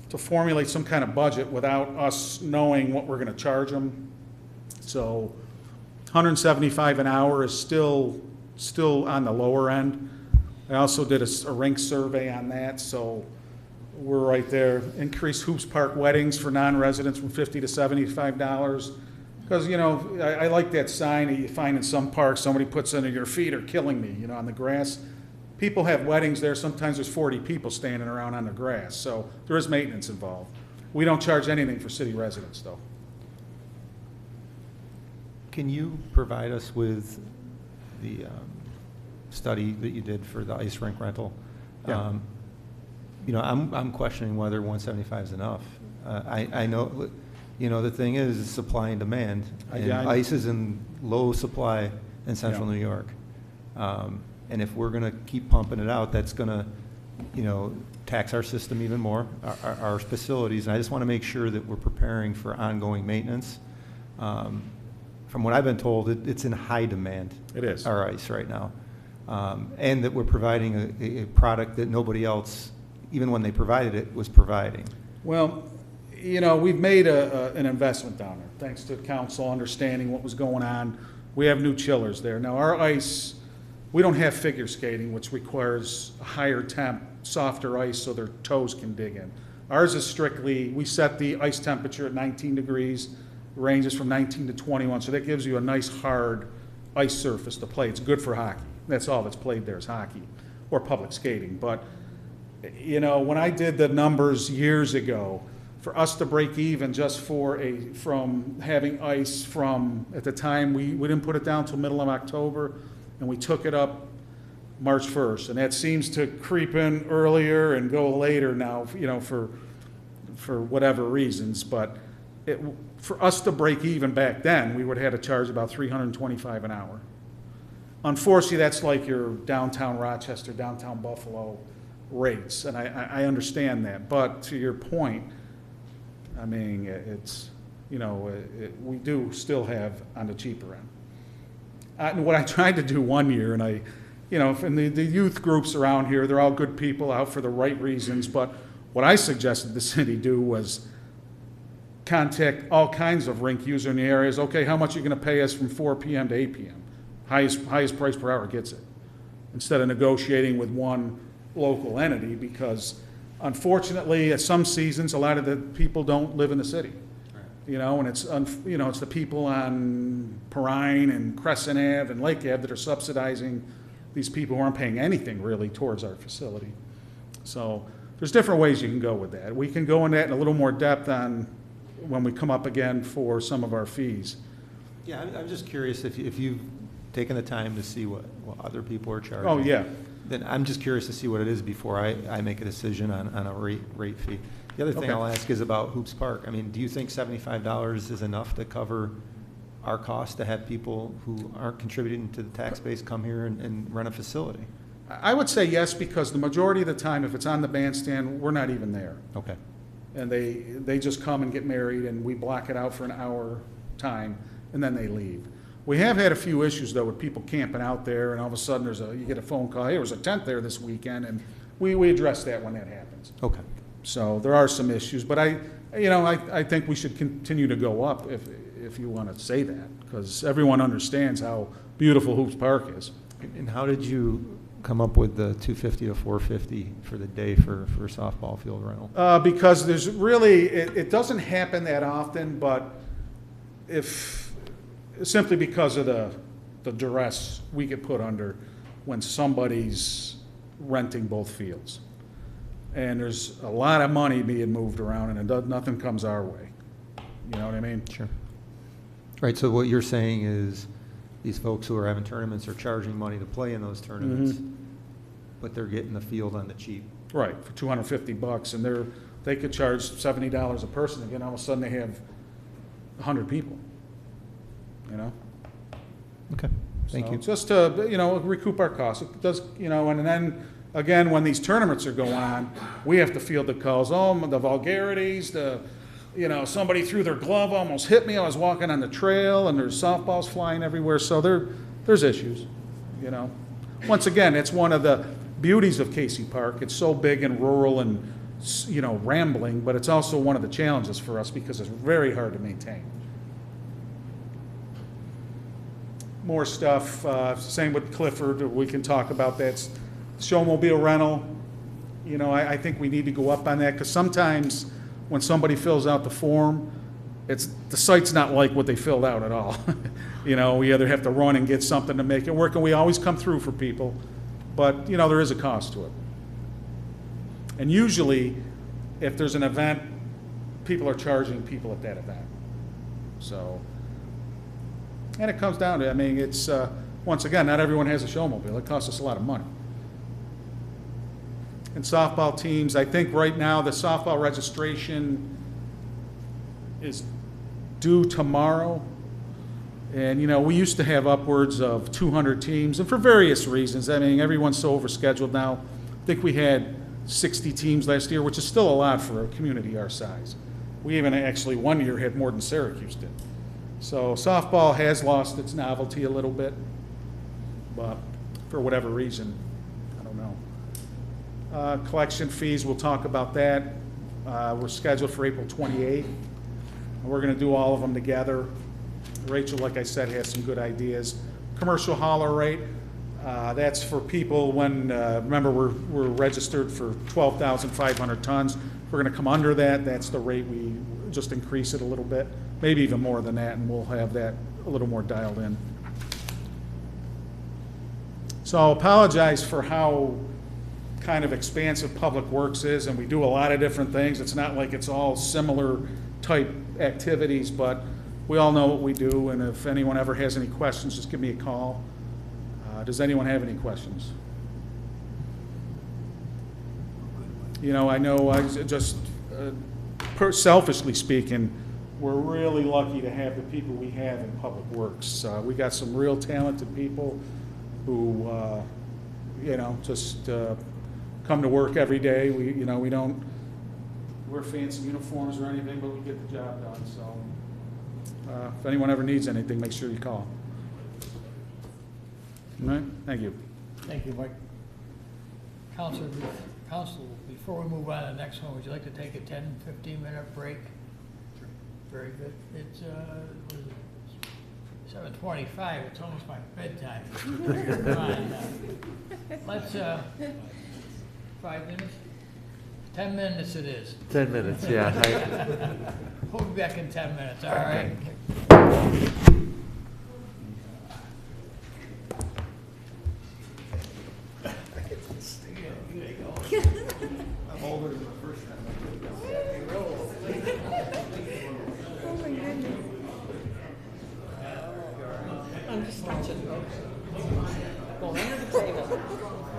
to formulate some kind of budget without us knowing what we're going to charge them. So $175 an hour is still on the lower end. I also did a rink survey on that, so we're right there. Increased Hoops Park weddings for non-residents from $50 to $75. Because, you know, I like that sign that you find in some parks, somebody puts under your feet are killing me, you know, on the grass. People have weddings there. Sometimes there's 40 people standing around on the grass, so there is maintenance involved. We don't charge anything for city residents, though. Can you provide us with the study that you did for the ice rink rental? Yeah. You know, I'm questioning whether 175 is enough. I know, you know, the thing is supply and demand. And ice is in low supply in central New York. And if we're going to keep pumping it out, that's going to, you know, tax our system even more, our facilities. And I just want to make sure that we're preparing for ongoing maintenance. From what I've been told, it's in high demand. It is. Our ice right now. And that we're providing a product that nobody else, even when they provided it, was providing. Well, you know, we've made an investment down there, thanks to council understanding what was going on. We have new chillers there. Now, our ice, we don't have figure skating, which requires a higher temp, softer ice so their toes can dig in. Ours is strictly, we set the ice temperature at 19 degrees, ranges from 19 to 21, so that gives you a nice hard ice surface to play. It's good for hockey. That's all that's played there is hockey or public skating. But, you know, when I did the numbers years ago, for us to break even just from having ice from, at the time, we didn't put it down till middle of October, and we took it up March 1st. And that seems to creep in earlier and go later now, you know, for whatever reasons. But for us to break even back then, we would have had to charge about $325 an hour. Unfortunately, that's like your downtown Rochester, downtown Buffalo rates, and I understand that. But to your point, I mean, it's, you know, we do still have on the cheaper end. And what I tried to do one year, and you know, and the youth groups around here, they're all good people out for the right reasons, but what I suggested the city do was contact all kinds of rink users in the areas. Okay, how much are you going to pay us from 4 p.m. to 8 p.m.? Highest price per hour gets it, instead of negotiating with one local entity, because unfortunately at some seasons a lot of the people don't live in the city. You know, and it's the people on Perrine and Crescent Ave and Lake Ave that are subsidizing these people who aren't paying anything really towards our facility. So there's different ways you can go with that. We can go into that in a little more depth on when we come up again for some of our fees. Yeah, I'm just curious if you've taken the time to see what other people are charging. Oh, yeah. Then I'm just curious to see what it is before I make a decision on a rate fee. The other thing Okay. I'll ask is about Hoops Park. I mean, do you think $75 is enough to cover our cost to have people who aren't contributing to the tax base come here and run a facility? I would say yes, because the majority of the time, if it's on the bandstand, we're not even there. Okay. And they just come and get married, and we block it out for an hour time, and then they leave. We have had a few issues, though, with people camping out there, and all of a sudden you get a phone call, hey, there was a tent there this weekend, and we address that when that happens. Okay. So there are some issues, but I think we should continue to go up if you want to say that, because everyone understands how beautiful Hoops Park is. And how did you come up with the $250 to $450 for the day for softball field rental? Because there's really, it doesn't happen that often, but simply because of the duress we get put under when somebody's renting both fields. And there's a lot of money being moved around, and nothing comes our way. You know what I mean? Sure. Right, so what you're saying is these folks who are having tournaments are charging money to play in those tournaments, but they're getting the field on the cheap. Right, for $250, and they could charge $70 a person, again, all of a sudden they have 100 people, you know? Okay, thank So, you. just to, you know, recoup our costs. It does, you know, and then, again, when these tournaments are going on, we have to field the calls, the vulgarities, you know, somebody threw their glove, almost hit me, I was walking on the trail, and there's softballs flying everywhere, so there's issues, you know. Once again, it's one of the beauties of Casey Park. It's so big and rural and, you know, rambling, but it's also one of the challenges for us because it's very hard to maintain. More stuff, same with Clifford, we can talk about that. Showmobile rental, you know, I think we need to go up on that, because sometimes when somebody fills out the form, the site's not like what they filled out at all. You know, we either have to run and get something to make it work, and we always come through for people, but, you know, there is a cost to it. And usually, if there's an event, people are charging people at that event. So, and it comes down to, I mean, it's, once again, not everyone has a showmobile. It costs us a lot of money. And softball teams, I think right now the softball registration is due tomorrow. And, you know, we used to have upwards of 200 teams, and for various reasons. I mean, everyone's so overscheduled now. I think we had 60 teams last year, which is still a lot for a community our size. We even actually one year had more than Syracuse did. So softball has lost its novelty a little bit, but for whatever reason, I don't know. Collection fees, we'll talk about that. We're scheduled for April 28th. And we're going to do all of them together. Rachel, like I said, has some good ideas. Commercial hauler rate, that's for people when, remember, we're registered for 12,500 tons. We're going to come under that. That's the rate. We just increase it a little bit, maybe even more than that, and we'll have that a little more dialed in. So I'll apologize for how kind of expansive Public Works is, and we do a lot of different things. It's not like it's all similar type activities, but we all know what we do, and if anyone ever has any questions, just give me a call. Does anyone have any questions? You know, I know, selfishly speaking, we're really lucky to have the people we have in Public Works. We got some real talented people who, you know, just come to work every day. We don't wear fancy uniforms or anything, but we get the job done. So if anyone ever needs anything, make sure you call. All right, thank you. Thank you, Mike. Council, before we move on to the next one, would you like to take a 10, 15-minute break? Very good. It's, what is it? 7:25, it's almost my bedtime. Let's, 5 minutes? 10 minutes it is. 10 minutes, yeah. We'll be back in 10 minutes, all right? I'm older than the first time. Oh, my goodness. I'm just touching. Go under the table.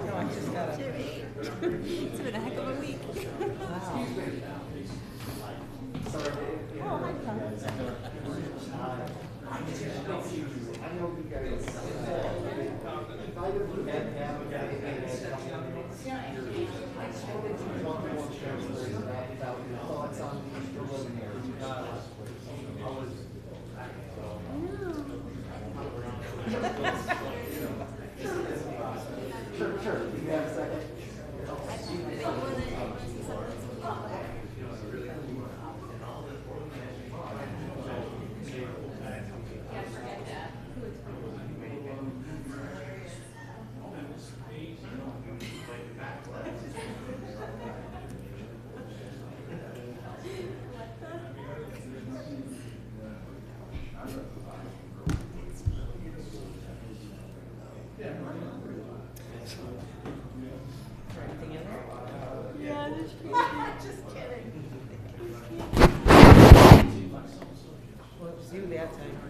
No, I just got to. It's been a heck of a week. Wow. Oh, hi, Tom. Just kidding. bad time.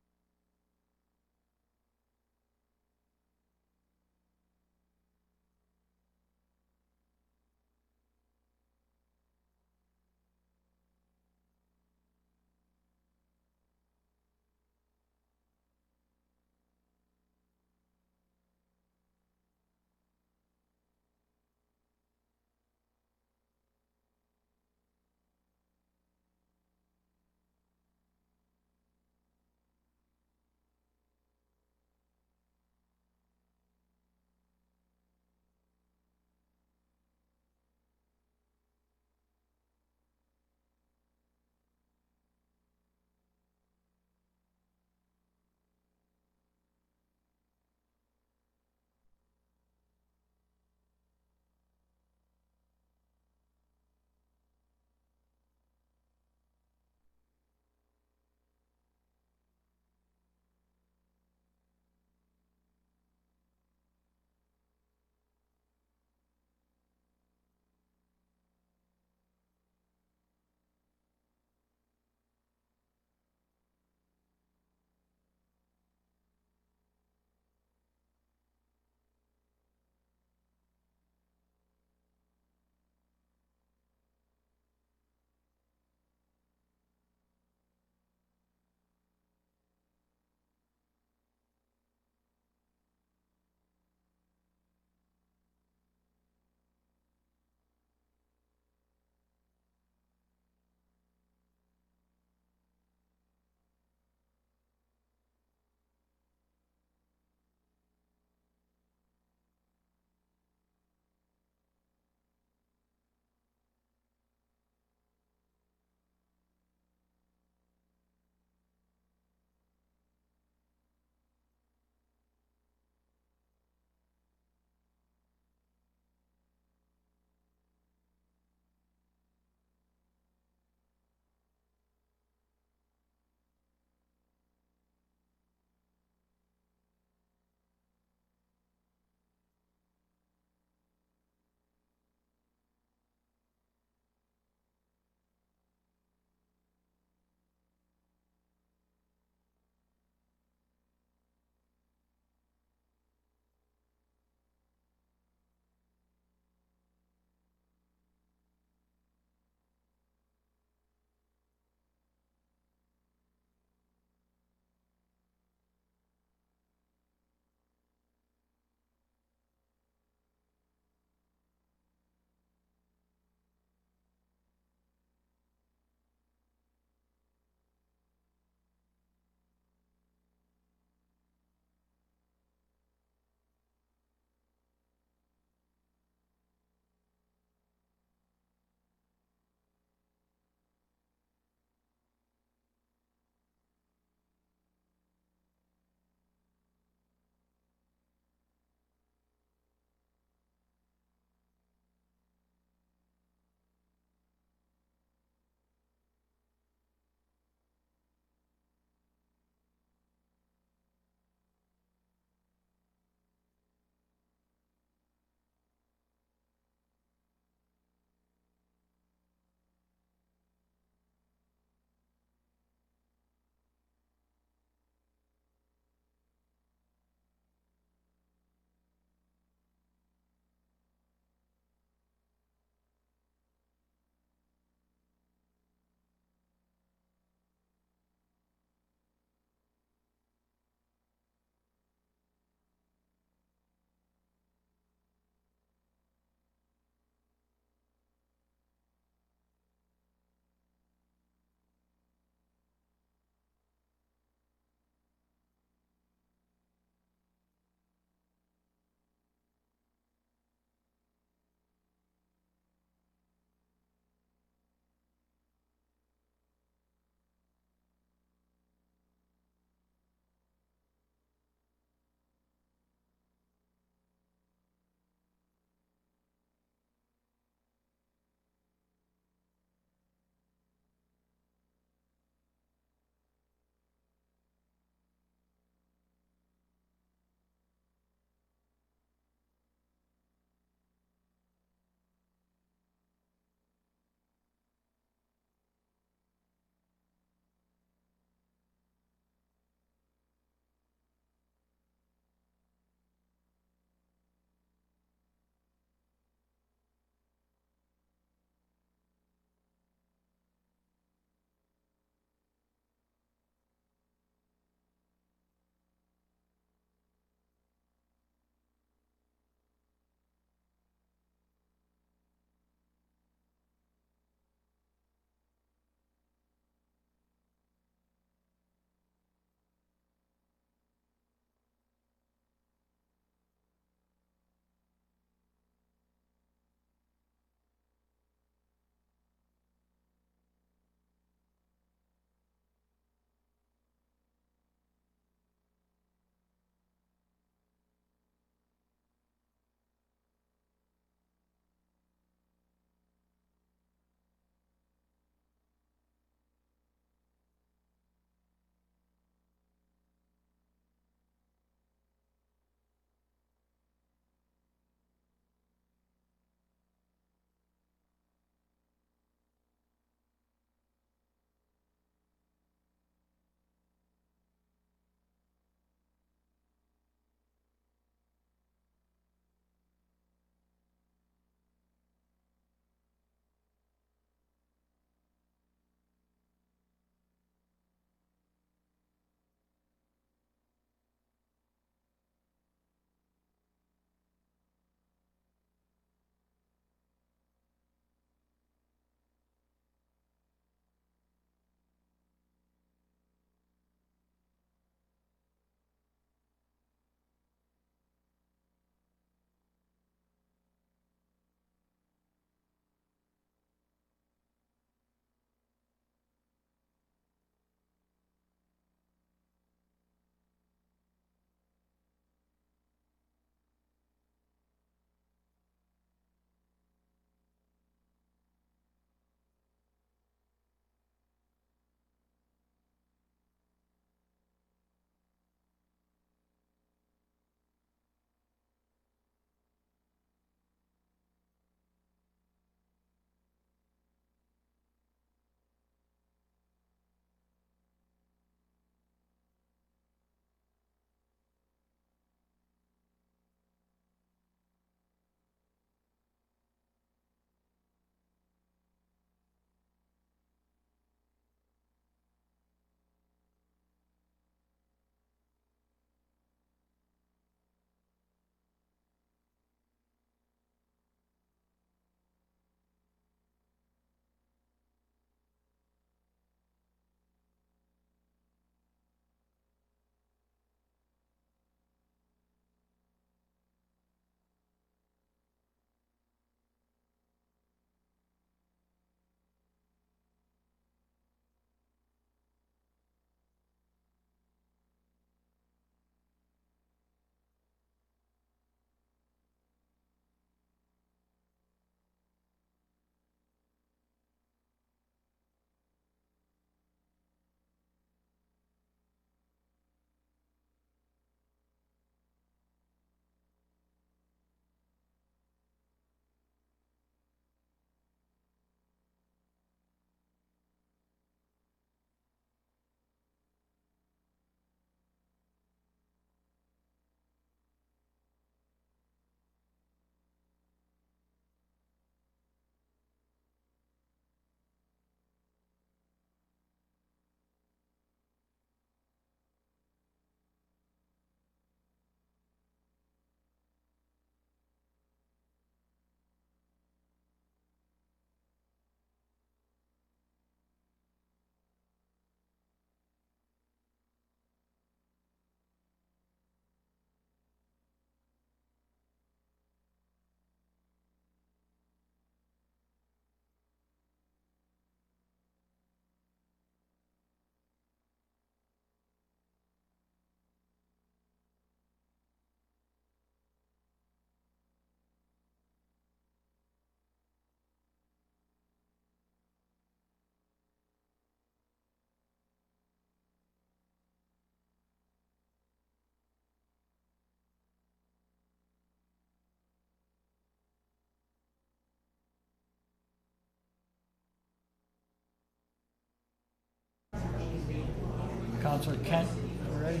Councilor Kent, ready?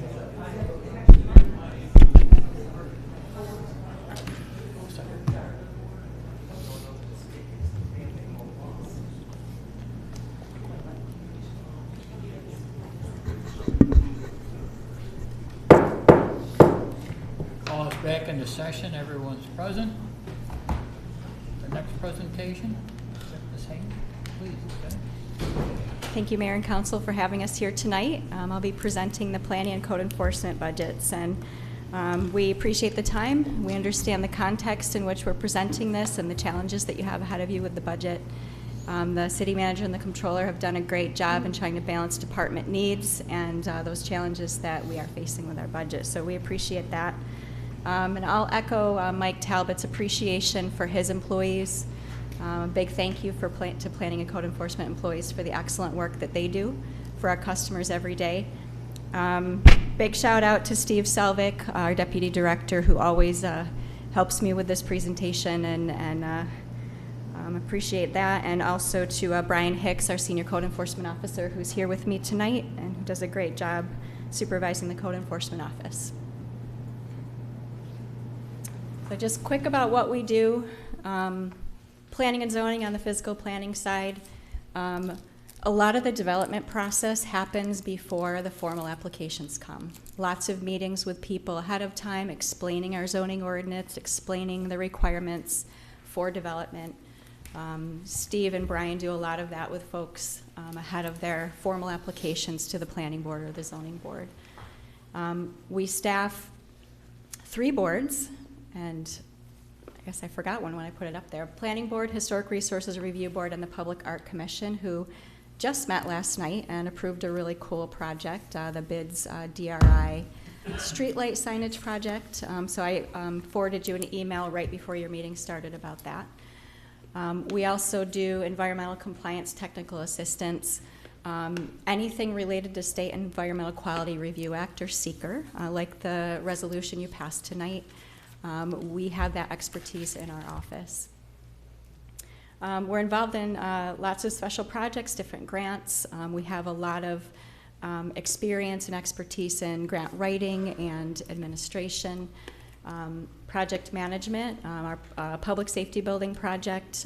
Call us back into session. Everyone's present. The next presentation, Ms. Haynes, please. Okay. Thank you, Mayor and Council, for having us here tonight. I'll be presenting the planning and code enforcement budgets, and we appreciate the time. We understand the context in which we're presenting this and the challenges that you have ahead of you with the budget. The city manager and the controller have done a great job in trying to balance department needs and those challenges that we are facing with our budget, so we appreciate that. And I'll echo Mike Talbot's appreciation for his employees. A big thank you to planning and code enforcement employees for the excellent work that they do for our customers every day. Big shout out to Steve Selvik, our deputy director, who always helps me with this presentation, and appreciate that. And also to Brian Hicks, our senior code enforcement officer, who's here with me tonight and who does a great job supervising the code enforcement office. So just quick about what we do. Planning and zoning on the physical planning side. A lot of the development process happens before the formal applications come. Lots of meetings with people ahead of time, explaining our zoning ordinance, explaining the requirements for development. Steve and Brian do a lot of that with folks ahead of their formal applications to the planning board or the zoning board. We staff 3 boards, and I guess I forgot one when I put it up there. Planning Board, Historic Resources Review Board, and the Public Art Commission, who just met last night and approved a really cool project, the BIDS DRI streetlight signage project. So I forwarded you an email right before your meeting started about that. We also do environmental compliance technical assistance, anything related to State Environmental Quality Review Act or SEEKR, like the resolution you passed tonight. We have that expertise in our office. We're involved in lots of special projects, different grants. We have a lot of experience and expertise in grant writing and administration. Project management, our public safety building project.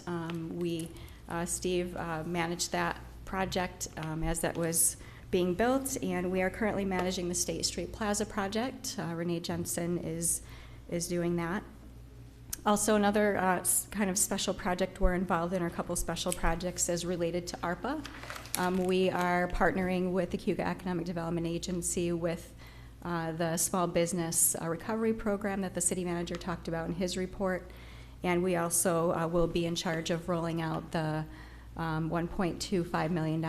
Steve managed that project as that was being built, and we are currently managing the State Street Plaza project. Renee Jensen is doing that. Also, another kind of special project we're involved in, or a couple special projects, is related to ARPA. We are partnering with the Cayuga Economic Development Agency with the small business recovery program that the city manager talked about in his report. And we also will be in charge of rolling out the $1.25 million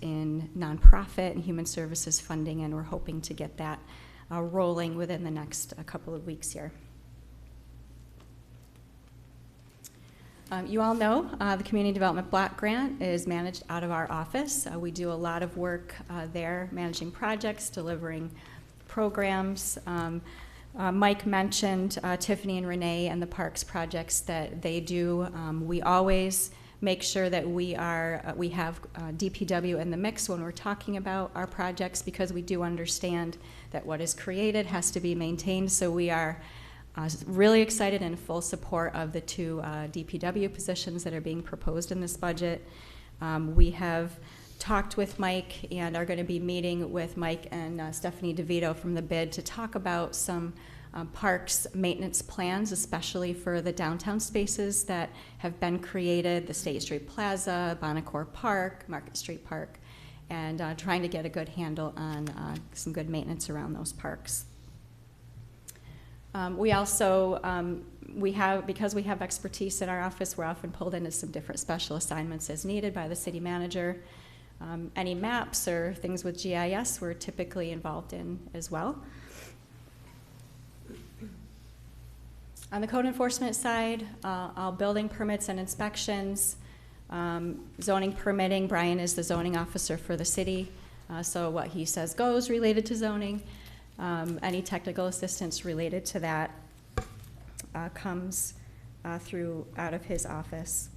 in nonprofit and human services funding, and we're hoping to get that rolling within the next couple of weeks here. You all know the Community Development Block Grant is managed out of our office. We do a lot of work there, managing projects, delivering programs. Mike mentioned Tiffany and Renee and the parks projects that they do. We always make sure that we have DPW in the mix when we're talking about our projects, because we do understand that what is created has to be maintained. So we are really excited and full support of the 2 DPW positions that are being proposed in this budget. We have talked with Mike and are going to be meeting with Mike and Stephanie DeVito from the BID to talk about some parks maintenance plans, especially for the downtown spaces that have been created, the State Street Plaza, Bonnecourt Park, Market Street Park, and trying to get a good handle on some good maintenance around those parks. We also, because we have expertise in our office, we're often pulled into some different special assignments as needed by the city manager. Any maps or things with GIS we're typically involved in as well. On the code enforcement side, all building permits and inspections, zoning permitting. Brian is the zoning officer for the city, so what he says goes related to zoning. Any technical assistance related to that comes out of his office.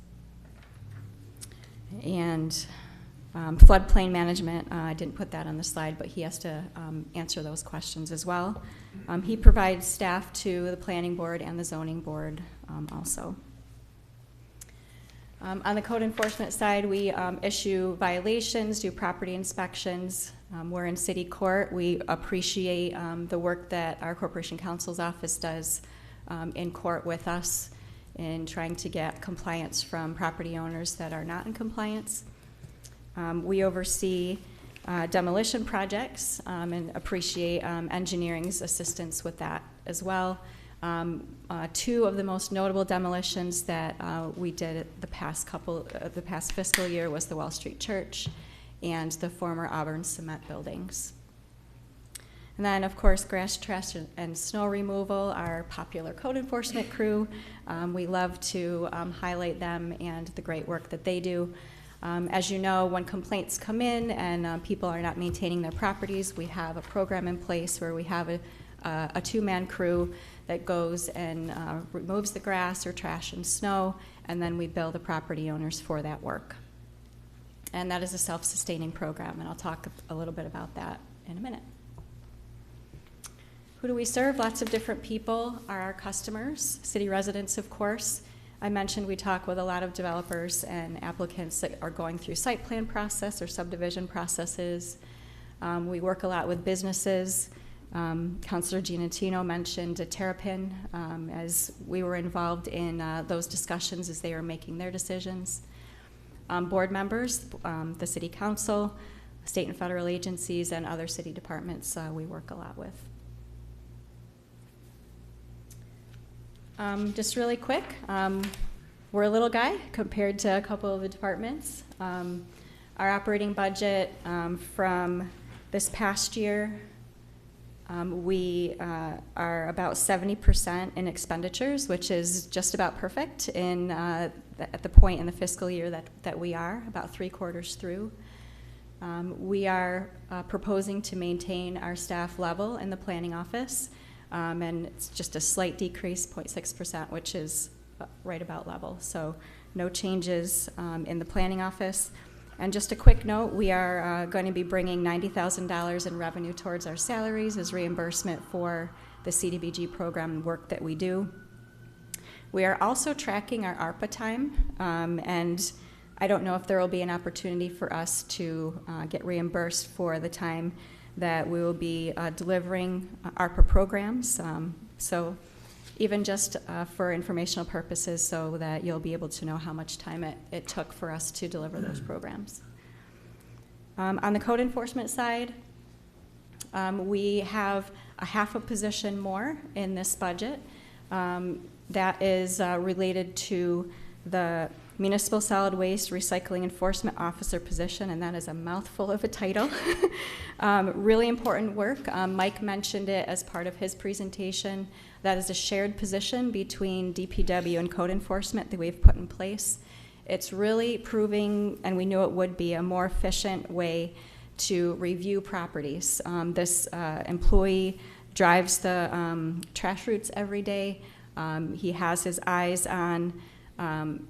And Floodplain management, I didn't put that on the slide, but he has to answer those questions as well. He provides staff to the planning board and the zoning board also. On the code enforcement side, we issue violations, do property inspections. We're in city court. We appreciate the work that our corporation counsel's office does in court with us in trying to get compliance from property owners that are not in compliance. We oversee demolition projects and appreciate engineering's assistance with that as well. Two of the most notable demolitions that we did the past fiscal year was the Wall Street Church and the former Auburn cement buildings. And then, of course, grass, trash, and snow removal, our popular code enforcement crew. We love to highlight them and the great work that they do. As you know, when complaints come in and people are not maintaining their properties, we have a program in place where we have a two-man crew that goes and removes the grass or trash and snow, and then we bill the property owners for that work. And that is a self-sustaining program, and I'll talk a little bit about that in a minute. Who do we serve? Lots of different people are our customers, city residents, of course. I mentioned we talk with a lot of developers and applicants that are going through site plan process or subdivision processes. We work a lot with businesses. Councilor Giannettino mentioned Terrapin as we were involved in those discussions as they were making their decisions. Board members, the city council, state and federal agencies, and other city departments we work a lot with. Just really quick, we're a little guy compared to a couple of the departments. Our operating budget from this past year, we are about 70% in expenditures, which is just about perfect at the point in the fiscal year that we are, about 3/4 through. We are proposing to maintain our staff level in the planning office, and it's just a slight decrease, 0.6%, which is right about level. So no changes in the planning office. And just a quick note, we are going to be bringing $90,000 in revenue towards our salaries as reimbursement for the CDBG program work that we do. We are also tracking our Arpa time, and I don't know if there will be an opportunity for us to get reimbursed for the time that we will be delivering Arpa programs. So even just for informational purposes so that you'll be able to know how much time it took for us to deliver those programs. On the code enforcement side, we have a half a position more in this budget. That is related to the Municipal Solid Waste Recycling Enforcement Officer position, and that is a mouthful of a title. Really important work. Mike mentioned it as part of his presentation. That is a shared position between DPW and code enforcement that we've put in place. It's really proving, and we knew it would be, a more efficient way to review properties. This employee drives the trash routes every day. He has his eyes on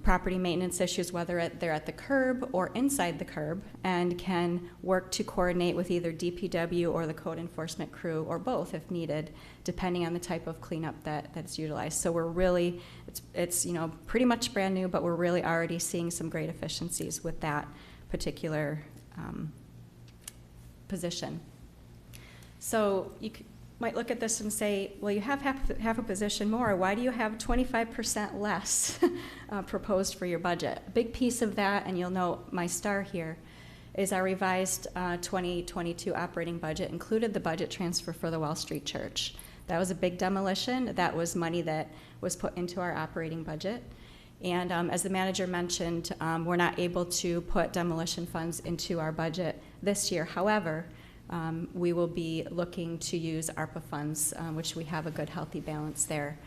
property maintenance issues, whether they're at the curb or inside the curb, and can work to coordinate with either DPW or the code enforcement crew, or both if needed, depending on the type of cleanup that's utilized. So we're really, it's pretty much brand new, but we're really already seeing some great efficiencies with that particular position. So you might look at this and say, well, you have half a position more. Why do you have 25% less proposed for your budget? A big piece of that, and you'll note my star here, is our revised 2022 operating budget included the budget transfer for the Wall Street Church. That was a big demolition. That was money that was put into our operating budget. And as the manager mentioned, we're not able to put demolition funds into our budget this year. However, we will be looking to use Arpa funds, which we have a good, healthy balance there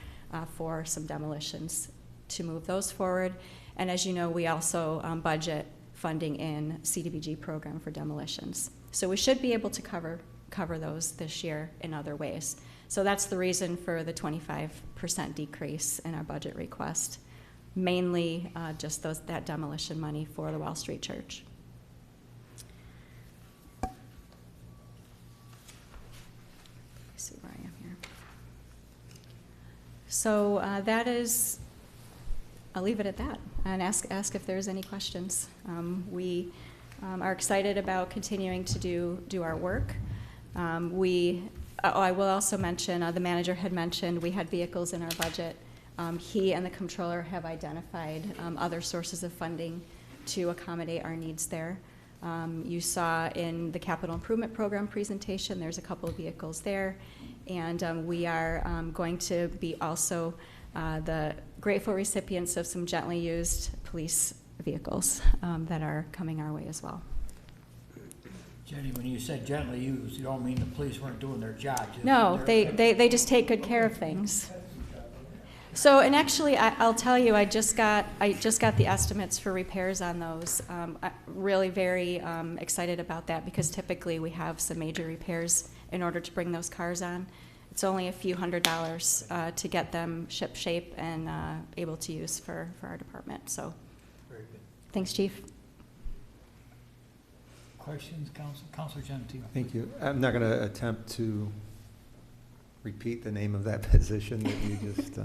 for some demolitions to move those forward. And as you know, we also budget funding in CDBG program for demolitions. So we should be able to cover those this year in other ways. So that's the reason for the 25% decrease in our budget request, mainly just that demolition money for the Wall Street Church. So that is, I'll leave it at that and ask if there's any questions. We are excited about continuing to do our work. I will also mention, the manager had mentioned we had vehicles in our budget. He and the controller have identified other sources of funding to accommodate our needs there. You saw in the capital improvement program presentation, there's a couple of vehicles there. And we are going to be also the grateful recipients of some gently used police vehicles that are coming our way as well. Jenny, when you said gently used, you don't mean the police weren't doing their job. No, they just take good care of things. So, and actually, I'll tell you, I just got the estimates for repairs on those. I'm really very excited about that because typically we have some major repairs in order to bring those cars on. It's only a few $100s to get them ship shape and able to use for our department. So, very good. Thanks, Chief. Questions, Councilor Giannettino? Thank you. I'm not going to attempt to repeat the name of that position that you just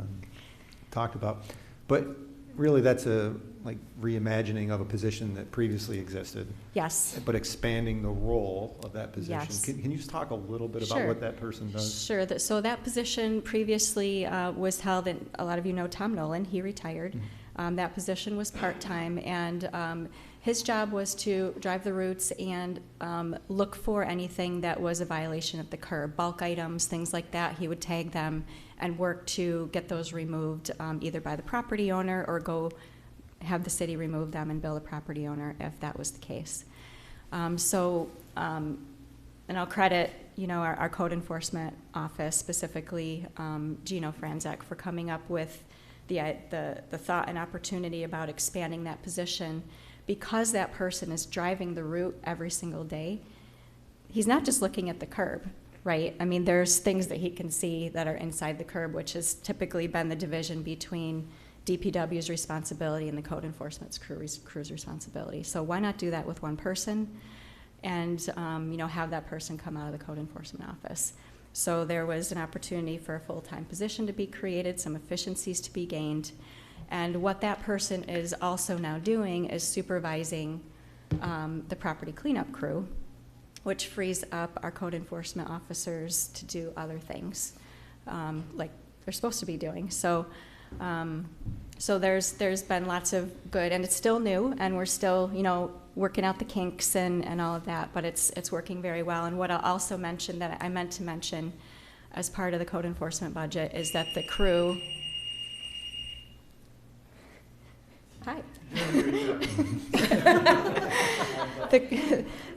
talked about, but really that's a reimagining of a position that previously existed. Yes. But expanding the role of that position. Yes. Can you just talk a little bit about Sure. what that person does? Sure. So that position previously was held, and a lot of you know Tom Nolan. He retired. Mm-hmm. That position was part-time, and his job was to drive the routes and look for anything that was a violation of the curb, bulk items, things like that. He would tag them and work to get those removed either by the property owner or go have the city remove them and bill the property owner if that was the case. And I'll credit, our code enforcement office, specifically Gino Franzek, for coming up with the thought and opportunity about expanding that position, because that person is driving the route every single day. He's not just looking at the curb, right? I mean, there's things that he can see that are inside the curb, which has typically been the division between DPW's responsibility and the code enforcement's crew's responsibility. So why not do that with one person and have that person come out of the code enforcement office? So there was an opportunity for a full-time position to be created, some efficiencies to be gained. And what that person is also now doing is supervising the property cleanup crew, which frees up our code enforcement officers to do other things like they're supposed to be doing. So there's been lots of good, and it's still new, and we're still working out the kinks and all of that, but it's working very well. And what I'll also mention that I meant to mention as part of the code enforcement budget is that the crew. Hi.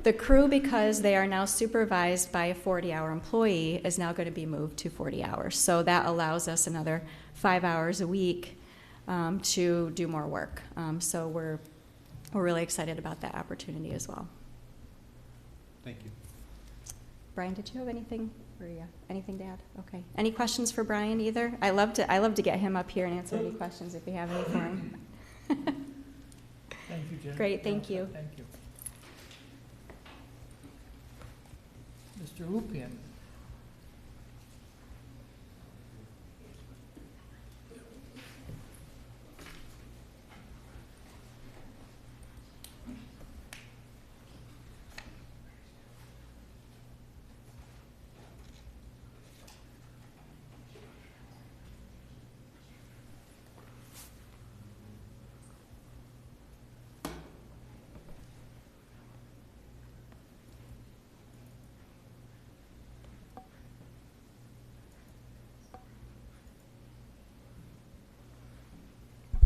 The crew, because they are now supervised by a 40-hour employee, is now going to be moved to 40 hours. So that allows us another 5 hours a week to do more work. So we're really excited about that opportunity as well. Thank you. Brian, did you have anything? Anything to add? Okay. Any questions for Brian either? I love to get him up here and answer any questions if you have any for him. Thank you, Jen. Great, thank you. Thank you. Mr. Lupian.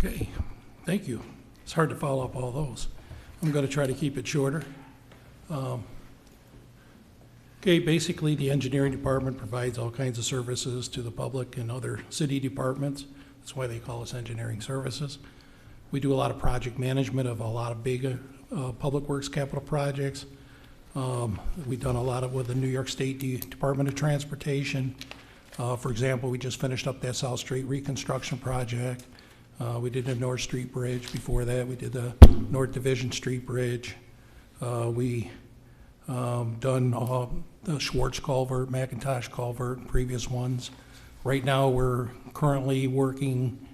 Okay, thank you. It's hard to follow up all those. I'm going to try to keep it shorter. Okay, basically the engineering department provides all kinds of services to the public and other city departments. That's why they call us engineering services. We do a lot of project management of a lot of big public works capital projects. We've done a lot with the New York State Department of Transportation. For example, we just finished up that South Street reconstruction project. We did the North Street Bridge. Before that, we did the North Division Street Bridge. We done the Schwartz Culvert, McIntosh Culvert, previous ones. Right now, we're currently working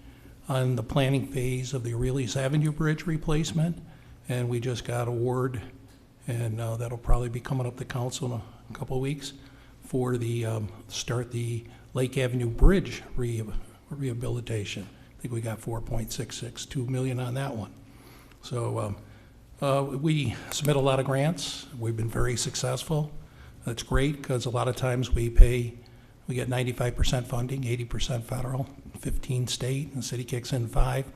on the planning phase of the Aurelius Avenue Bridge replacement, and we just got award, and that'll probably be coming up to council in a couple of weeks for the start the Lake Avenue Bridge rehabilitation. I think we got $4.662 million on that one. So we submit a lot of grants. We've been very successful. That's great because a lot of times we get 95% funding, 80% federal, 15 state, and the city kicks in 5,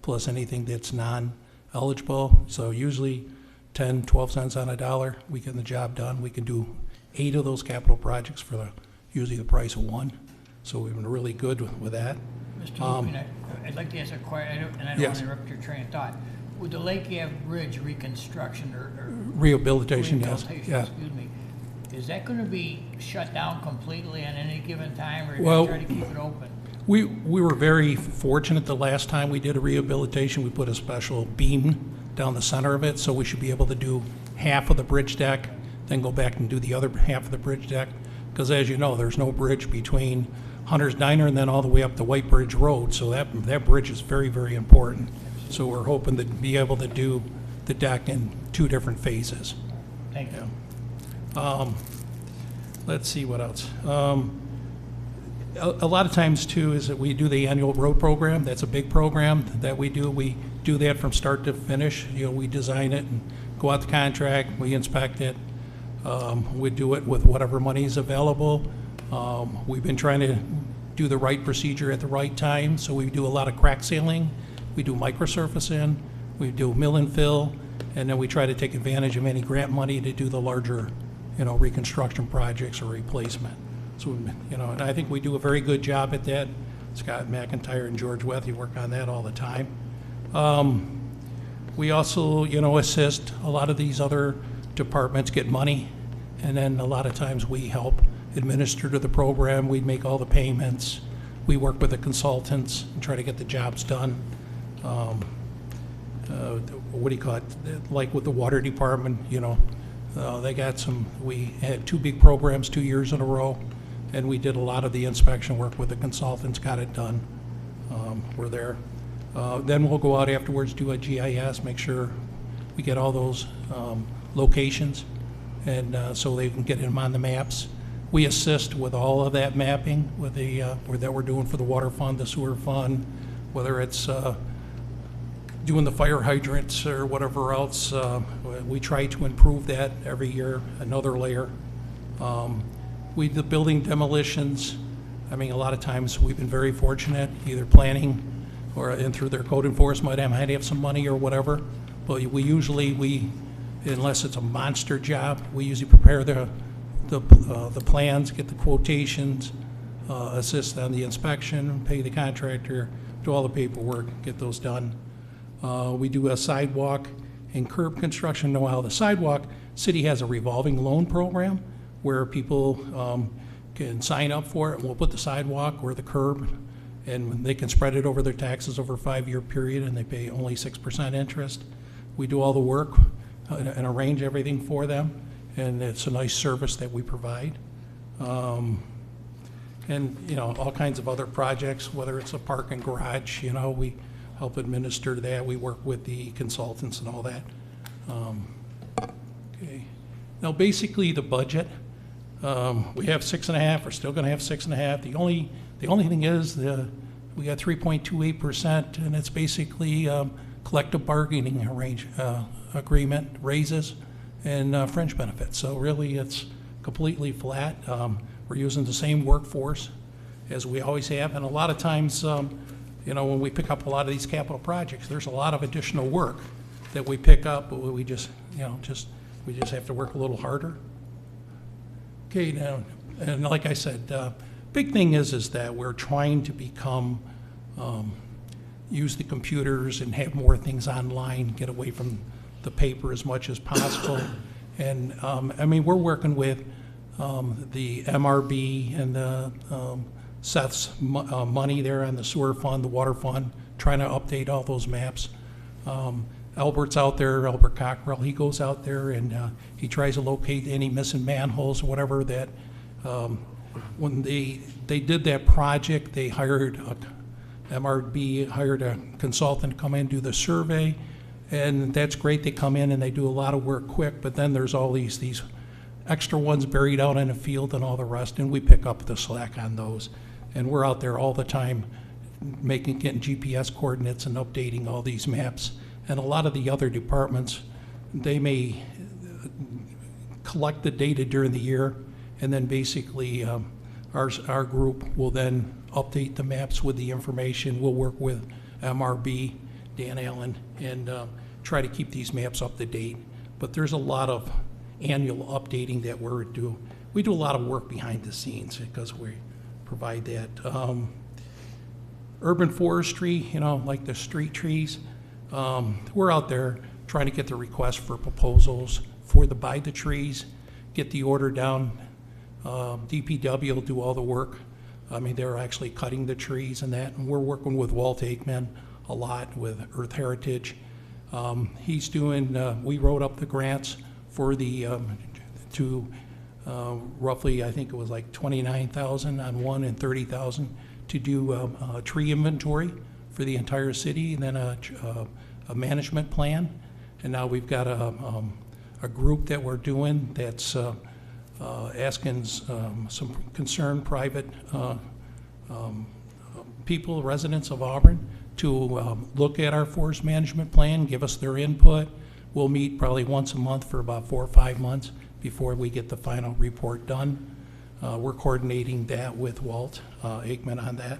plus anything that's non-eligible. So usually 10, 12 cents on a dollar, we get the job done. We can do 8 of those capital projects for usually the price of 1. So we've been really good with that. Mr. Lupin, I'd like to ask a question, and I don't want to interrupt your train of thought. With the Lake Ave Bridge reconstruction or rehabilitation, yes. Yeah. Excuse me, is that going to be shut down completely at any given time, or are you Well, going to try to keep it open? We were very fortunate the last time we did a rehabilitation. We put a special beam down the center of it, so we should be able to do half of the bridge deck, then go back and do the other half of the bridge deck. Because as you know, there's no bridge between Hunter's Diner and then all the way up to White Bridge Road, so that bridge is very, very important. So we're hoping to be able to do the deck in 2 different phases. Thank you. Let's see what else. A lot of times too is that we do the annual road program. That's a big program that we do. We do that from start to finish. We design it and go out to contract, we inspect it. We do it with whatever money is available. We've been trying to do the right procedure at the right time, so we do a lot of crack sealing, we do microsurfacing, we do mill and fill, and then we try to take advantage of any grant money to do the larger, reconstruction projects or replacement. So, and I think we do a very good job at that. Scott McIntyre and George Wethy work on that all the time. We also, assist a lot of these other departments get money, and then a lot of times we help administer to the program. We make all the payments. We work with the consultants and try to get the jobs done. What do you call it? Like with the water department, they got we had 2 big programs 2 years in a row, and we did a lot of the inspection work with the consultants, got it done. We're there. Then we'll go out afterwards, do a GIS, make sure we get all those locations, and so they can get them on the maps. We assist with all of that mapping with that we're doing for the water fund, the sewer fund, whether it's doing the fire hydrants or whatever else. We try to improve that every year, another layer. The building demolitions, a lot of times we've been very fortunate, either planning and through their code enforcement, I might have some money or whatever, but we usually, unless it's a monster job, we usually prepare the plans, get the quotations, assist on the inspection, pay the contractor, do all the paperwork, get those done. We do a sidewalk and curb construction. Now, the sidewalk, city has a revolving loan program where people can sign up for it, and we'll put the sidewalk or the curb, and they can spread it over their taxes over a 5-year period, and they pay only 6% interest. We do all the work and arrange everything for them, and it's a nice service that we provide. And all kinds of other projects, whether it's a park and garage, we help administer that. We work with the consultants and all that. Okay. Now, basically, the budget, we have 6.5. We're still going to have 6.5. The only thing is we got 3.28%, and it's basically collective bargaining agreement, raises, and fringe benefits. So really, it's completely flat. We're using the same workforce as we always have, and a lot of times, when we pick up a lot of these capital projects, there's a lot of additional work that we pick up, but we just have to work a little harder. Okay, now, and like I said, big thing is that we're trying to become, use the computers and have more things online, get away from the paper as much as possible. And we're working with the MRB and the Seth's money there on the sewer fund, the water fund, trying to update all those maps. Albert's out there, Albert Cockrell, he goes out there and he tries to locate any missing manholes or whatever that when they did that project, they hired, MRB hired a consultant to come in and do the survey, and that's great. They come in and they do a lot of work quick, but then there's all these extra ones buried out in the field and all the rest, and we pick up the slack on those. And we're out there all the time getting GPS coordinates and updating all these maps. And a lot of the other departments, they may collect the data during the year, and then basically our group will then update the maps with the information. We'll work with MRB, Dan Allen, and try to keep these maps up to date. But there's a lot of annual updating that we're do. We do a lot of work behind the scenes because we provide that. Urban forestry, like the street trees, we're out there trying to get the request for proposals for buy the trees, get the order down. DPW will do all the work. I mean, they're actually cutting the trees and that, and we're working with Walt Aikman a lot with Earth Heritage. He's doing, we wrote up the grants for roughly, I think it was like 29,000 on one and 30,000 to do a tree inventory for the entire city, and then a management plan. And now we've got a group that we're doing that's asking some concerned private people, residents of Auburn, to look at our forest management plan, give us their input. We'll meet probably once a month for about 4 or 5 months before we get the final report done. We're coordinating that with Walt Aikman on that.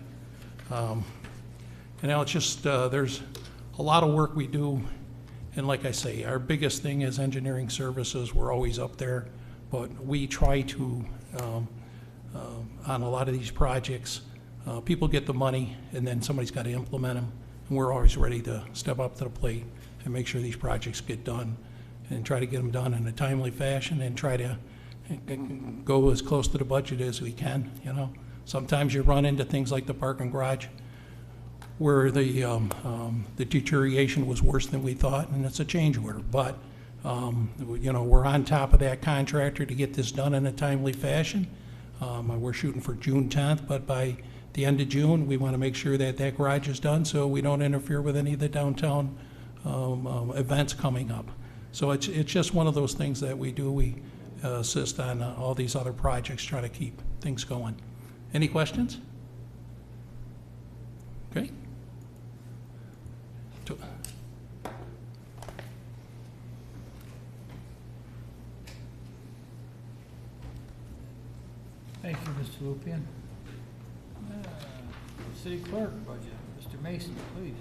And now it's just, there's a lot of work we do. And like I say, our biggest thing is engineering services. We're always up there. But we try to, on a lot of these projects, people get the money and then somebody's got to implement them. And we're always ready to step up to the plate and make sure these projects get done and try to get them done in a timely fashion and try to go as close to the budget as we can, Sometimes you run into things like the parking garage where the deterioration was worse than we thought, and it's a change order. But, we're on top of that contractor to get this done in a timely fashion. We're shooting for June 10th, but by the end of June, we want to make sure that that garage is done so we don't interfere with any of the downtown events coming up. So it's just one of those things that we do. We assist on all these other projects, trying to keep things going. Any questions? Okay. Thank you, Mr. Lupian. City Clerk budget, Mr. Mason, please.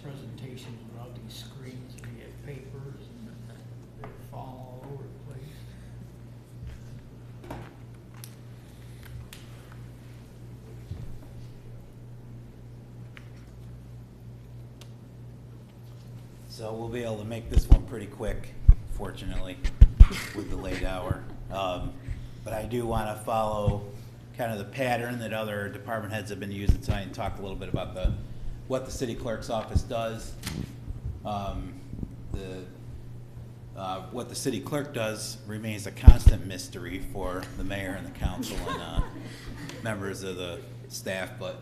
Presentations without these screens, and we had papers, and they fall all over the place. So we'll be able to make this one pretty quick, fortunately, with the late hour. But I do want to follow kind of the pattern that other department heads have been using tonight and talk a little bit about what the city clerk's office does. What the city clerk does remains a constant mystery for the mayor and the council and members of the staff, but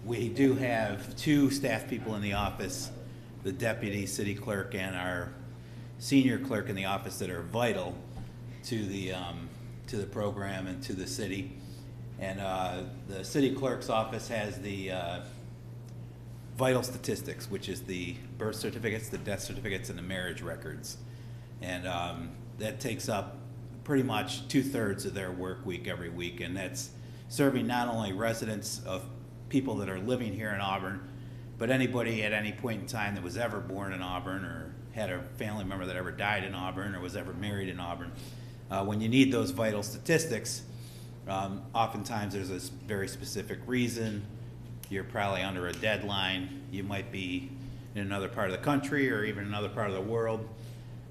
we do have 2 staff people in the office, the deputy city clerk and our senior clerk in the office, that are vital to the program and to the city. And the city clerk's office has the vital statistics, which is the birth certificates, the death certificates, and the marriage records. And that takes up pretty much 2/3 of their work week every week. And that's serving not only residents of people that are living here in Auburn, but anybody at any point in time that was ever born in Auburn or had a family member that ever died in Auburn or was ever married in Auburn. When you need those vital statistics, oftentimes there's a very specific reason. You're probably under a deadline. You might be in another part of the country or even another part of the world.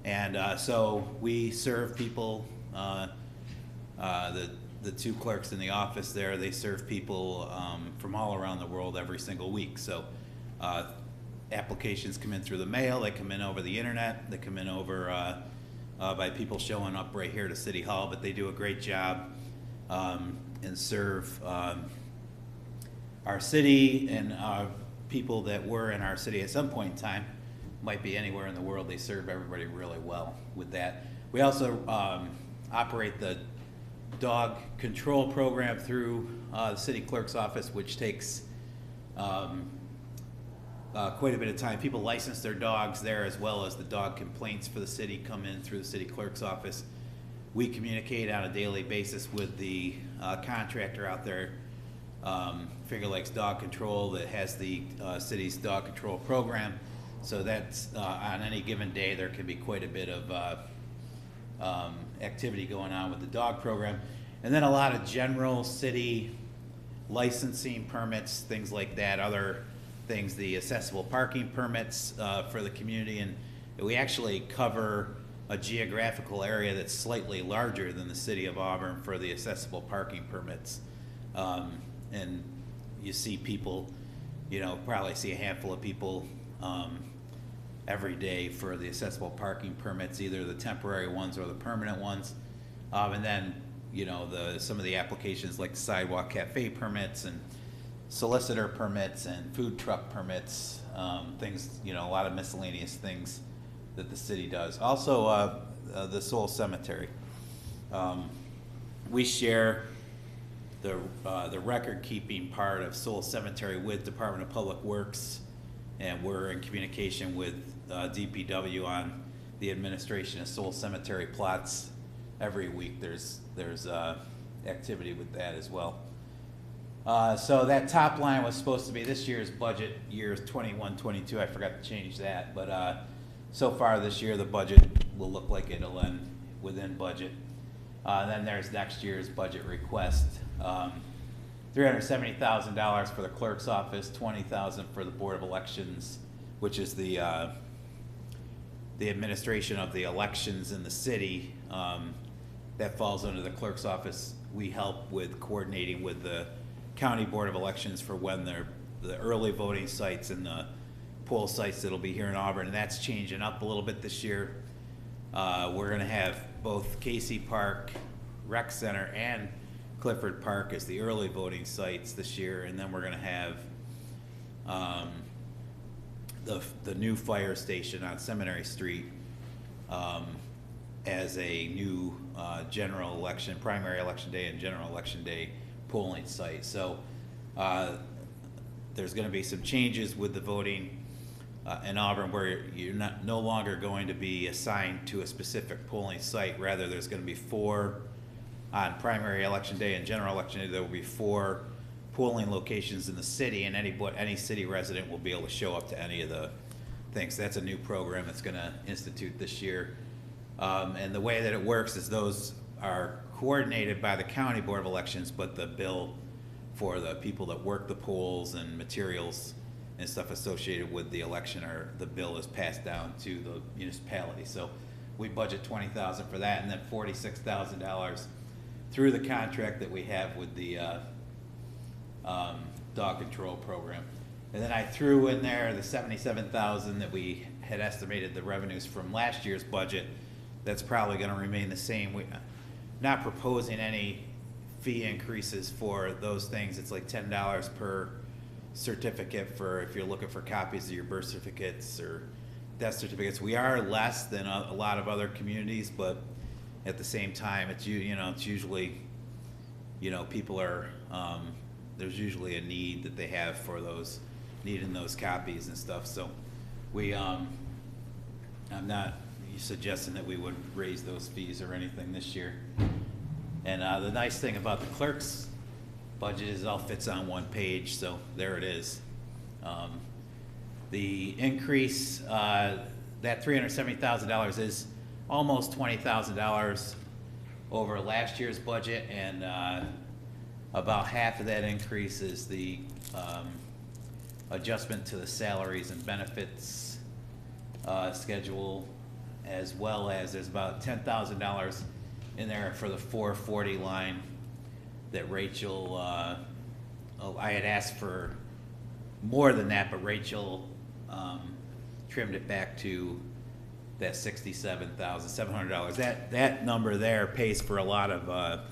And so we serve people The two clerks in the office there, they serve people from all around the world every single week. So applications come in through the mail, they come in over the internet, they come in over by people showing up right here to City Hall, but they do a great job and serve our city and people that were in our city at some point in time, might be anywhere in the world. They serve everybody really well with that. We also operate the dog control program through the city clerk's office, which takes quite a bit of time. People license their dogs there, as well as the dog complaints for the city come in through the city clerk's office. We communicate on a daily basis with the contractor out there, Finger Lakes Dog Control, that has the city's dog control program. So that's on any given day there can be quite a bit of activity going on with the dog program. And then a lot of general city licensing permits, things like that, other things, the accessible parking permits for the community. And we actually cover a geographical area that's slightly larger than the city of Auburn for the accessible parking permits. And you see people, you know, probably see a handful of people every day for the accessible parking permits, either the temporary ones or the permanent ones. And then, you know, some of the applications like the sidewalk cafe permits and solicitor permits and food truck permits, things, you know, a lot of miscellaneous things that the city does. Also, the Seoul Cemetery. We share the record-keeping part of Seoul Cemetery with Department of Public Works, and we're in communication with DPW on the administration of Seoul Cemetery plots. Every week there's activity with that as well. So that top line was supposed to be this year's budget, years 21-22. I forgot to change that, but so far this year the budget will look like it'll end within budget. Then there's next year's budget request. $370,000 for the clerk's office, $20,000 for the Board of Elections, which is the administration of the elections in the city. That falls under the clerk's office. We help with coordinating with the County Board of Elections for when the early voting sites and the poll sites that'll be here in Auburn, and that's changing up a little bit this year. We're gonna have both Casey Park Rec Center and Clifford Park as the early voting sites this year, and then we're gonna have the new fire station on Seminary Street as a new general election, primary election day and general election day polling site. So there's going to be some changes with the voting in Auburn, where you're no longer going to be assigned to a specific polling site. Rather, there's going to be 4 on primary election day and general election day. There will be 4 polling locations in the city, and any city resident will be able to show up to any of the things. That's a new program that's going to institute this year. And the way that it works is those are coordinated by the County Board of Elections, but the bill for the people that work the polls and materials and stuff associated with the election, or the bill is passed down to the municipality. So we budget $20,000 for that, and then $46,000 through the contract that we have with the dog control program. And then I threw in there the $77,000 that we had estimated the revenues from last year's budget. That's probably going to remain the same. We're not proposing any fee increases for those things. It's like $10 per certificate for if you're looking for copies of your birth certificates or death certificates. We are less than a lot of other communities, but at the same time, it's usually, people are there's usually a need that they have for those, needing those copies and stuff. So we I'm not suggesting that we would raise those fees or anything this year. And the nice thing about the clerk's budget is it all fits on one page, so there it is. The increase, that $370,000 is almost $20,000 over last year's budget, and about half of that increase is the adjustment to the salaries and benefits schedule, as well as there's about $10,000 in there for the 440 line that Rachel, I had asked for more than that, but Rachel trimmed it back to that $67,700. That number there pays for a lot of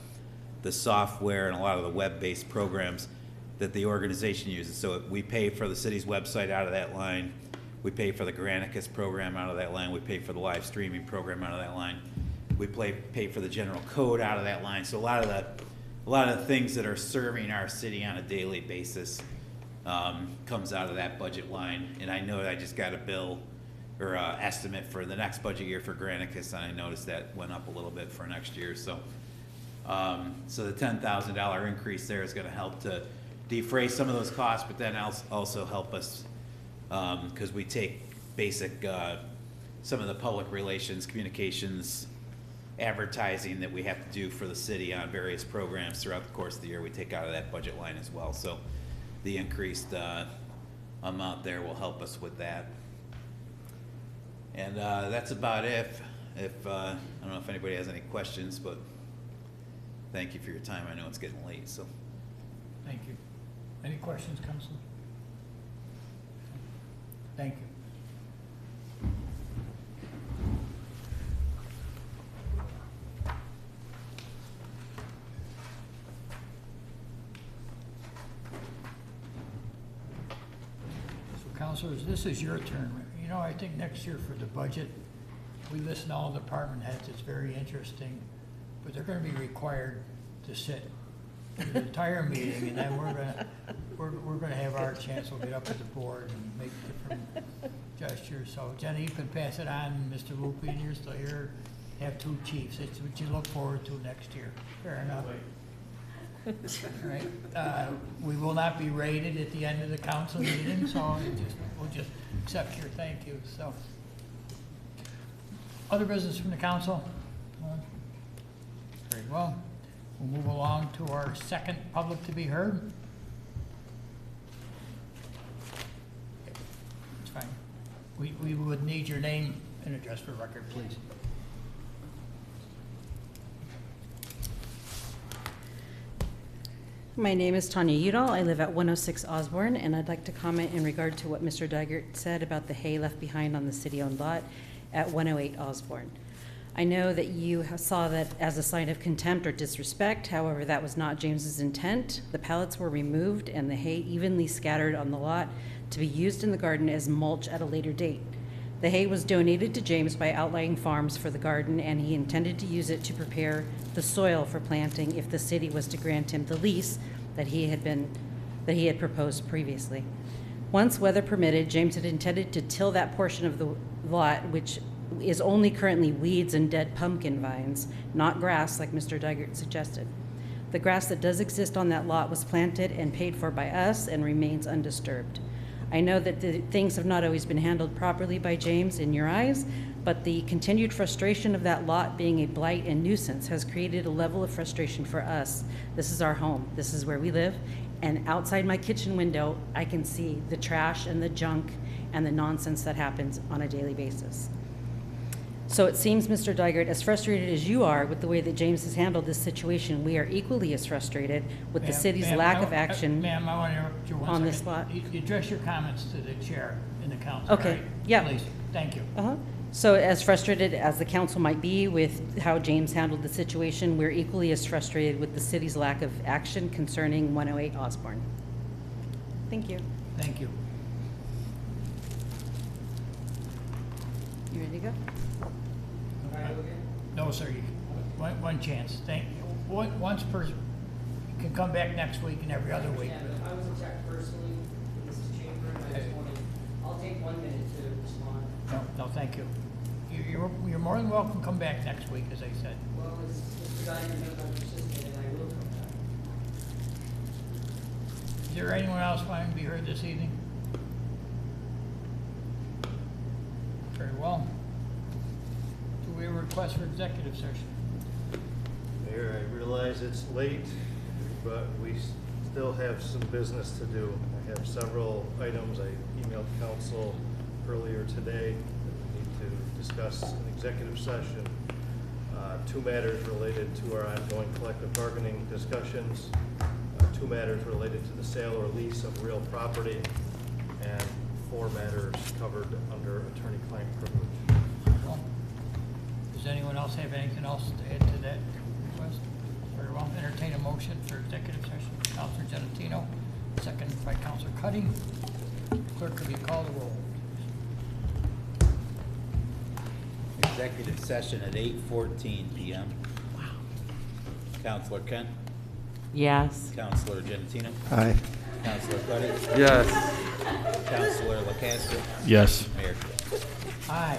the software and a lot of the web-based programs that the organization uses. So we pay for the city's website out of that line. We pay for the Granicus program out of that line. We pay for the live streaming program out of that line. We pay for the general code out of that line. So a lot of the things that are serving our city on a daily basis comes out of that budget line. And I know that I just got a bill or estimate for the next budget year for Granicus, and I noticed that went up a little bit for next year. So, so the $10,000 increase there is going to help to defray some of those costs, but then also help us because we take basic some of the public relations, communications, advertising that we have to do for the city on various programs throughout the course of the year. We take out of that budget line as well. So the increased amount there will help us with that. And that's about it. If I don't know if anybody has any questions, but thank you for your time. I know it's getting late, so. Thank you. Any questions, Councilor? Thank you. So, councilors, this is your turn. You know, I think next year for the budget, we listen to all the department heads. It's very interesting, but they're going to be required to sit the entire meeting, and then we're gonna have our chance. We'll get up at the board and make different gestures. So Jenny, you can pass it on. Mr. Lupien, you're still here. Have two chiefs. It's what you look forward to next year. Fair enough. All right. We will not be rated at the end of the council meeting, so we'll just accept your thank you. So, other business from the council? Very well. We'll move along to our second public to be heard. It's fine. We would need your name and address for record, please. My name is Tanya Udall. I live at 106 Osborne, and I'd like to comment in regard to what Mr. Duggar said about the hay left behind on the city-owned lot at 108 Osborne. I know that you saw that as a sign of contempt or disrespect. However, that was not James's intent. The pallets were removed and the hay evenly scattered on the lot to be used in the garden as mulch at a later date. The hay was donated to James by Outlying Farms for the garden, and he intended to use it to prepare the soil for planting if the city was to grant him the lease that he had proposed previously. Once weather permitted, James had intended to till that portion of the lot, which is only currently weeds and dead pumpkin vines, not grass like Mr. Duggar suggested. The grass that does exist on that lot was planted and paid for by us and remains undisturbed. I know that things have not always been handled properly by James in your eyes, but the continued frustration of that lot being a blight and nuisance has created a level of frustration for us. This is our home. This is where we live. And outside my kitchen window, I can see the trash and the junk and the nonsense that happens on a daily basis. So it seems, Mr. Duggar, as frustrated as you are with the way that James has handled this situation, we are equally as frustrated with the city's lack of action Ma'am, I want to interrupt you one on second. this lot. You address your comments to the chair and the council, Okay, right? yeah. Please, thank you. So as frustrated as the council might be with how James handled the situation, we're equally as frustrated with the city's lack of action concerning 108 Osborne. Thank you. Thank you. You ready to go? No, sir, one chance. Thank you. Once per, you can come back next week and every other week. I was attacked personally in this chamber, and I just wanted, I'll take 1 minute to respond. No, thank you. You're more than welcome to come back next week, as I said. Well, as Mr. Duggar knows, I'm persistent, and I will come back. Is there anyone else wanting to be heard this evening? Very well. Do we have a request for executive session? Mayor, I realize it's late, but we still have some business to do. I have several items I emailed council earlier today that we need to discuss in executive session. 2 matters related to our ongoing collective bargaining discussions, 2 matters related to the sale or lease of real property, and 4 matters covered under attorney-client privilege. Well, does anyone else have anything else to add to that request? Very well, entertain a motion for executive session. Councilor Giannettino, second by Councilor Cuddy. Clerk, could you call the roll? Executive session at 8:14 PM. Wow. Councilor Kent, Yes. Councilor Giannettino, Aye. Councilor Cuddy, Yes. Councilor Locastro, Yes. Mayor Quill. Aye,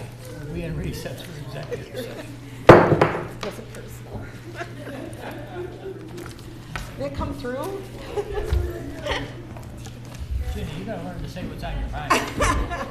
we in recess for executive session. Wasn't personal. Did it come through? Ginny, you gotta learn to say what's on your mind.